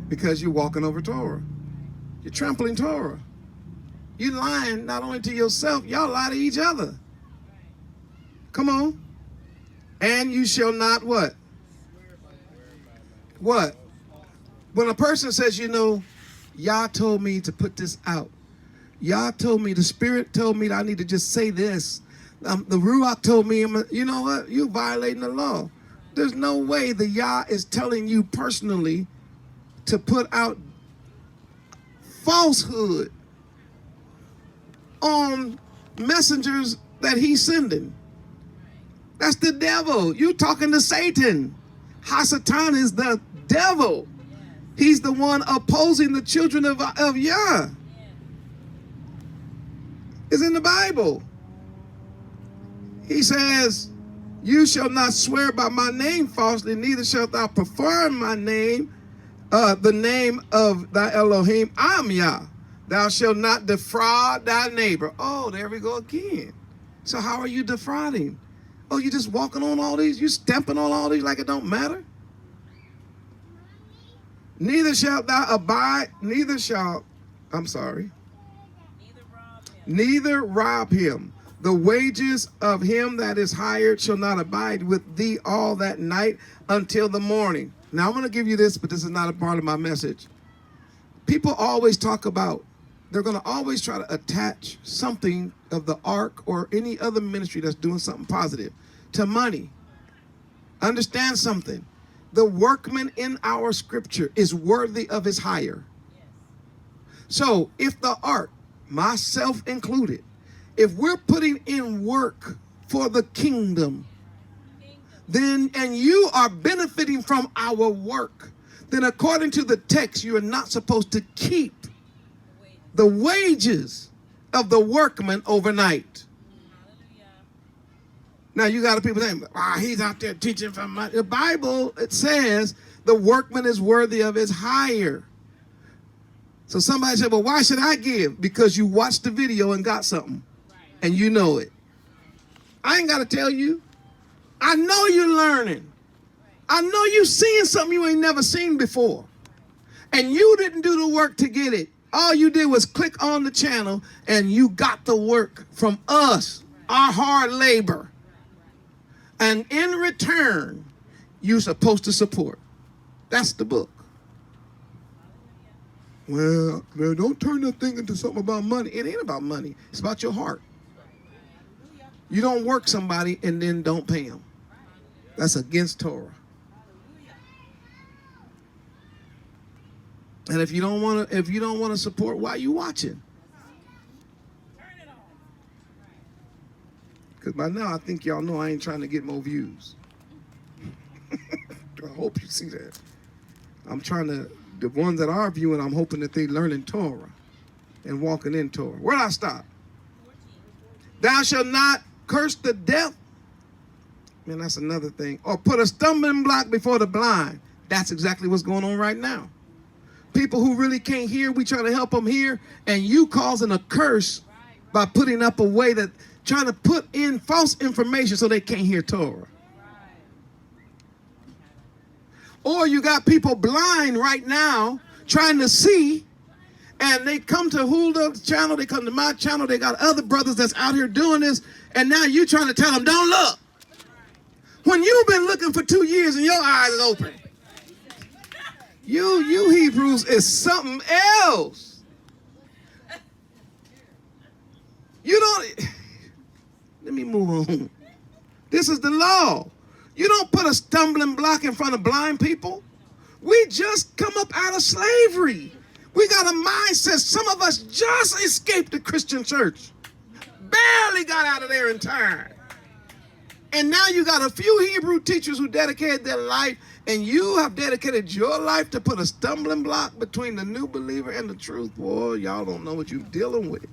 Because you're walking over Torah. You're trampling Torah. You lying not only to yourself, y'all lie to each other. Come on. And you shall not what? What? When a person says, you know, Yah told me to put this out. Yah told me, the Spirit told me that I need to just say this. The Ruach told me, you know what? You're violating the law. There's no way the Yah is telling you personally to put out falsehood on messengers that he's sending. That's the devil. You talking to Satan. Hasatan is the devil. He's the one opposing the children of Yah. It's in the Bible. He says, you shall not swear by my name falsely, neither shalt thou profane my name, the name of thy Elohim. I'm Yah. Thou shalt not defraud thy neighbor. Oh, there we go again. So how are you defrauding? Oh, you just walking on all these? You stamping on all these like it don't matter? Neither shalt thou abide, neither rob him. The wages of him that is hired shall not abide with thee all that night until the morning. Now I'm going to give you this, but this is not a part of my message. People always talk about, they're going to always try to attach something of the ark or any other ministry that's doing something positive to money. Understand something. The workman in our scripture is worthy of his hire. So if the ark, myself included, if we're putting in work for the kingdom, then, and you are benefiting from our work, then according to the text, you are not supposed to keep the wages of the workman overnight. Now you got people saying, he's out there teaching from money. The Bible, it says the workman is worthy of his hire. So somebody said, well, why should I give? Because you watched the video and got something. And you know it. I ain't got to tell you. I know you're learning. I know you're seeing something you ain't never seen before. And you didn't do the work to get it. All you did was click on the channel and you got the work from us, our hard labor. And in return, you're supposed to support. That's the book. Well, don't turn that thing into something about money. It ain't about money. It's about your heart. You don't work somebody and then don't pay them. That's against Torah. And if you don't want to support, why are you watching? Because by now I think y'all know I ain't trying to get more views. I hope you see that. I'm trying to, the ones that are viewing, I'm hoping that they learning Torah and walking in Torah. Where'd I stop? 14. Thou shalt not curse the deaf. Man, that's another thing. Or put a stumbling block before the blind. That's exactly what's going on right now. People who really can't hear, we try to help them hear, and you causing a curse by putting up a way that, trying to put in false information so they can't hear Torah. Or you got people blind right now trying to see, and they come to Hulda's channel, they come to my channel, they got other brothers that's out here doing this, and now you trying to tell them, don't look. When you've been looking for 2 years and your eyes is open. You Hebrews is something else. You don't, let me move on. This is the law. You don't put a stumbling block in front of blind people. We just come up out of slavery. We got a mindset. Some of us just escaped the Christian church. Barely got out of there in time. And now you got a few Hebrew teachers who dedicated their life, and you have dedicated your life to put a stumbling block between the new believer and the truth. Boy, y'all don't know what you're dealing with.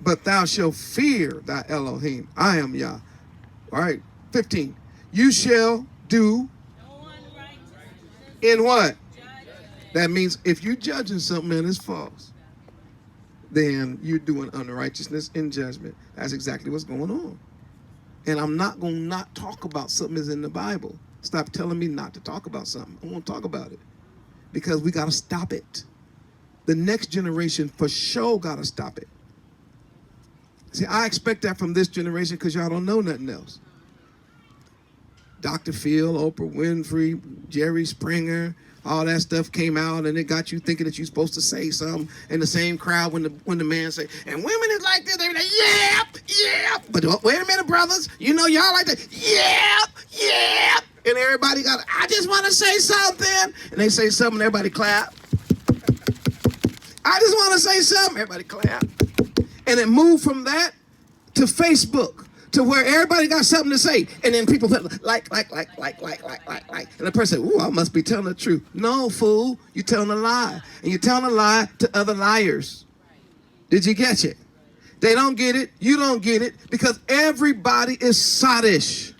But thou shalt fear thy Elohim. I am Yah. All right, 15. You shall do in what? That means if you're judging something and it's false, then you're doing unrighteousness in judgment. That's exactly what's going on. And I'm not going to not talk about something that's in the Bible. Stop telling me not to talk about something. I won't talk about it. Because we got to stop it. The next generation for sure got to stop it. See, I expect that from this generation because y'all don't know nothing else. Dr. Phil, Oprah Winfrey, Jerry Springer, all that stuff came out, and it got you thinking that you're supposed to say something in the same crowd when the man say, and women is like this, they be like, yeah. But wait a minute, brothers, you know y'all like that, yeah. And everybody got, I just want to say something. And they say something, everybody clap. I just want to say something, everybody clap. And it moved from that to Facebook, to where everybody got something to say. And then people put like. And the person said, ooh, I must be telling the truth. No, fool, you're telling a lie. And you're telling a lie to other liars. Did you catch it? They don't get it. You don't get it. Because everybody is sottish.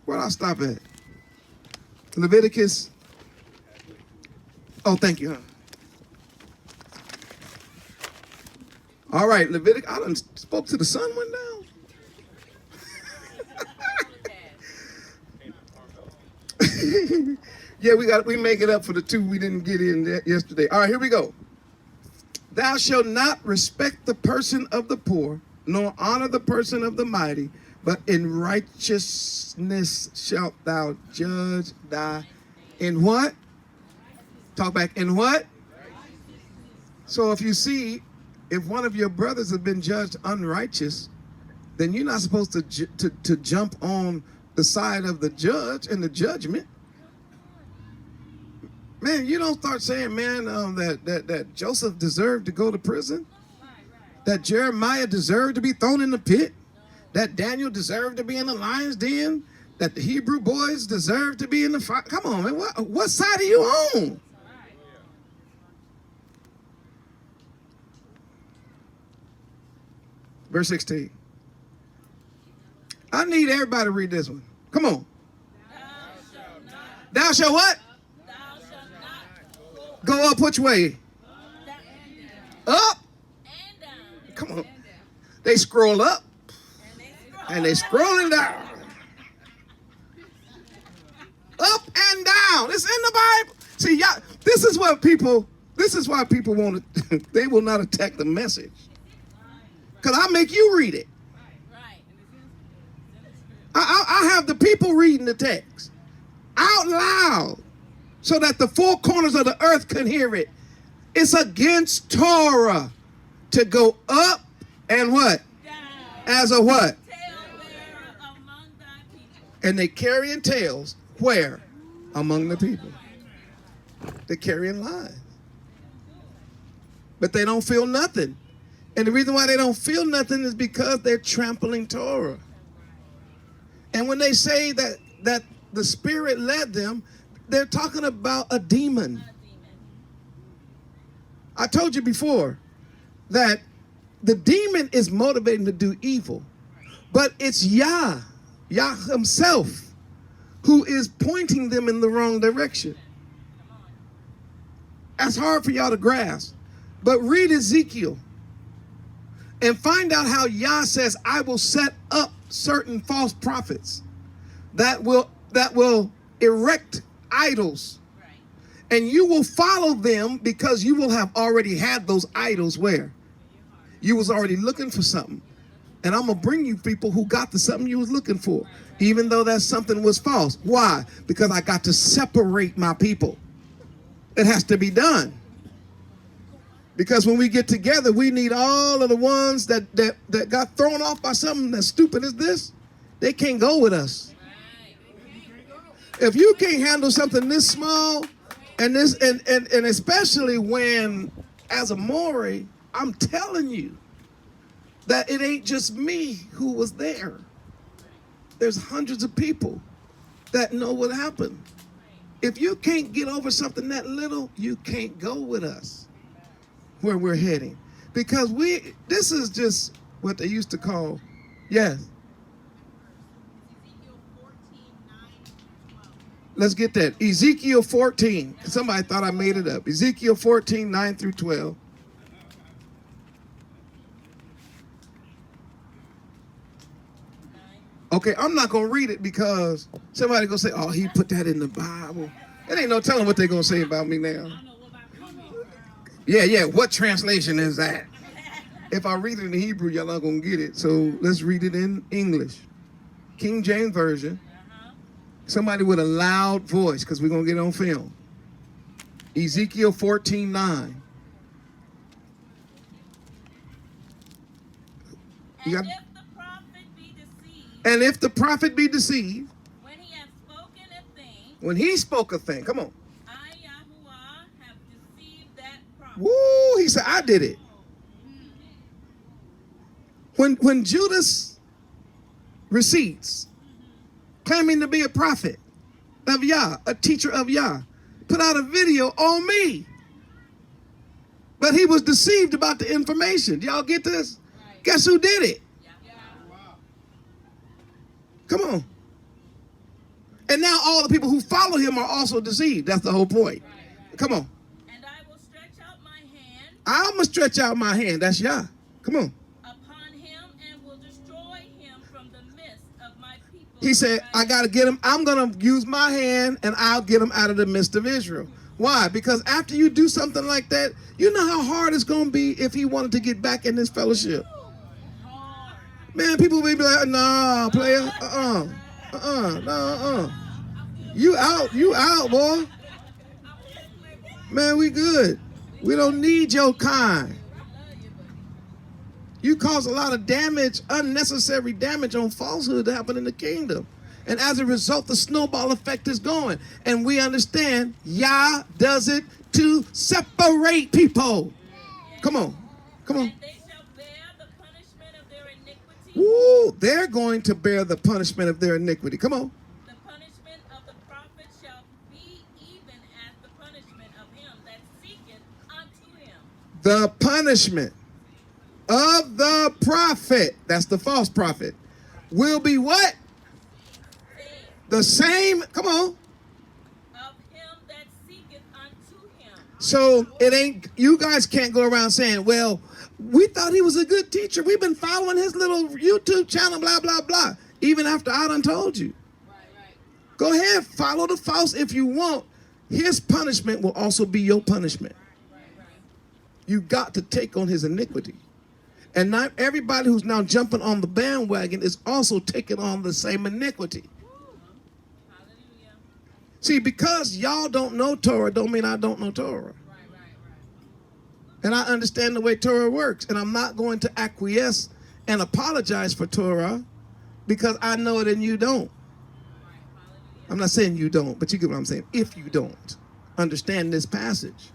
Where'd I stop at? Leviticus. Oh, thank you. All right, Leviticus. I done spoke to the sun went down. Yeah, we make it up for the 2 we didn't get in yesterday. All right, here we go. Thou shalt not respect the person of the poor, nor honor the person of the mighty, but in righteousness shalt thou judge thy. In what? Talk back. In what? So if you see, if one of your brothers has been judged unrighteous, then you're not supposed to jump on the side of the judge and the judgment. Man, you don't start saying, man, that Joseph deserved to go to prison, that Jeremiah deserved to be thrown in the pit, that Daniel deserved to be in the lion's den, that the Hebrew boys deserved to be in the fire. Come on, man, what side are you on? Verse 16. I need everybody to read this one. Come on. Thou shalt what? Go up which way? Up? Come on. They scroll up. And they scrolling down. Up and down. It's in the Bible. See, y'all, this is why people want to, they will not attack the message. Because I make you read it. I have the people reading the text out loud so that the four corners of the earth can hear it. It's against Torah to go up and what? Down. As a what? Among thy people. And they carrying tails where? Among the people. They're carrying lies. But they don't feel nothing. And the reason why they don't feel nothing is because they're trampling Torah. And when they say that the Spirit led them, they're talking about a demon. I told you before that the demon is motivating to do evil, but it's Yah himself, who is pointing them in the wrong direction. That's hard for y'all to grasp. But read Ezekiel and find out how Yah says, I will set up certain false prophets that will erect idols. Right. And you will follow them because you will have already had those idols where? You was already looking for something. And I'm going to bring you people who got the something you was looking for, even though that something was false. Why? Because I got to separate my people. It has to be done. Because when we get together, we need all of the ones that got thrown off by something as stupid as this. They can't go with us. If you can't handle something this small, and especially when, as a Moreh, I'm telling you that it ain't just me who was there. There's hundreds of people that know what happened. If you can't get over something that little, you can't go with us where we're heading. Because this is just what they used to call, yes. Let's get that. Ezekiel 14. Somebody thought I made it up. Ezekiel 14, 9 through 12. Okay, I'm not going to read it because somebody going to say, oh, he put that in the Bible. There ain't no telling what they're going to say about me now. Yeah, what translation is that? If I read it in Hebrew, y'all not going to get it. So let's read it in English. King James Version. Somebody with a loud voice, because we're going to get it on film. Ezekiel 14, 9. And if the prophet be deceived, when he hath spoken a thing, when he spoke a thing, come on. I, Yahuwah, have deceived that prophet. Woo, he said, I did it. When Judas receipts, claiming to be a prophet of Yah, a teacher of Yah, put out a video on me. But he was deceived about the information. Y'all get this? Right. Guess who did it? Yeah. Come on. And now all the people who follow him are also deceived. That's the whole point. Right. Come on. And I will stretch out my hand. I'm going to stretch out my hand. That's Yah. Come on. Upon him and will destroy him from the midst of my people. He said, I got to get him. I'm going to use my hand and I'll get him out of the midst of Israel. Why? Because after you do something like that, you know how hard it's going to be if he wanted to get back in this fellowship. Man, people will be like, nah, player, You out, boy. Man, we good. We don't need your kind. You cause a lot of damage, unnecessary damage on falsehood to happen in the kingdom. And as a result, the snowball effect is going. And we understand Yah does it to separate people. Come on. Come on. And they shall bear the punishment of their iniquity. Woo, they're going to bear the punishment of their iniquity. Come on. The punishment of the prophet shall be even as the punishment of him that seeketh unto him. The punishment of the prophet, that's the false prophet, will be what? The same, come on. Of him that seeketh unto him. So it ain't, you guys can't go around saying, well, we thought he was a good teacher. We've been following his little YouTube channel, blah, blah, blah. Even after I done told you. Right. Go ahead, follow the false if you want. His punishment will also be your punishment. Right. You got to take on his iniquity. And not everybody who's now jumping on the bandwagon is also taking on the same iniquity. See, because y'all don't know Torah don't mean I don't know Torah. Right. And I understand the way Torah works. And I'm not going to acquiesce and apologize for Torah because I know it and you don't. I'm not saying you don't, but you get what I'm saying. If you don't understand this passage,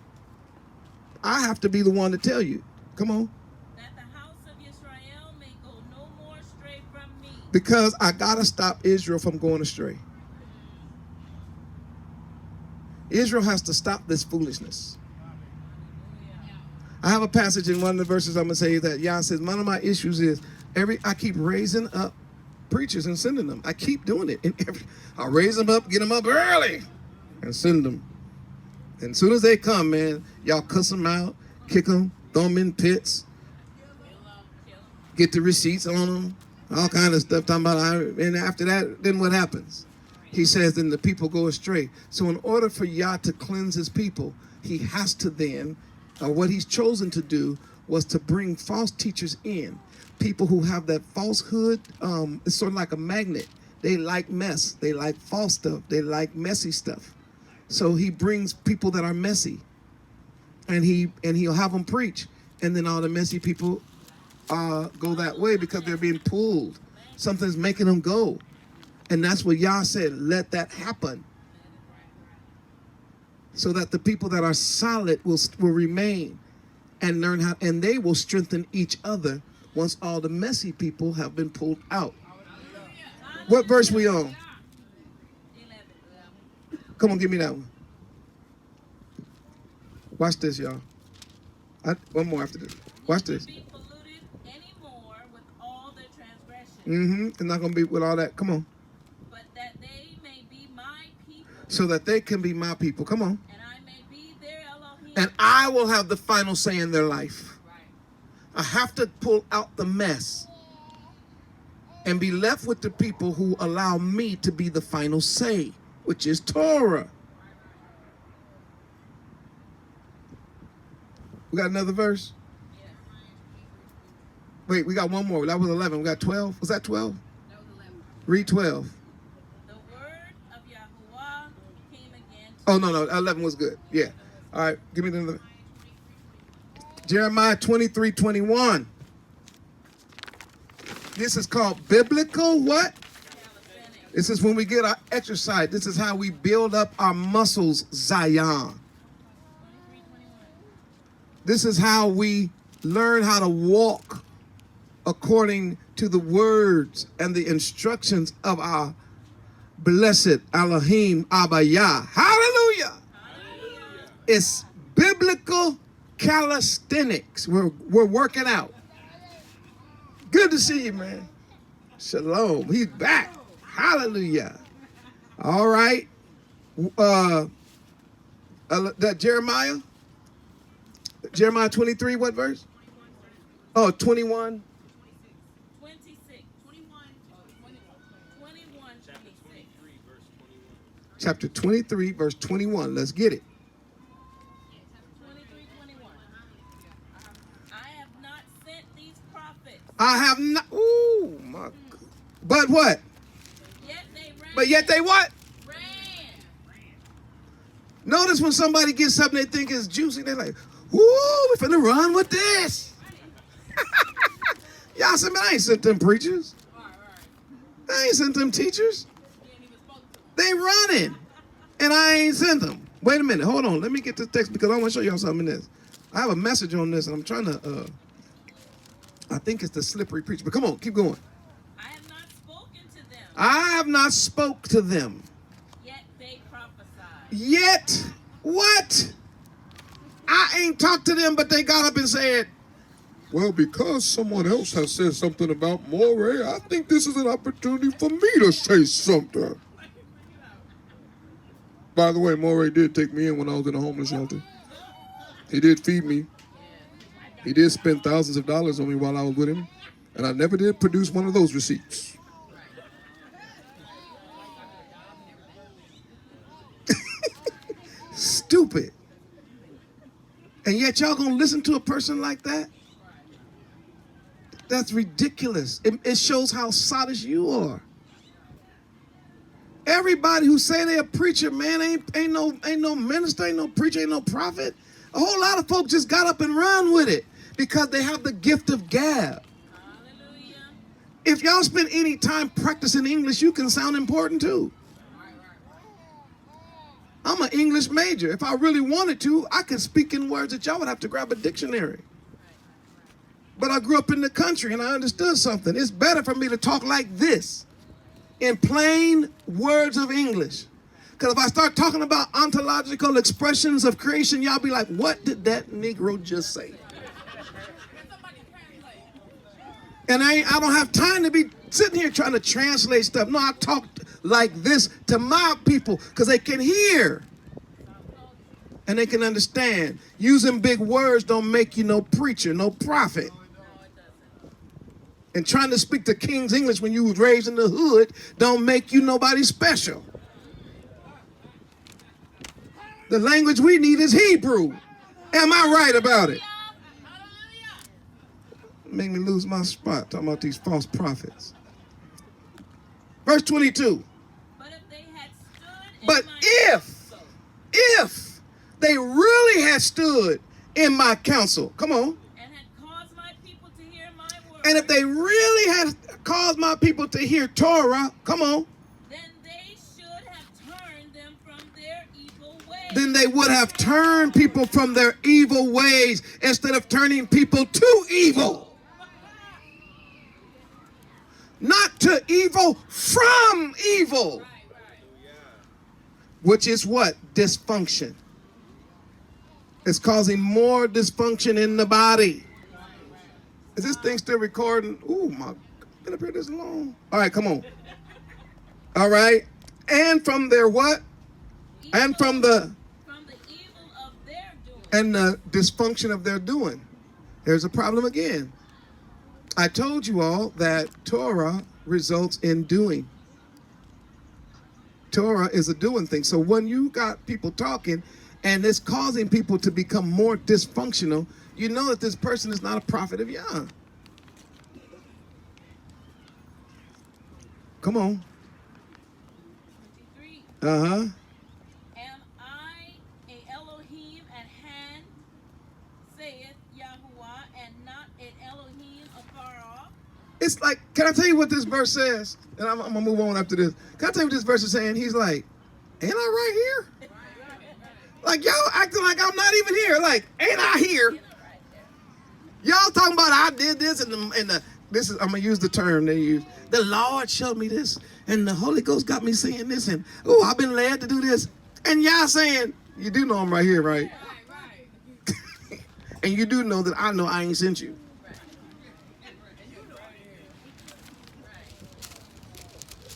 I have to be the one to tell you. Come on. That the house of Israel may go no more astray from me. Because I got to stop Israel from going astray. Israel has to stop this foolishness. I have a passage in one of the verses I'm going to say that Yah says, one of my issues is I keep raising up preachers and sending them. I keep doing it. I raise them up, get them up early, and send them. And as soon as they come, man, y'all cuss them out, kick them, throw them in pits, get the receipts on them, all kind of stuff. Talking about, and after that, then what happens? He says, then the people go astray. So in order for Yah to cleanse his people, he has to then, what he's chosen to do was to bring false teachers in. People who have that falsehood, it's sort of like a magnet. They like mess. They like false stuff. They like messy stuff. So he brings people that are messy. And he'll have them preach. And then all the messy people go that way because they're being pulled. Something's making them go. And that's what Yah said, let that happen. So that the people that are solid will remain and learn how, and they will strengthen each other once all the messy people have been pulled out. What verse we on? Come on, give me that one. Watch this, y'all. One more after this. Watch this. Be polluted anymore with all their transgressions. It's not going to be with all that. Come on. But that they may be my people. So that they can be my people. Come on. And I may be their Elohim. And I will have the final say in their life. Right. I have to pull out the mess and be left with the people who allow me to be the final say, which is Torah. We got another verse? Yes. Wait, we got one more. That was 11. We got 12. Was that 12? That was 11. Read 12. The word of Yahuwah came again. Oh, no. 11 was good. Yeah. All right. Give me another. Jeremiah 23:21. This is called biblical what? This is when we get our exercise. This is how we build up our muscles, Zion. This is how we learn how to walk according to the words and the instructions of our blessed Elohim Abba Yah. Hallelujah. It's biblical calisthenics. We're working out. Good to see you, man. Shalom. He's back. Hallelujah. All right. That Jeremiah 23, what verse? Oh, 21. 26. 21. 26. Chapter 23, verse 21. Let's get it. 23, 21. I have not sent these prophets. I have not. Ooh, my God. But what? Yet they ran. But yet they what? Ran. Notice when somebody gets something they think is juicy, they're like, ooh, we're finna run with this. Y'all said, man, I ain't sent them preachers. I ain't sent them teachers. They running. And I ain't sent them. Wait a minute. Hold on. Let me get this text because I want to show y'all something in this. I have a message on this and I'm trying to, I think it's the slippery preacher. But come on, keep going. I have not spoken to them. I have not spoke to them. Yet they prophesied. Yet what? I ain't talked to them, but they got up and said, well, because someone else has said something about Moreh, I think this is an opportunity for me to say something. By the way, Moreh did take me in when I was in a homeless shelter. He did feed me. He did spend thousands of dollars on me while I was with him. And I never did produce one of those receipts. Stupid. And yet y'all gonna listen to a person like that? That's ridiculous. It shows how sottish you are. Everybody who say they're a preacher, man, ain't no minister, ain't no preacher, ain't no prophet. A whole lot of folks just got up and run with it because they have the gift of gab. Hallelujah. If y'all spend any time practicing English, you can sound important too. I'm an English major. If I really wanted to, I could speak in words that y'all would have to grab a dictionary. But I grew up in the country and I understood something. It's better for me to talk like this in plain words of English. Because if I start talking about ontological expressions of creation, y'all be like, what did that Negro just say? And I don't have time to be sitting here trying to translate stuff. No, I talk like this to my people because they can hear and they can understand. Using big words don't make you no preacher, no prophet. And trying to speak the King's English when you was raised in the hood don't make you nobody special. The language we need is Hebrew. Am I right about it? Make me lose my spot talking about these false prophets. Verse 22. But if they had stood in But my if they really had stood in my counsel, come on. and had caused my people to hear my word, And if they really had caused my people to hear Torah, come on, then they should have turned them from their evil ways. then they would have turned people from their evil ways instead of turning people to evil. Not to evil, from evil. Which is what? Dysfunction. It's causing more dysfunction in the body. Is this thing still recording? Ooh, my, been up here this long. All right, come on. All right. And from their what? And from the evil of their doing. and the dysfunction of their doing. Here's a problem again. I told you all that Torah results in doing. Torah is a doing thing. So when you got people talking and it's causing people to become more dysfunctional, you know that this person is not a prophet of Yah. Come on. 23. Uh-huh. Am I a Elohim at hand, saith Yahuwah, and not an Elohim afar off? It's like, can I tell you what this verse says? And I'm going to move on after this. Can I tell you what this verse is saying? He's like, ain't I right here? Like, y'all acting like I'm not even here. Like, ain't I here? Y'all talking about I did this and the I'm gonna use the term they use. The Lord showed me this, and the Holy Ghost got me saying this, and oh, I've been led to do this. And y'all saying, you do know I'm right here, right? And you do know that I know I ain't sent you.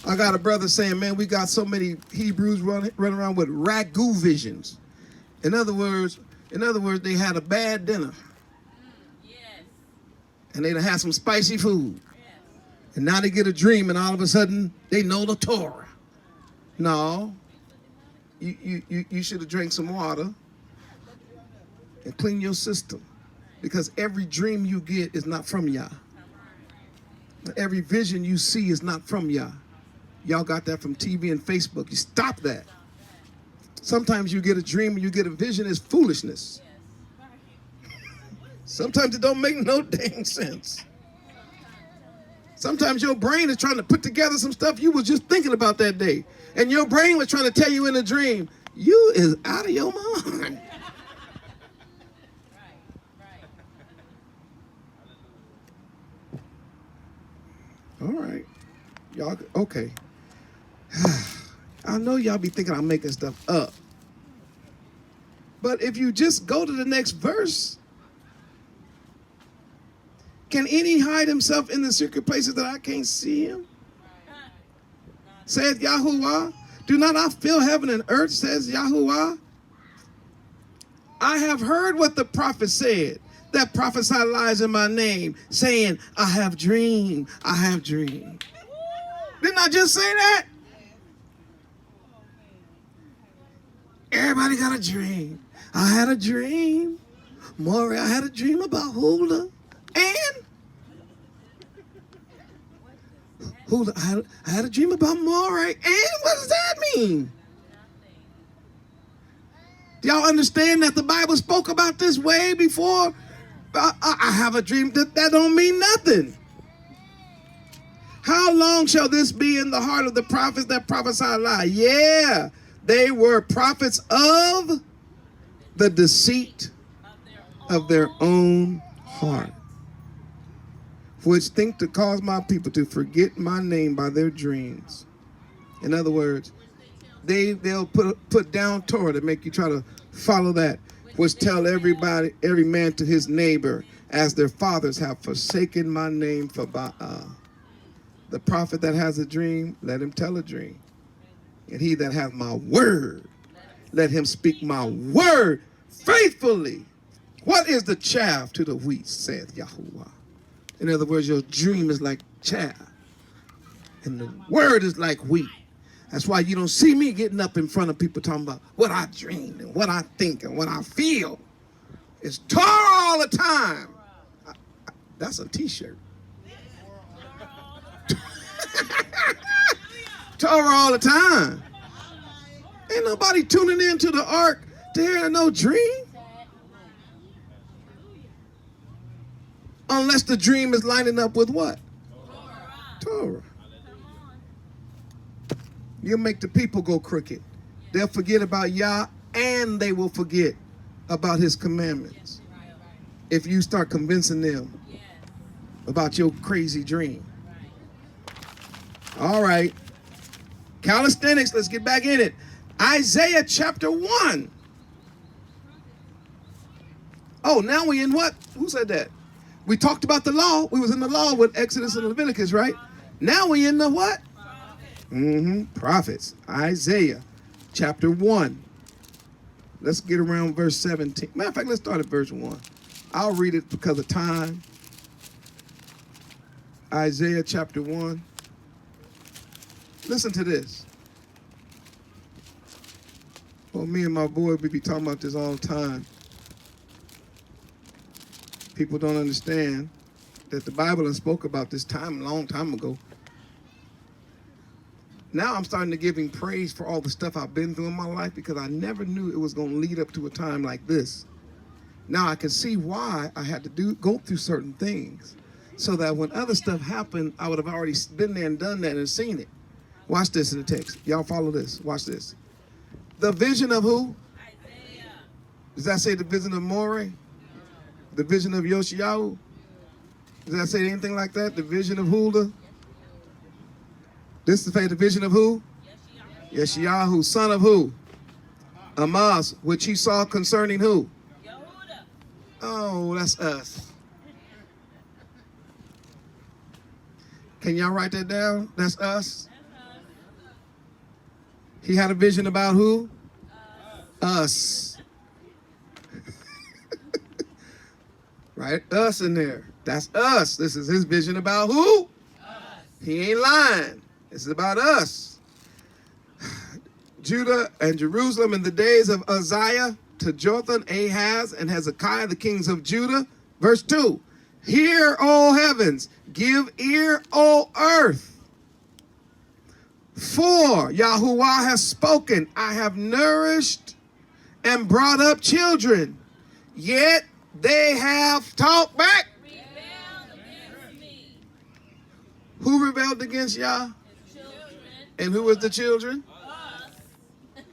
I got a brother saying, man, we got so many Hebrews running around with ragu visions. In other words, they had a bad dinner. Yes. And they done had some spicy food. And now they get a dream, and all of a sudden, they know the Torah. No. You should have drank some water and clean your system. Because every dream you get is not from Yah. Every vision you see is not from Yah. Y'all got that from TV and Facebook. You stop that. Sometimes you get a dream and you get a vision, it's foolishness. Sometimes it don't make no dang sense. Sometimes your brain is trying to put together some stuff you was just thinking about that day. And your brain was trying to tell you in a dream, you is out of your mind. All right. Y'all, okay. I know y'all be thinking I'm making stuff up. But if you just go to the next verse, can any hide himself in the secret places that I can't see him? Said Yahuwah. Do not I fill heaven and earth, says Yahuwah. I have heard what the prophet said, that prophesied lies in my name, saying, I have dreamed, I have dreamed. Didn't I just say that? Everybody got a dream. I had a dream. Moreh, I had a dream about Hula. And Hula, I had a dream about Moreh. And what does that mean? Do y'all understand that the Bible spoke about this way before? I have a dream. That don't mean nothing. How long shall this be in the heart of the prophets that prophesy lie? Yeah, they were prophets of the deceit of their own heart, which think to cause my people to forget my name by their dreams. In other words, they'll put down Torah to make you try to follow that, which tell everybody, every man to his neighbor, as their fathers have forsaken my name for Baal. The prophet that has a dream, let him tell a dream. And he that hath my word, let him speak my word faithfully. What is the chaff to the wheat, saith Yahuwah? In other words, your dream is like chaff, and the word is like wheat. That's why you don't see me getting up in front of people talking about what I dreamed and what I think and what I feel. It's Torah all the time. That's a t-shirt. Torah all the time. Ain't nobody tuning into the ark to hear no dream. Unless the dream is lining up with what? Torah. You'll make the people go crooked. They'll forget about Yah, and they will forget about his commandments. If you start convincing them about your crazy dream. All right. Calisthenics, let's get back in it. Isaiah chapter 1. Oh, now we in what? Who said that? We talked about the law. We was in the law with Exodus and Leviticus, right? Now we in the what? Prophets. Isaiah chapter 1. Let's get around verse 17. Matter of fact, let's start at verse 1. I'll read it because of time. Isaiah chapter 1. Listen to this. Well, me and my boy, we be talking about this all the time. People don't understand that the Bible has spoke about this time a long time ago. Now I'm starting to give him praise for all the stuff I've been through in my life, because I never knew it was going to lead up to a time like this. Now I can see why I had to go through certain things, so that when other stuff happened, I would have already been there and done that and seen it. Watch this in the text. Y'all follow this. Watch this. The vision of who? Isaiah. Does that say the vision of Moreh? The vision of Yoshiyahu? Does that say anything like that? The vision of Huldah? This is the vision of who? Yoshiyahu, son of who? Amas, which he saw concerning who? Yehuda. Oh, that's us. Can y'all write that down? That's us. He had a vision about who? Us. Right? Us in there. That's us. This is his vision about who? Us. He ain't lying. This is about us. Judah and Jerusalem in the days of Uzziah to Jotham, Ahaz, and Hezekiah, the kings of Judah. Verse 2. Hear, O heavens, give ear, O earth. For Yahuwah has spoken, I have nourished and brought up children, yet they have talked back. Rebelled against me. Who rebelled against Yah? His children. And who was the children? Us.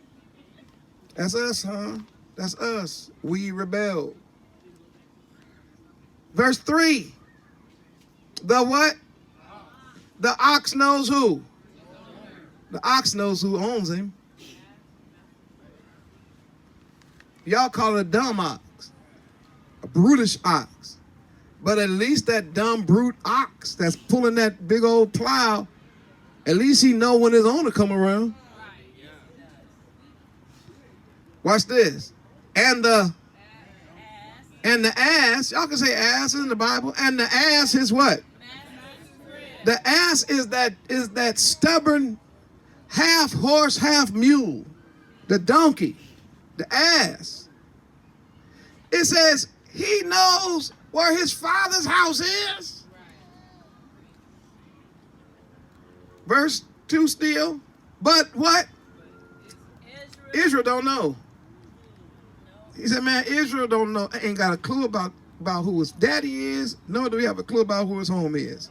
That's us, huh? That's us. We rebelled. Verse 3. The what? The ox knows who? The ox knows who owns him. Y'all call it a dumb ox, a brutish ox. But at least that dumb brute ox that's pulling that big old plow, at least he know when his owner come around. Watch this. And the ass, y'all can say ass in the Bible, and the ass is what? The ass is that stubborn half horse, half mule. The donkey, the ass. It says he knows where his father's house is. Verse 2 still. But what? Israel don't know. He said, man, Israel don't know, ain't got a clue about who his daddy is, nor do we have a clue about who his home is.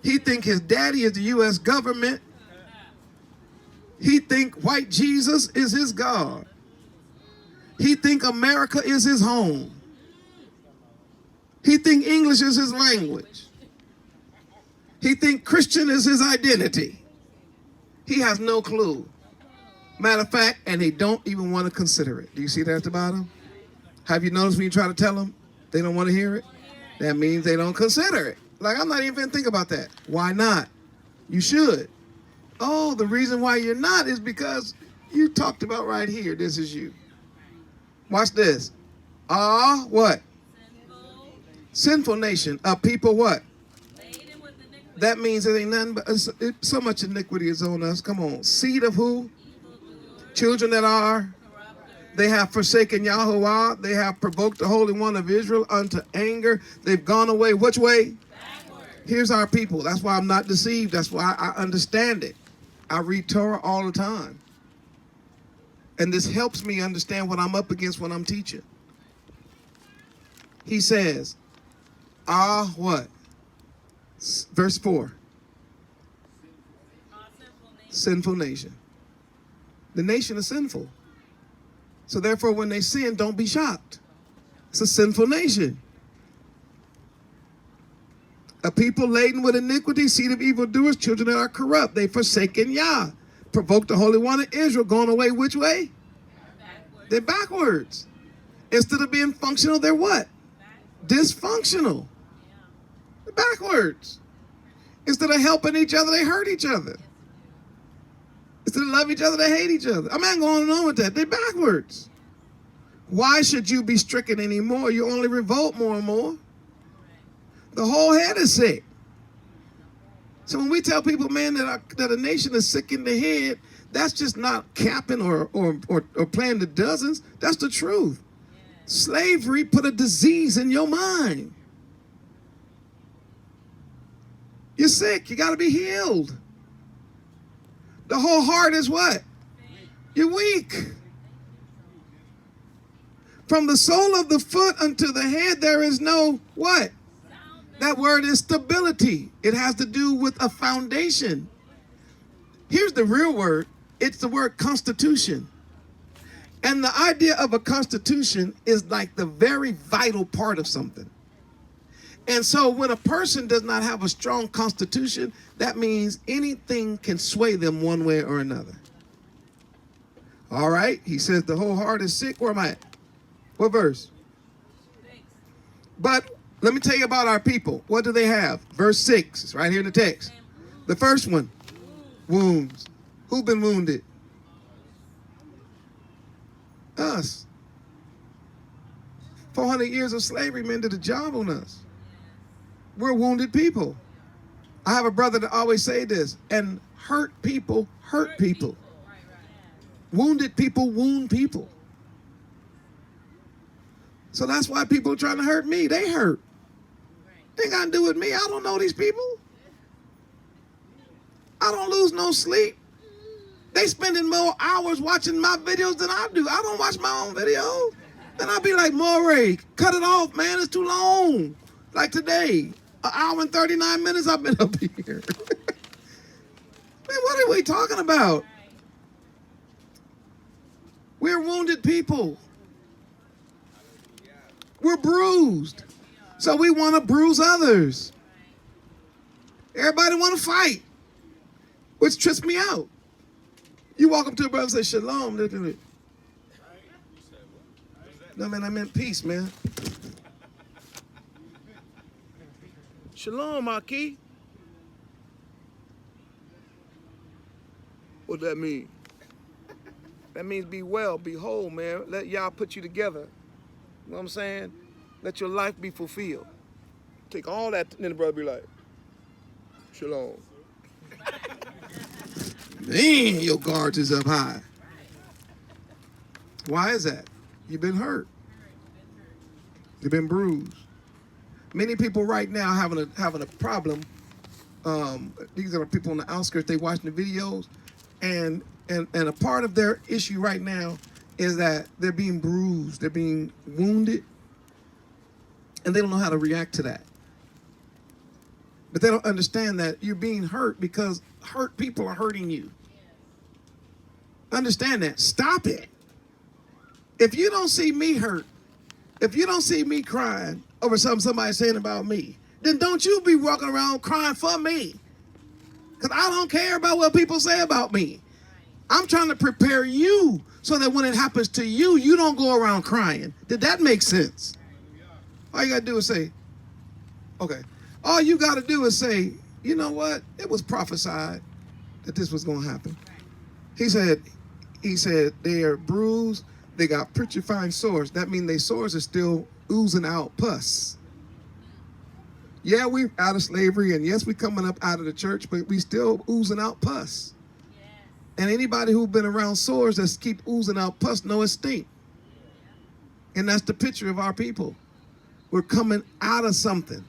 He think his daddy is the U.S. government. He think white Jesus is his God. He think America is his home. He think English is his language. He think Christian is his identity. He has no clue. Matter of fact, and they don't even want to consider it. Do you see that at the bottom? Have you noticed when you try to tell them, they don't want to hear it? That means they don't consider it. Like, I'm not even going to think about that. Why not? You should. Oh, the reason why you're not is because you talked about right here. This is you. Watch this. What? Sinful nation. A people what? That means it ain't nothing but so much iniquity is on us. Come on. Seed of who? Children that are. They have forsaken Yahuwah. They have provoked the Holy One of Israel unto anger. They've gone away. Which way? Backward. Here's our people. That's why I'm not deceived. That's why I understand it. I read Torah all the time. And this helps me understand what I'm up against when I'm teaching. He says, what? Verse 4. Sinful nation. The nation is sinful. So therefore, when they sin, don't be shocked. It's a sinful nation. A people laden with iniquity, seed of evildoers, children that are corrupt. They forsaken Yah. Provoked the Holy One of Israel. Going away which way? Backwards. They're backwards. Instead of being functional, they're what? Dysfunctional. They're backwards. Instead of helping each other, they hurt each other. Instead of love each other, they hate each other. I'm not going on with that. They're backwards. Why should you be stricken anymore? You only revolt more and more. The whole head is sick. So when we tell people, man, that a nation is sick in the head, that's just not capping or playing the dozens. That's the truth. Slavery put a disease in your mind. You're sick. You got to be healed. The whole heart is what? You're weak. From the sole of the foot unto the head, there is no what? That word is stability. It has to do with a foundation. Here's the real word. It's the word constitution. And the idea of a constitution is like the very vital part of something. And so when a person does not have a strong constitution, that means anything can sway them one way or another. All right. He says the whole heart is sick. Where am I at? What verse? But let me tell you about our people. What do they have? Verse 6. It's right here in the text. The first one. Wounds. Who's been wounded? Us. 400 years of slavery men did a job on us. We're wounded people. I have a brother that always say this, and hurt people hurt people. Wounded people wound people. So that's why people are trying to hurt me. They hurt. They ain't got to do with me. I don't know these people. I don't lose no sleep. They spending more hours watching my videos than I do. I don't watch my own videos. And I'll be like, Moreh, cut it off, man. It's too long. Like today, 1 hour and 39 minutes I've been up here. Man, what are we talking about? We're wounded people. We're bruised. So we want to bruise others. Everybody want to fight, which trips me out. You walk up to a brother and say, Shalom. No, man, I meant peace, man. Shalom, Aki. What does that mean? That means be well, be whole, man. Let y'all put you together. You know what I'm saying? Let your life be fulfilled. Take all that, and then the brother be like, Shalom. Man, your guards is up high. Why is that? You've been hurt. You've been bruised. Many people right now having a problem. These are people on the outskirts. They watching the videos, and a part of their issue right now is that they're being bruised, they're being wounded, and they don't know how to react to that. But they don't understand that you're being hurt because hurt people are hurting you. Understand that. Stop it. If you don't see me hurt, if you don't see me crying over something somebody's saying about me, then don't you be walking around crying for me. Because I don't care about what people say about me. I'm trying to prepare you so that when it happens to you, you don't go around crying. Did that make sense? All you got to do is say, okay. All you got to do is say, you know what? It was prophesied that this was going to happen. He said, they are bruised. They got putrefying sores. That means their sores are still oozing out pus. Yeah, we're out of slavery, and yes, we're coming up out of the church, but we still oozing out pus. Yes. And anybody who's been around sores that keep oozing out pus know it stink. And that's the picture of our people. We're coming out of something.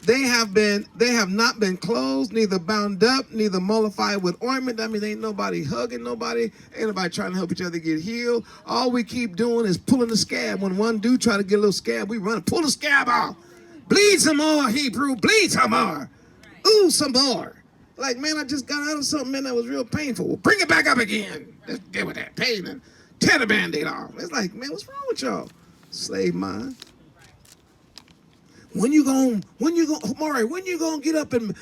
They have not been closed, neither bound up, neither mollified with ointment. That means ain't nobody hugging nobody, ain't nobody trying to help each other get healed. All we keep doing is pulling the scab. When one dude try to get a little scab, we run, pull the scab off. Bleed some more, Hebrew, bleed some more. Ooh, some more. Like, man, I just got out of something, man, that was real painful. Well, bring it back up again. Let's deal with that pain and tear the Band-Aid off. It's like, man, what's wrong with y'all? Slave mind. When you gonna, Moreh, when you gonna get up and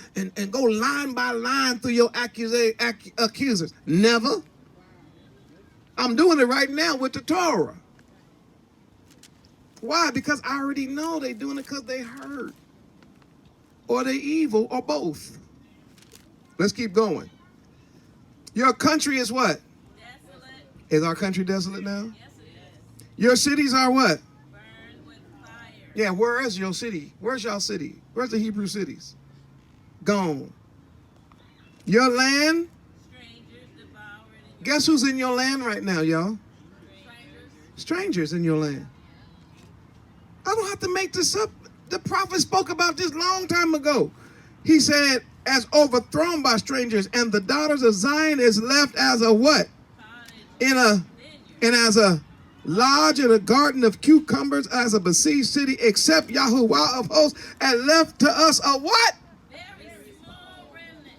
go line by line through your accusers? Never. I'm doing it right now with the Torah. Why? Because I already know they doing it because they hurt. Or they evil, or both. Let's keep going. Your country is what? Desolate. Is our country desolate now? Yes, it is. Your cities are what? Yeah, where is your city? Where's y'all city? Where's the Hebrew cities? Gone. Your land? Strangers devoured. Guess who's in your land right now, y'all? Strangers in your land. I don't have to make this up. The prophet spoke about this long time ago. He said, as overthrown by strangers, and the daughters of Zion is left as a what? As a lodge in a garden of cucumbers, as a besieged city, except Yahuwah of hosts, and left to us a what? Very small remnant.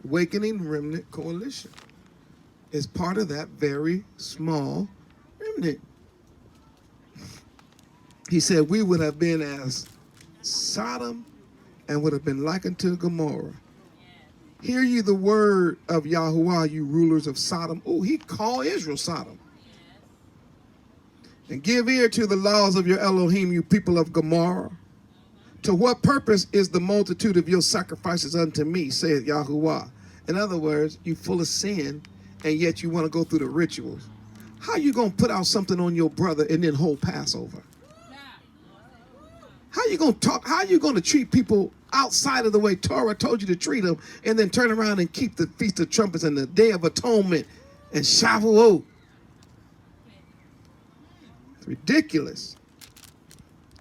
Awakening Remnant Coalition. is part of that very small remnant. He said we would have been as Sodom and would have been likened to Gomorrah. Hear ye the word of Yahuwah, you rulers of Sodom. Oh, he called Israel Sodom. And give ear to the laws of your Elohim, you people of Gomorrah. To what purpose is the multitude of your sacrifices unto me, saith Yahuwah? In other words, you full of sin, and yet you want to go through the rituals. How you going to put out something on your brother and then hold Passover? How you going to talk? How you going to treat people outside of the way Torah told you to treat them, and then turn around and keep the Feast of Trumpets and the Day of Atonement and Shavuot? It's ridiculous.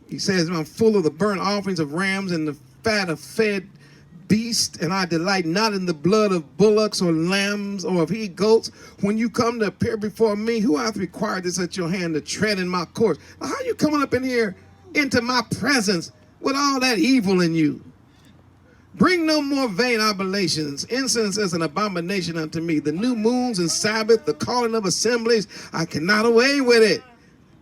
He says, I'm full of the burnt offerings of rams and the fat of fed beasts, and I delight not in the blood of bullocks or lambs or of he-goats. When you come to appear before me, who hath required this at your hand to tread in my courts? Now, how you coming up in here into my presence with all that evil in you? Bring no more vain oblations. Incense is an abomination unto me. The new moons and Sabbath, the calling of assemblies, I cannot away with it.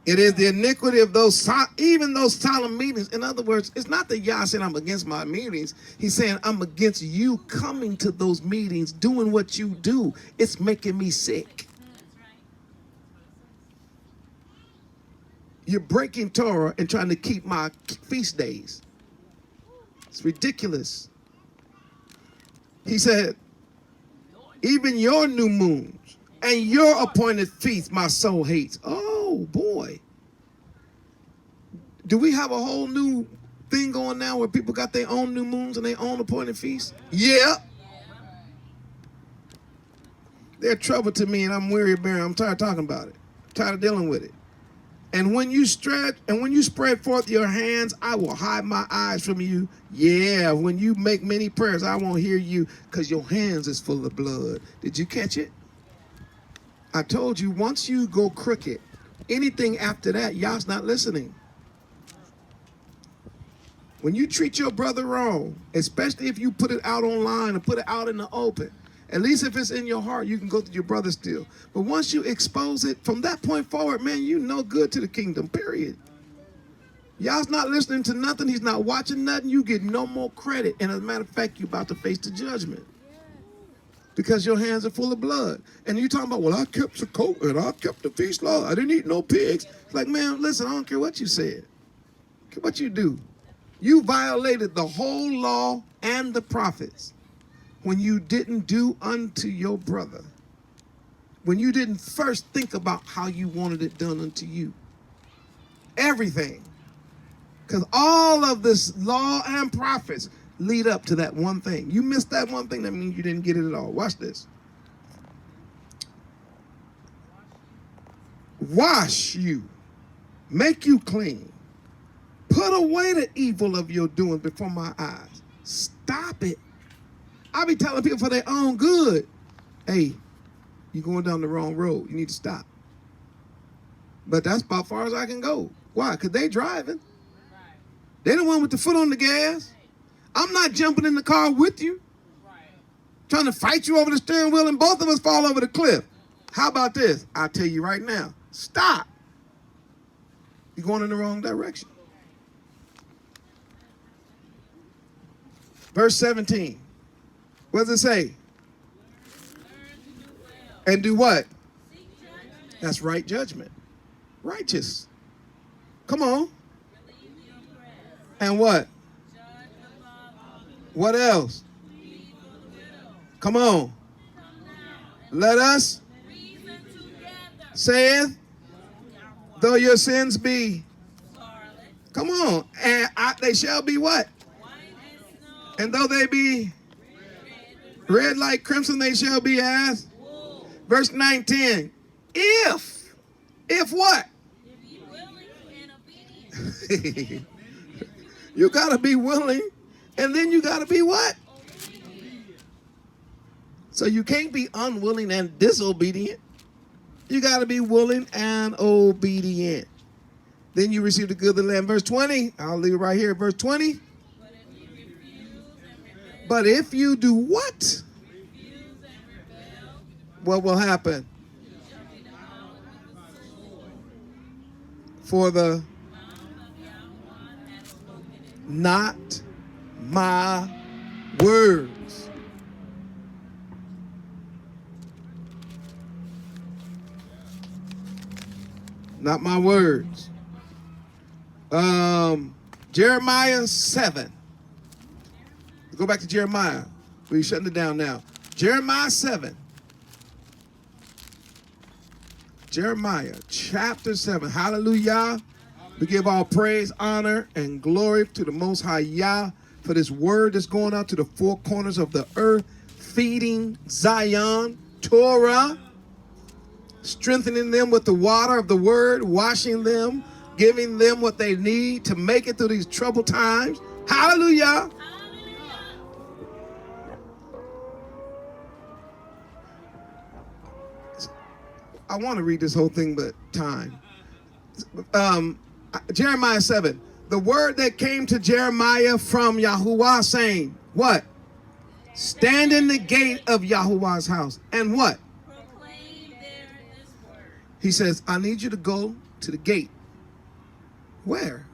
It is the iniquity of those, even those solemn meetings. In other words, it's not that Yah saying I'm against my meetings. He's saying I'm against you coming to those meetings, doing what you do. It's making me sick. You're breaking Torah and trying to keep my feast days. It's ridiculous. He said, even your new moons and your appointed feasts my soul hates. Oh, boy. Do we have a whole new thing going now where people got their own new moons and their own appointed feasts? Yeah. They're trouble to me, and I'm weary of bearing. I'm tired of talking about it. Tired of dealing with it. And when you spread forth your hands, I will hide my eyes from you. Yeah, when you make many prayers, I won't hear you because your hands is full of blood. Did you catch it? I told you, once you go crooked, anything after that, Yah's not listening. When you treat your brother wrong, especially if you put it out online or put it out in the open, at least if it's in your heart, you can go to your brother still. But once you expose it, from that point forward, man, you no good to the kingdom, period. Y'all's not listening to nothing. He's not watching nothing. You get no more credit. And as a matter of fact, you're about to face the judgment. Because your hands are full of blood. And you're talking about, well, I kept the coat and I kept the feast law. I didn't eat no pigs. It's like, man, listen, I don't care what you said. I don't care what you do. You violated the whole law and the prophets when you didn't do unto your brother. When you didn't first think about how you wanted it done unto you. Everything. Because all of this law and prophets lead up to that one thing. You missed that one thing, that means you didn't get it at all. Watch this. Wash you. Make you clean. Put away the evil of your doing before my eyes. Stop it. I be telling people for their own good, hey, you're going down the wrong road. You need to stop. But that's about as far as I can go. Why? Because they driving. They the one with the foot on the gas. I'm not jumping in the car with you. Trying to fight you over the steering wheel and both of us fall over the cliff. How about this? I'll tell you right now. Stop. You're going in the wrong direction. Verse 17. What does it say? And do what? That's right judgment. Righteous. Come on. And what? What else? Come on. Let us, saith, though your sins be, come on, and they shall be what? And though they be red like crimson, they shall be as. Verse 19. If what? You got to be willing, and then you got to be what? So you can't be unwilling and disobedient. You got to be willing and obedient. Then you receive the good of the land. Verse 20. I'll leave it right here. Verse 20. But if you do what? what will happen? For the not my words. Not my words. Jeremiah 7. Go back to Jeremiah. We're shutting it down now. Jeremiah 7. Jeremiah chapter 7. Hallelujah. We give all praise, honor, and glory to the Most High Yah for this word that's going out to the four corners of the earth, feeding Zion, Torah, strengthening them with the water of the word, washing them, giving them what they need to make it through these troubled times. Hallelujah. I want to read this whole thing, but time. Jeremiah 7. The word that came to Jeremiah from Yahuwah saying, what? Stand in the gate of Yahuwah's house. And what? Proclaim there this word. He says, I need you to go to the gate. Where?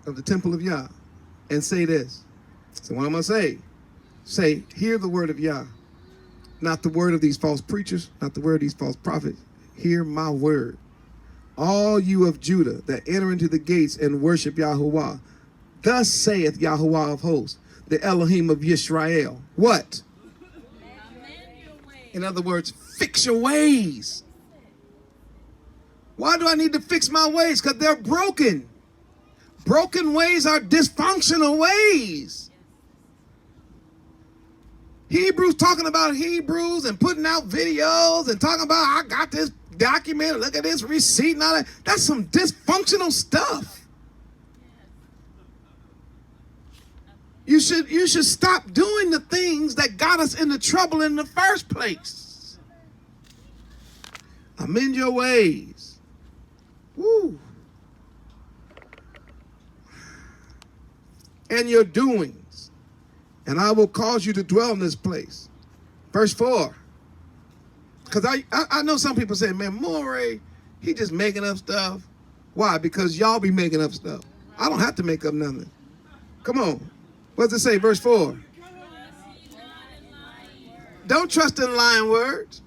Of the temple of Yah. And say this. So what I'm going to say? Say, hear the word of Yah. Not the word of these false preachers, not the word of these false prophets. Hear my word. All you of Judah that enter into the gates and worship Yahuwah. Thus saith Yahuwah of hosts, the Elohim of Israel. What? In other words, fix your ways. Why do I need to fix my ways? Because they're broken. Broken ways are dysfunctional ways. Hebrews talking about Hebrews and putting out videos and talking about, I got this document, look at this receipt and all that. That's some dysfunctional stuff. You should stop doing the things that got us into trouble in the first place. Amend your ways. Woo. And your doings. And I will cause you to dwell in this place. Verse 4. Because I know some people say, man, Moreh, he just making up stuff. Why? Because y'all be making up stuff. I don't have to make up nothing. Come on. What does it say? Verse 4. Don't trust in lying words.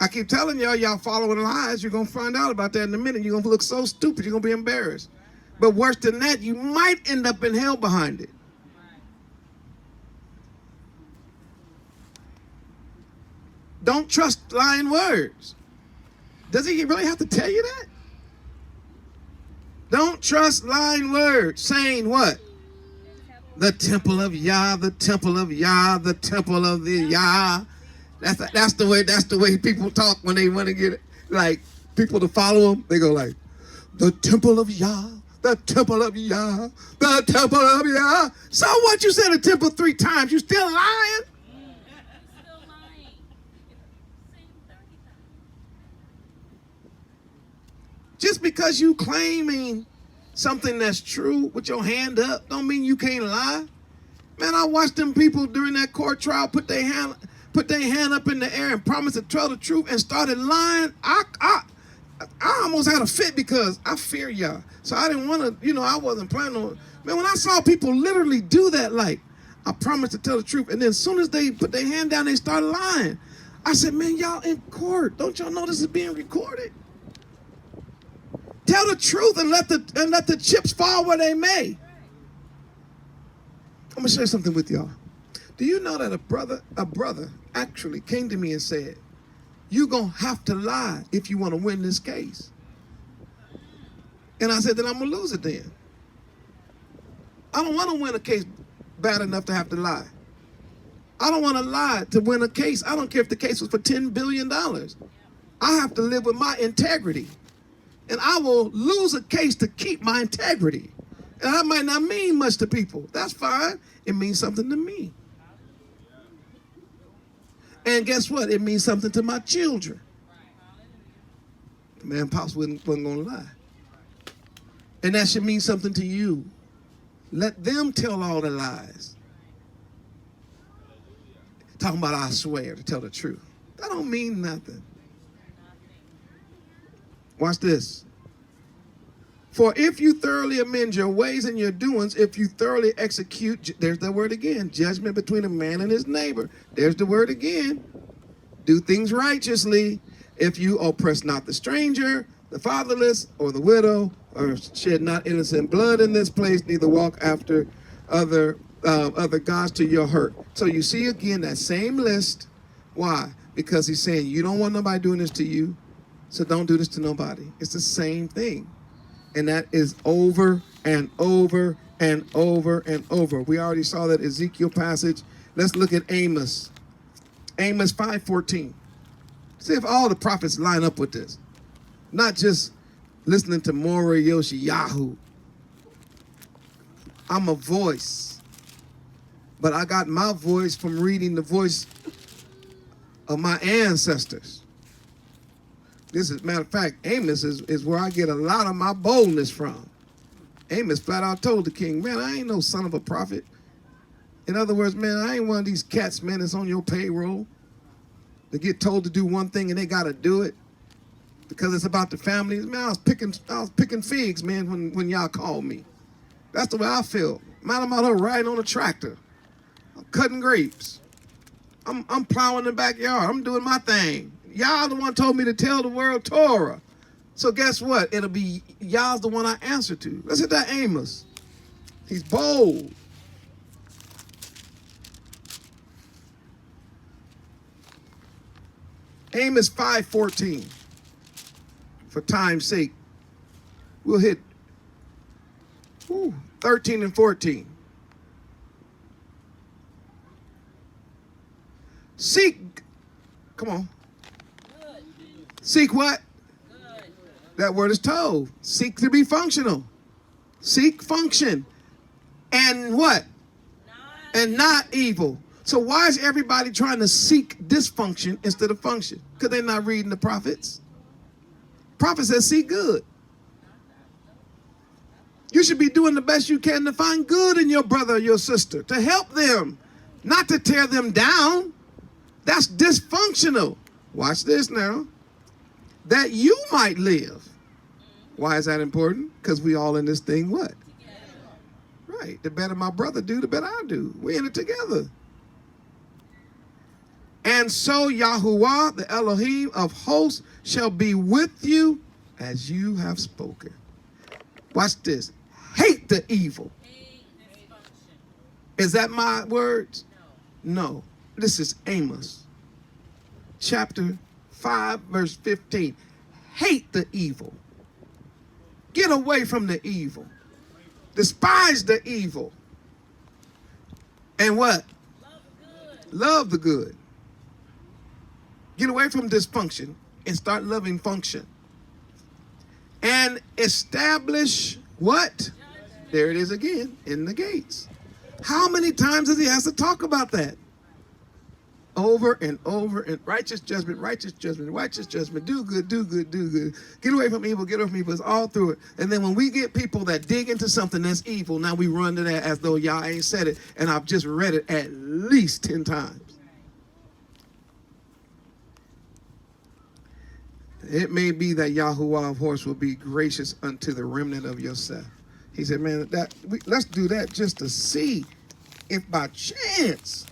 I keep telling y'all following lies. You're going to find out about that in a minute. You're going to look so stupid. You're going to be embarrassed. But worse than that, you might end up in hell behind it. Don't trust lying words. Does he really have to tell you that? Don't trust lying words. Saying what? The temple of Yah, the temple of Yah, the temple of the Yah. That's the way people talk when they want to get like people to follow them. They go like, the temple of Yah, the temple of Yah, the temple of Yah. So what? You said the temple 3 times. You still lying? Just because you claiming something that's true with your hand up don't mean you can't lie. Man, I watched them people during that court trial put their hand up in the air and promise to tell the truth and started lying. I almost had a fit because I fear y'all. So I didn't want to, I wasn't planning on. Man, when I saw people literally do that, like, I promised to tell the truth, and then as soon as they put their hand down, they started lying. I said, man, y'all in court. Don't y'all know this is being recorded? Tell the truth and let the chips fall where they may. I'm gonna share something with y'all. Do you know that a brother actually came to me and said, you're gonna have to lie if you want to win this case? And I said, then I'm gonna lose it then. I don't want to win a case bad enough to have to lie. I don't want to lie to win a case. I don't care if the case was for $10 billion. I have to live with my integrity. And I will lose a case to keep my integrity. And that might not mean much to people. That's fine. It means something to me. And guess what? It means something to my children. Man, Pops wasn't going to lie. And that should mean something to you. Let them tell all the lies. talking about I swear to tell the truth. That don't mean nothing. Watch this. For if you thoroughly amend your ways and your doings, if you thoroughly execute, there's the word again, judgment between a man and his neighbor. There's the word again. Do things righteously. If you oppress not the stranger, the fatherless, or the widow, or shed not innocent blood in this place, neither walk after other gods to your hurt. So you see again that same list. Why? Because he's saying you don't want nobody doing this to you, so don't do this to nobody. It's the same thing. And that is over and over and over and over. We already saw that Ezekiel passage. Let's look at Amos. Amos 5:14. See if all the prophets line up with this. Not just listening to Moreh Yoshiyahu. I'm a voice. But I got my voice from reading the voice of my ancestors. This is, matter of fact, Amos is where I get a lot of my boldness from. Amos flat out told the king, man, I ain't no son of a prophet. In other words, man, I ain't one of these cats, man, that's on your payroll. They get told to do one thing and they got to do it because it's about the families. Man, I was picking figs, man, when y'all called me. That's the way I feel. Man, I'm out here riding on a tractor. I'm cutting grapes. I'm plowing the backyard. I'm doing my thing. Y'all the one told me to tell the world Torah. So guess what? It'll be y'all's the one I answer to. Let's hit that Amos. He's bold. Amos 5:14. For time's sake, we'll hit 13 and 14. Seek, come on. Good. Seek what? Good. That word is told. Seek to be functional. Seek function. And what? And not evil. So why is everybody trying to seek dysfunction instead of function? Because they're not reading the prophets. Prophet says seek good. You should be doing the best you can to find good in your brother or your sister, to help them, not to tear them down. That's dysfunctional. Watch this now. That you might live. Why is that important? Because we all in this thing what? Right. The better my brother do, the better I do. We in it together. And so Yahuwah, the Elohim of hosts, shall be with you as you have spoken. Watch this. Hate the evil. Hate dysfunction. Is that my words? No. No. This is Amos. Chapter 5, verse 15. Hate the evil. Get away from the evil. Despise the evil. And what? Love good. Love the good. Get away from dysfunction and start loving function. And establish what? Judgment. There it is again, in the gates. How many times does he have to talk about that? Over and over, and righteous judgment, righteous judgment, righteous judgment. Do good, do good, do good. Get away from evil, get away from evil. It's all through it. And then when we get people that dig into something that's evil, now we run to that as though y'all ain't said it. And I've just read it at least 10 times. It may be that Yahuwah of horse will be gracious unto the remnant of yourself. He said, man, let's do that just to see if by chance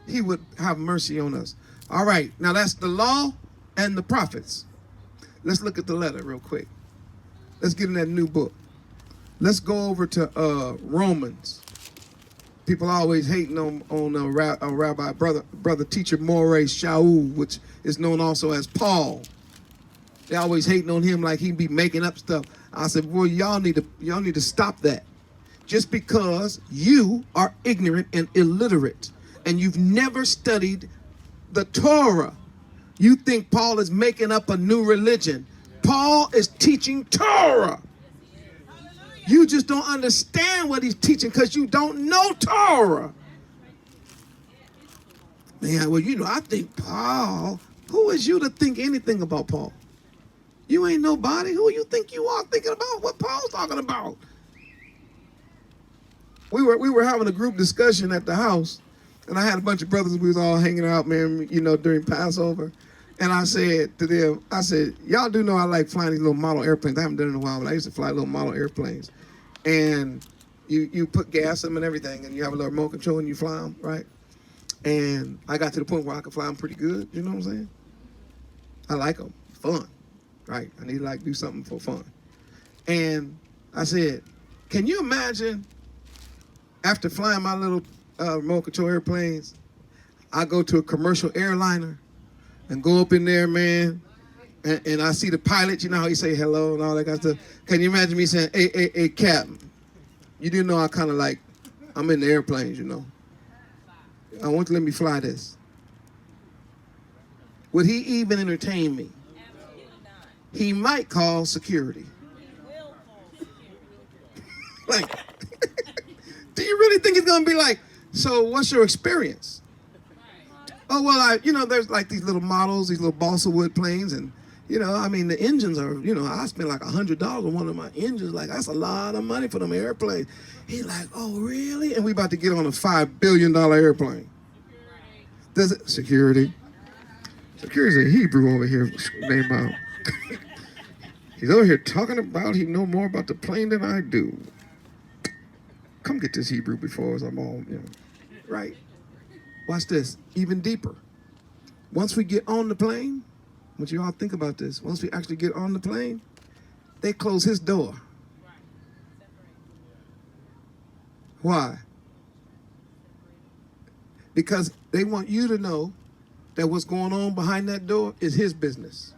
he would have mercy on us. All right, now that's the law and the prophets. Let's look at the letter real quick. Let's get in that new book. Let's go over to Romans. People always hating on Rabbi, brother teacher Moreh Yoshiyahu, which is known also as Paul. They always hating on him like he be making up stuff. I said, boy, y'all need to stop that. Just because you are ignorant and illiterate and you've never studied the Torah, you think Paul is making up a new religion. Paul is teaching Torah. You just don't understand what he's teaching because you don't know Torah. Man, well, I think Paul, who is you to think anything about Paul? You ain't nobody. Who you think you are thinking about what Paul's talking about? We were having a group discussion at the house, And I had a bunch of brothers. We was all hanging out, man, you know, during Passover. And I said to them, I said, y'all do know I like flying these little model airplanes. I haven't done it in a while, but I used to fly little model airplanes. And you put gas in them and everything, and you have a little remote control and you fly them, right? And I got to the point where I could fly them pretty good, you know what I'm saying? I like them, fun, right? I need to like do something for fun. And I said, can you imagine after flying my little remote control airplanes, I go to a commercial airliner and go up in there, man, and I see the pilot, you know how he say hello and all that kind of stuff. Can you imagine me saying, hey, Captain, you do know I kind of like, I'm in the airplanes, you know. I want you to let me fly this. Would he even entertain me? Absolutely not. He might call security. He will call security. Like, do you really think it's going to be like, so what's your experience? Right. Oh, well, there's like these little models, these little balsa wood planes, and, you know, I mean, the engines are, you know, I spent like $100 on one of my engines. Like, that's a lot of money for them airplanes. He's like, oh, really? And we about to get on a $5 billion airplane. Does it? Security. Security's a Hebrew over here named he's over here talking about he know more about the plane than I do. Come get this Hebrew before I'm all, you know, right? Watch this, even deeper. Once we get on the plane, I want you all think about this. Once we actually get on the plane, they close his door. Why? Because they want you to know that what's going on behind that door is his business.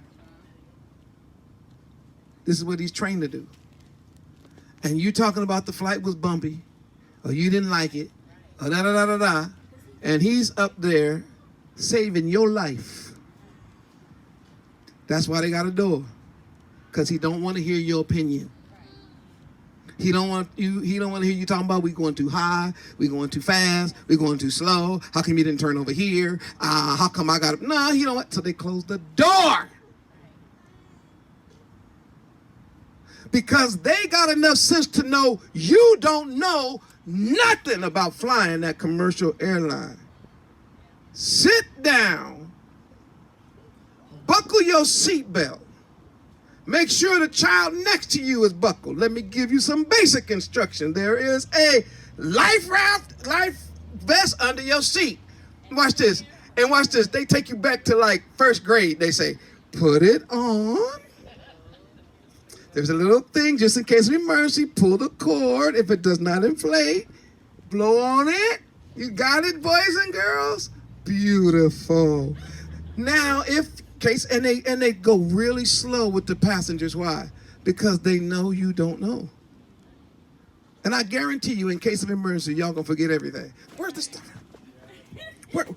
This is what he's trained to do. And you talking about the flight was bumpy, or you didn't like it, or da-da-da-da-da, and he's up there saving your life. That's why they got a door, because he don't want to hear your opinion. He don't want to hear you talking about we going too high, we going too fast, we going too slow. How come you didn't turn over here? How come I got it? No, you know what? So they closed the door. Because they got enough sense to know you don't know nothing about flying that commercial airline. Sit down, buckle your seatbelt. Make sure the child next to you is buckled. Let me give you some basic instruction. There is a life vest under your seat. Watch this. And watch this. They take you back to like first grade. They say, put it on. There's a little thing just in case of emergency. Pull the cord. If it does not inflate, blow on it. You got it, boys and girls? Beautiful. Now, and they go really slow with the passengers. Why? Because they know you don't know. And I guarantee you, in case of emergency, y'all gonna forget everything. Where's the stuff?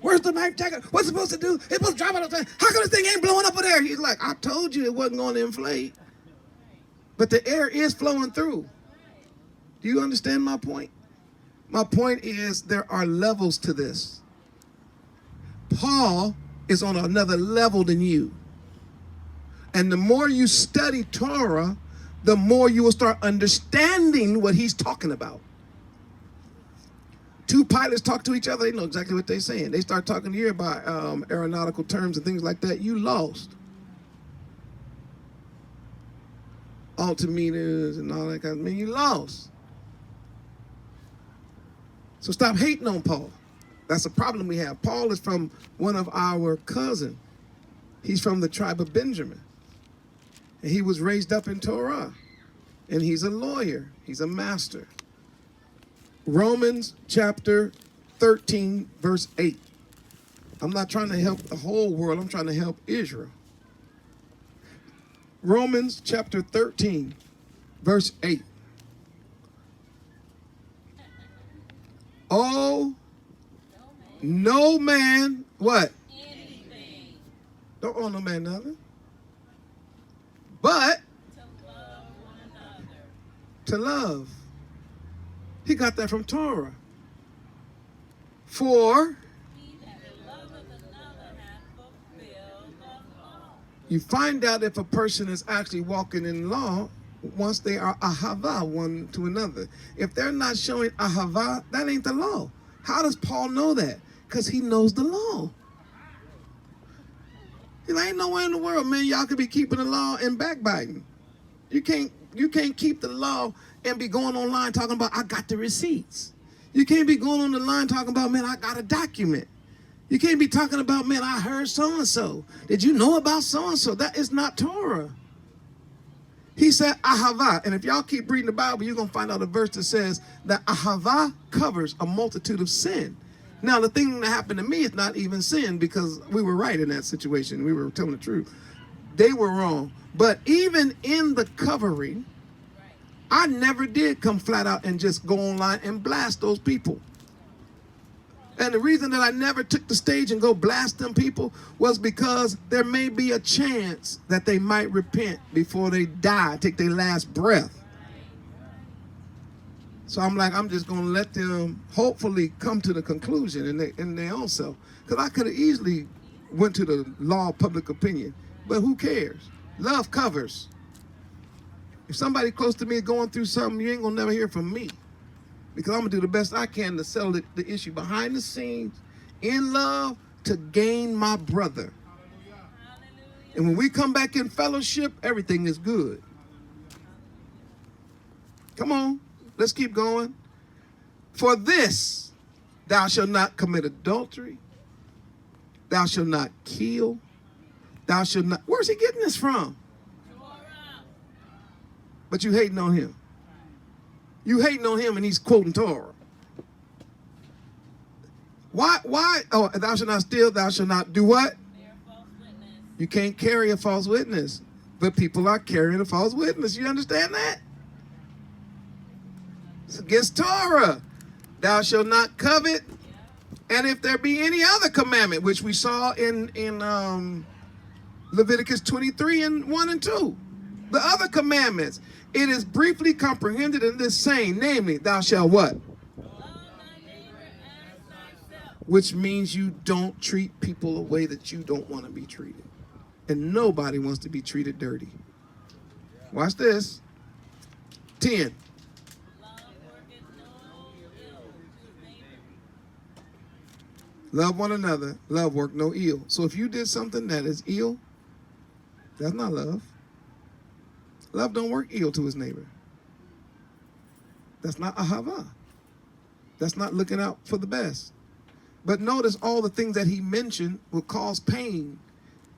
Where's the life jacket? What's it supposed to do? It's supposed to drop out of the thing. How come this thing ain't blowing up in there? He's like, I told you it wasn't gonna inflate. But the air is flowing through. Do you understand my point? My point is there are levels to this. Paul is on another level than you. And the more you study Torah, the more you will start understanding what he's talking about. Two pilots talk to each other, they know exactly what they're saying. They start talking here about aeronautical terms and things like that. You lost. Altimeters and all that kind of thing, you lost. So stop hating on Paul. That's a problem we have. Paul is from one of our cousins. He's from the tribe of Benjamin. And he was raised up in Torah. And he's a lawyer. He's a master. Romans chapter 13, verse 8. I'm not trying to help the whole world. I'm trying to help Israel. Romans chapter 13, verse 8. Oh, no man, what? Anything. Don't owe no man nothing. But To love one another. to love. He got that from Torah. For He that loveth another hath fulfilled the law. you find out if a person is actually walking in law once they are ahava one to another. If they're not showing ahava, that ain't the law. How does Paul know that? Because he knows the law. There ain't nowhere in the world, man, y'all could be keeping the law and backbiting. You can't keep the law and be going online talking about, I got the receipts. You can't be going on the line talking about, man, I got a document. You can't be talking about, man, I heard so-and-so. Did you know about so-and-so? That is not Torah. He said, ahava. And if y'all keep reading the Bible, you're going to find out a verse that says that ahava covers a multitude of sin. Now, the thing that happened to me is not even sin, because we were right in that situation. We were telling the truth. They were wrong. But even in the covering, I never did come flat out and just go online and blast those people. And the reason that I never took the stage and go blast them people was because there may be a chance that they might repent before they die, take their last breath. So I'm like, I'm just going to let them hopefully come to the conclusion in their own self. Because I could have easily went to the law of public opinion. But who cares? Love covers. If somebody close to me is going through something, you ain't going to never hear from me. Because I'm going to do the best I can to settle the issue behind the scenes, in love, to gain my brother. And when we come back in fellowship, everything is good. Come on. Let's keep going. For this, thou shalt not commit adultery. Thou shalt not kill. Thou shalt not. Where's he getting this from? But you hating on him. You hating on him and he's quoting Torah. Why? Oh, thou shalt not steal. Thou shalt not do what? You can't carry a false witness. But people are carrying a false witness. You understand that? It's against Torah. Thou shalt not covet. And if there be any other commandment, which we saw in Leviticus 23 and 1 and 2. The other commandments, it is briefly comprehended in this saying, namely, thou shalt what? Which means you don't treat people a way that you don't want to be treated. And nobody wants to be treated dirty. Watch this. 10. Love one another. Love work no ill. So if you did something that is ill, that's not love. Love don't work ill to his neighbor. That's not ahava. That's not looking out for the best. But notice all the things that he mentioned will cause pain.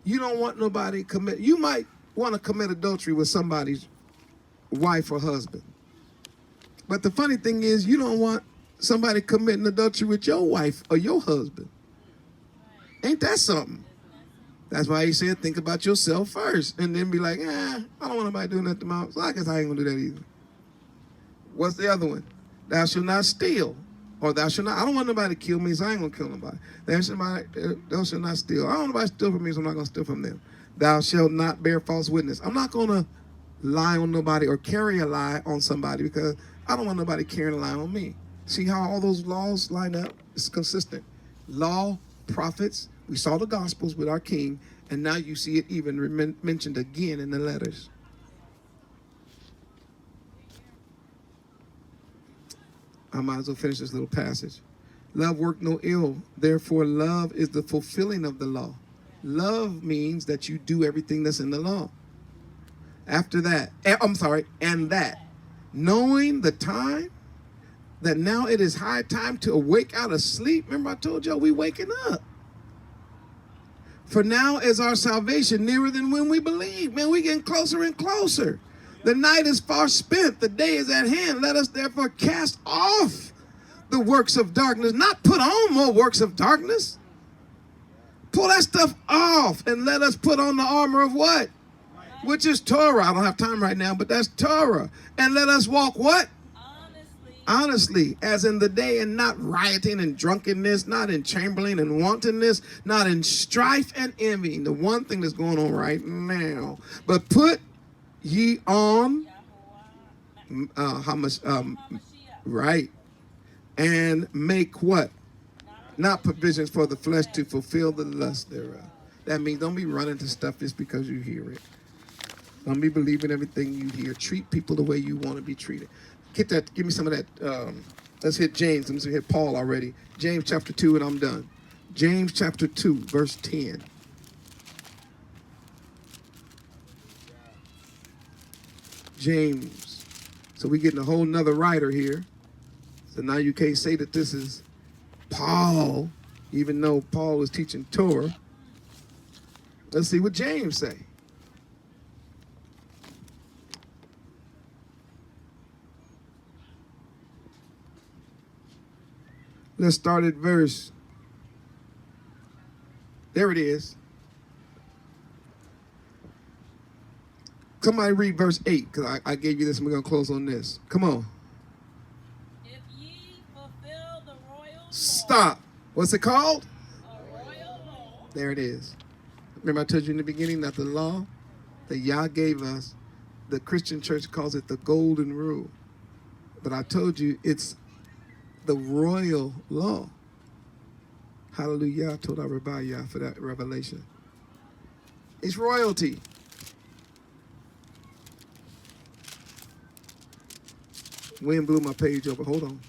You don't want nobody commit. You might want to commit adultery with somebody's wife or husband. But the funny thing is, you don't want somebody committing adultery with your wife or your husband. Ain't that something? That's why he said, think about yourself first. And then be like, I don't want nobody doing that to my. So I guess I ain't going to do that either. What's the other one? Thou shalt not steal. Or thou shalt not. I don't want nobody to kill me, so I ain't going to kill nobody. Thou shalt not steal. I don't want nobody to steal from me, so I'm not going to steal from them. Thou shalt not bear false witness. I'm not going to lie on nobody or carry a lie on somebody, because I don't want nobody carrying a lie on me. See how all those laws line up? It's consistent. Law, prophets, we saw the Gospels with our King, and now you see it even mentioned again in the letters. I might as well finish this little passage. Love work no ill. Therefore, love is the fulfilling of the law. Love means that you do everything that's in the law. After that, and that, knowing the time, that now it is high time to awake out of sleep. Remember I told y'all we waking up. For now is our salvation nearer than when we believe. Man, we getting closer and closer. The night is far spent. The day is at hand. Let us therefore cast off the works of darkness. Not put on more works of darkness. Pull that stuff off and let us put on the armor of what? Which is Torah. I don't have time right now, but that's Torah. And let us walk what? Honestly, as in the day, and not rioting and drunkenness, not in chambering and wantonness, not in strife and envying. The one thing that's going on right now. But put ye on, right, and make what? Not provisions for the flesh to fulfill the lust thereof. That means don't be running to stuff just because you hear it. Don't be believing everything you hear. Treat people the way you want to be treated. Get that. Give me some of that. Let's hit James. Let's hit Paul already. James chapter 2, and I'm done. James chapter 2, verse 10. James. So we're getting a whole nother writer here. So now you can't say that this is Paul, even though Paul was teaching Torah. Let's see what James say. Let's start at verse. There it is. Somebody read verse 8, because I gave you this and we're going to close on this. Come on. If ye fulfill the royal Stop. What's it called? a royal law, There it is. Remember I told you in the beginning that the law that Yah gave us, the Christian church calls it the golden rule. But I told you it's the royal law. Hallelujah. I told everybody Yah for that revelation. It's royalty. Wind blew my page over. Hold on.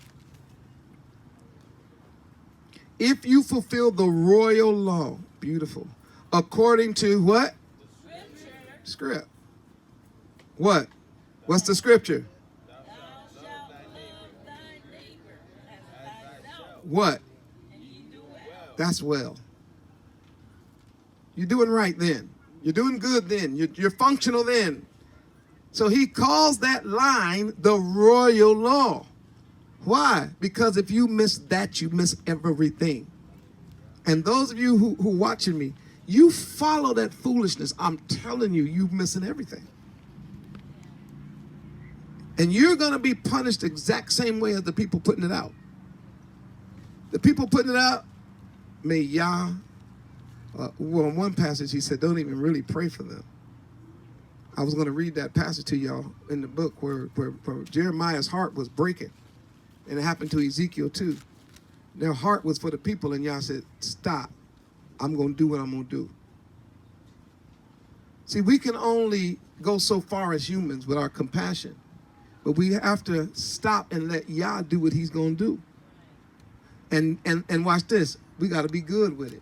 If you fulfill the royal law, beautiful, according to what? Scripture, Script. What? What's the scripture? thou shalt love thy neighbor as thyself, What? and ye do well. That's well. You're doing right then. You're doing good then. You're functional then. So he calls that line the royal law. Why? Because if you miss that, you miss everything. And those of you who watching me, you follow that foolishness. I'm telling you, you're missing everything. And you're going to be punished the exact same way as the people putting it out. The people putting it out, may Yah, well, in one passage he said, don't even really pray for them. I was going to read that passage to y'all in the book where Jeremiah's heart was breaking. And it happened to Ezekiel too. Their heart was for the people, and Yah said, stop. I'm going to do what I'm going to do. See, we can only go so far as humans with our compassion. But we have to stop and let Yah do what he's going to do. And watch this. We got to be good with it.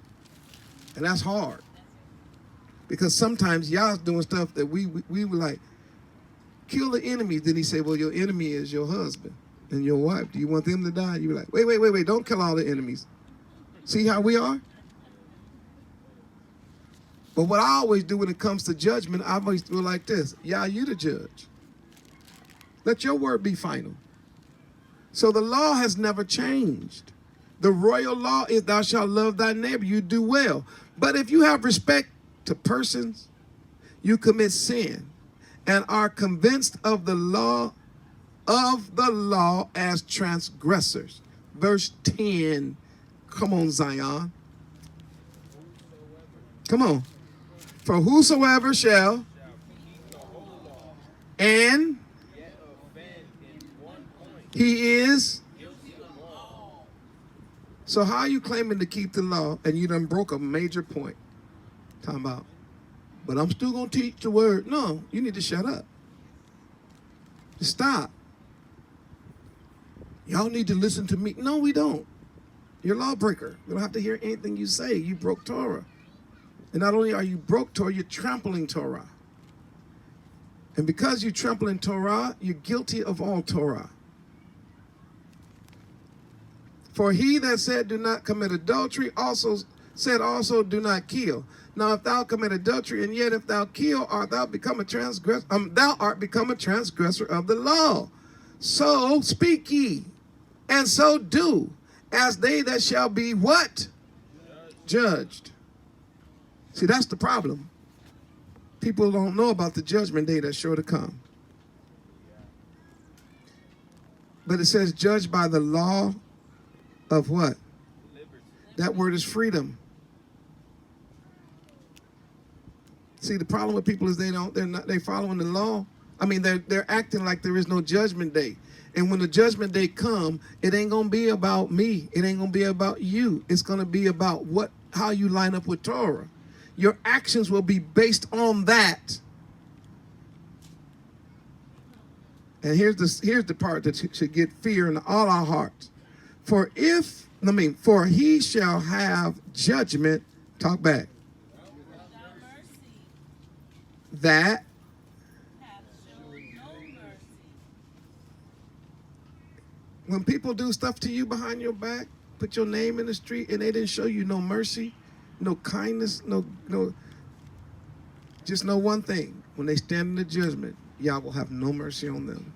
And that's hard. Because sometimes Yah's doing stuff that we were like, kill the enemy. Then he said, well, your enemy is your husband and your wife. Do you want them to die? You were like, wait, don't kill all the enemies. See how we are? But what I always do when it comes to judgment, I always do it like this. Yah, you the judge. Let your word be final. So the law has never changed. The royal law is thou shalt love thy neighbor. You do well. But if you have respect to persons, you commit sin and are convinced of the law as transgressors. Verse 10. Come on, Zion. Come on. For whosoever shall and he is. So how are you claiming to keep the law and you done broke a major point? Talking about, but I'm still going to teach the word. No, you need to shut up. Just stop. Y'all need to listen to me. No, we don't. You're a lawbreaker. We don't have to hear anything you say. You broke Torah. And not only are you broke Torah, you're trampling Torah. And because you trampling Torah, you're guilty of all Torah. For he that said, do not commit adultery, also said also, do not kill. Now, if thou commit adultery, and yet if thou kill, art thou become a transgressor? Thou art become a transgressor of the law. So speak ye, and so do, as they that shall be what? Judged. See, that's the problem. People don't know about the judgment day that's sure to come. But it says, judged by the law of what? That word is freedom. See, the problem with people is they're following the law. I mean, they're acting like there is no judgment day. And when the judgment day come, it ain't gonna be about me. It ain't gonna be about you. It's gonna be about how you line up with Torah. Your actions will be based on that. And here's the part that should get fear in all our hearts. For if For he shall have judgment, talk back, without mercy, that hath shown no mercy. when people do stuff to you behind your back, put your name in the street, and they didn't show you no mercy, no kindness, no, just know one thing. When they stand in the judgment, Yah will have no mercy on them.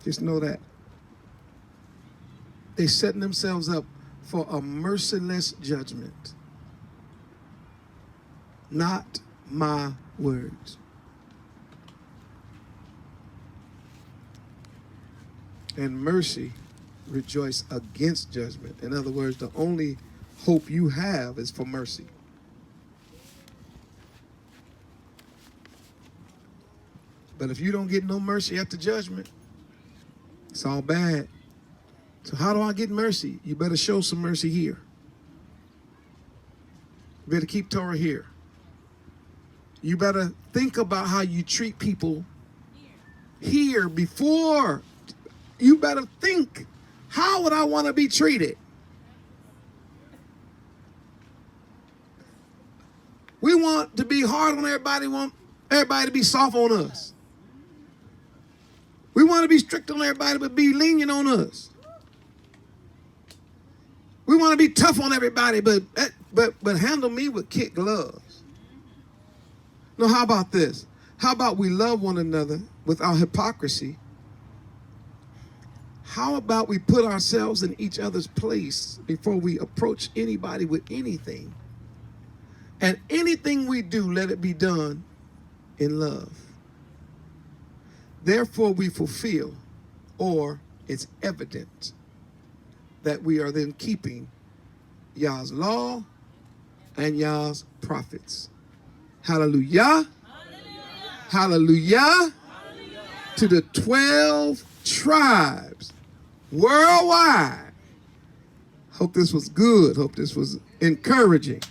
Just know that. They're setting themselves up for a merciless judgment. Not my words. And mercy rejoice against judgment. In other words, the only hope you have is for mercy. But if you don't get no mercy after judgment, it's all bad. So how do I get mercy? You better show some mercy here. You better keep Torah here. You better think about how you treat people here before. You better think, how would I want to be treated? We want to be hard on everybody, want everybody to be soft on us. We want to be strict on everybody, but be lenient on us. We want to be tough on everybody, but handle me with kid gloves. No, how about this? How about we love one another without hypocrisy? How about we put ourselves in each other's place before we approach anybody with anything? And anything we do, let it be done in love. Therefore, we fulfill, or it's evident that we are then keeping Yah's law and Yah's prophets. Hallelujah. Hallelujah. Hallelujah. Hallelujah. To the 12 tribes worldwide. Hope this was good. Hope this was encouraging.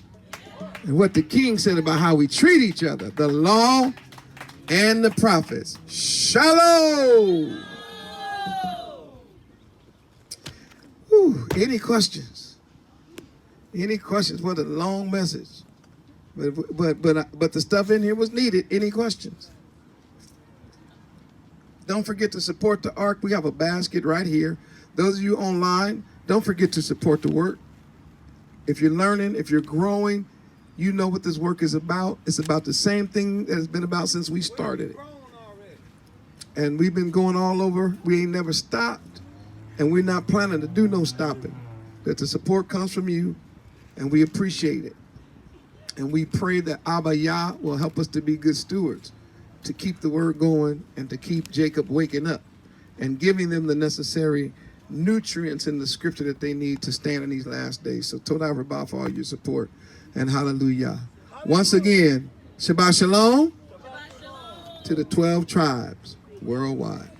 And what the king said about how we treat each other, the law and the prophets. Shalom. Whew. Any questions? Any questions? What a long message. But the stuff in here was needed. Any questions? Don't forget to support the Ark. We have a basket right here. Those of you online, don't forget to support the work. If you're learning, if you're growing, you know what this work is about. It's about the same thing that it's been about since we started it. And we've been going all over. We ain't never stopped. And we're not planning to do no stopping. That the support comes from you, and we appreciate it. And we pray that Abba Yah will help us to be good stewards, to keep the word going and to keep Jacob waking up and giving them the necessary nutrients in the scripture that they need to stand in these last days. So Todah Rabbah for all your support, and hallelujah. Once again, Shabbat Shalom, Shabbat shalom. to the 12 tribes worldwide.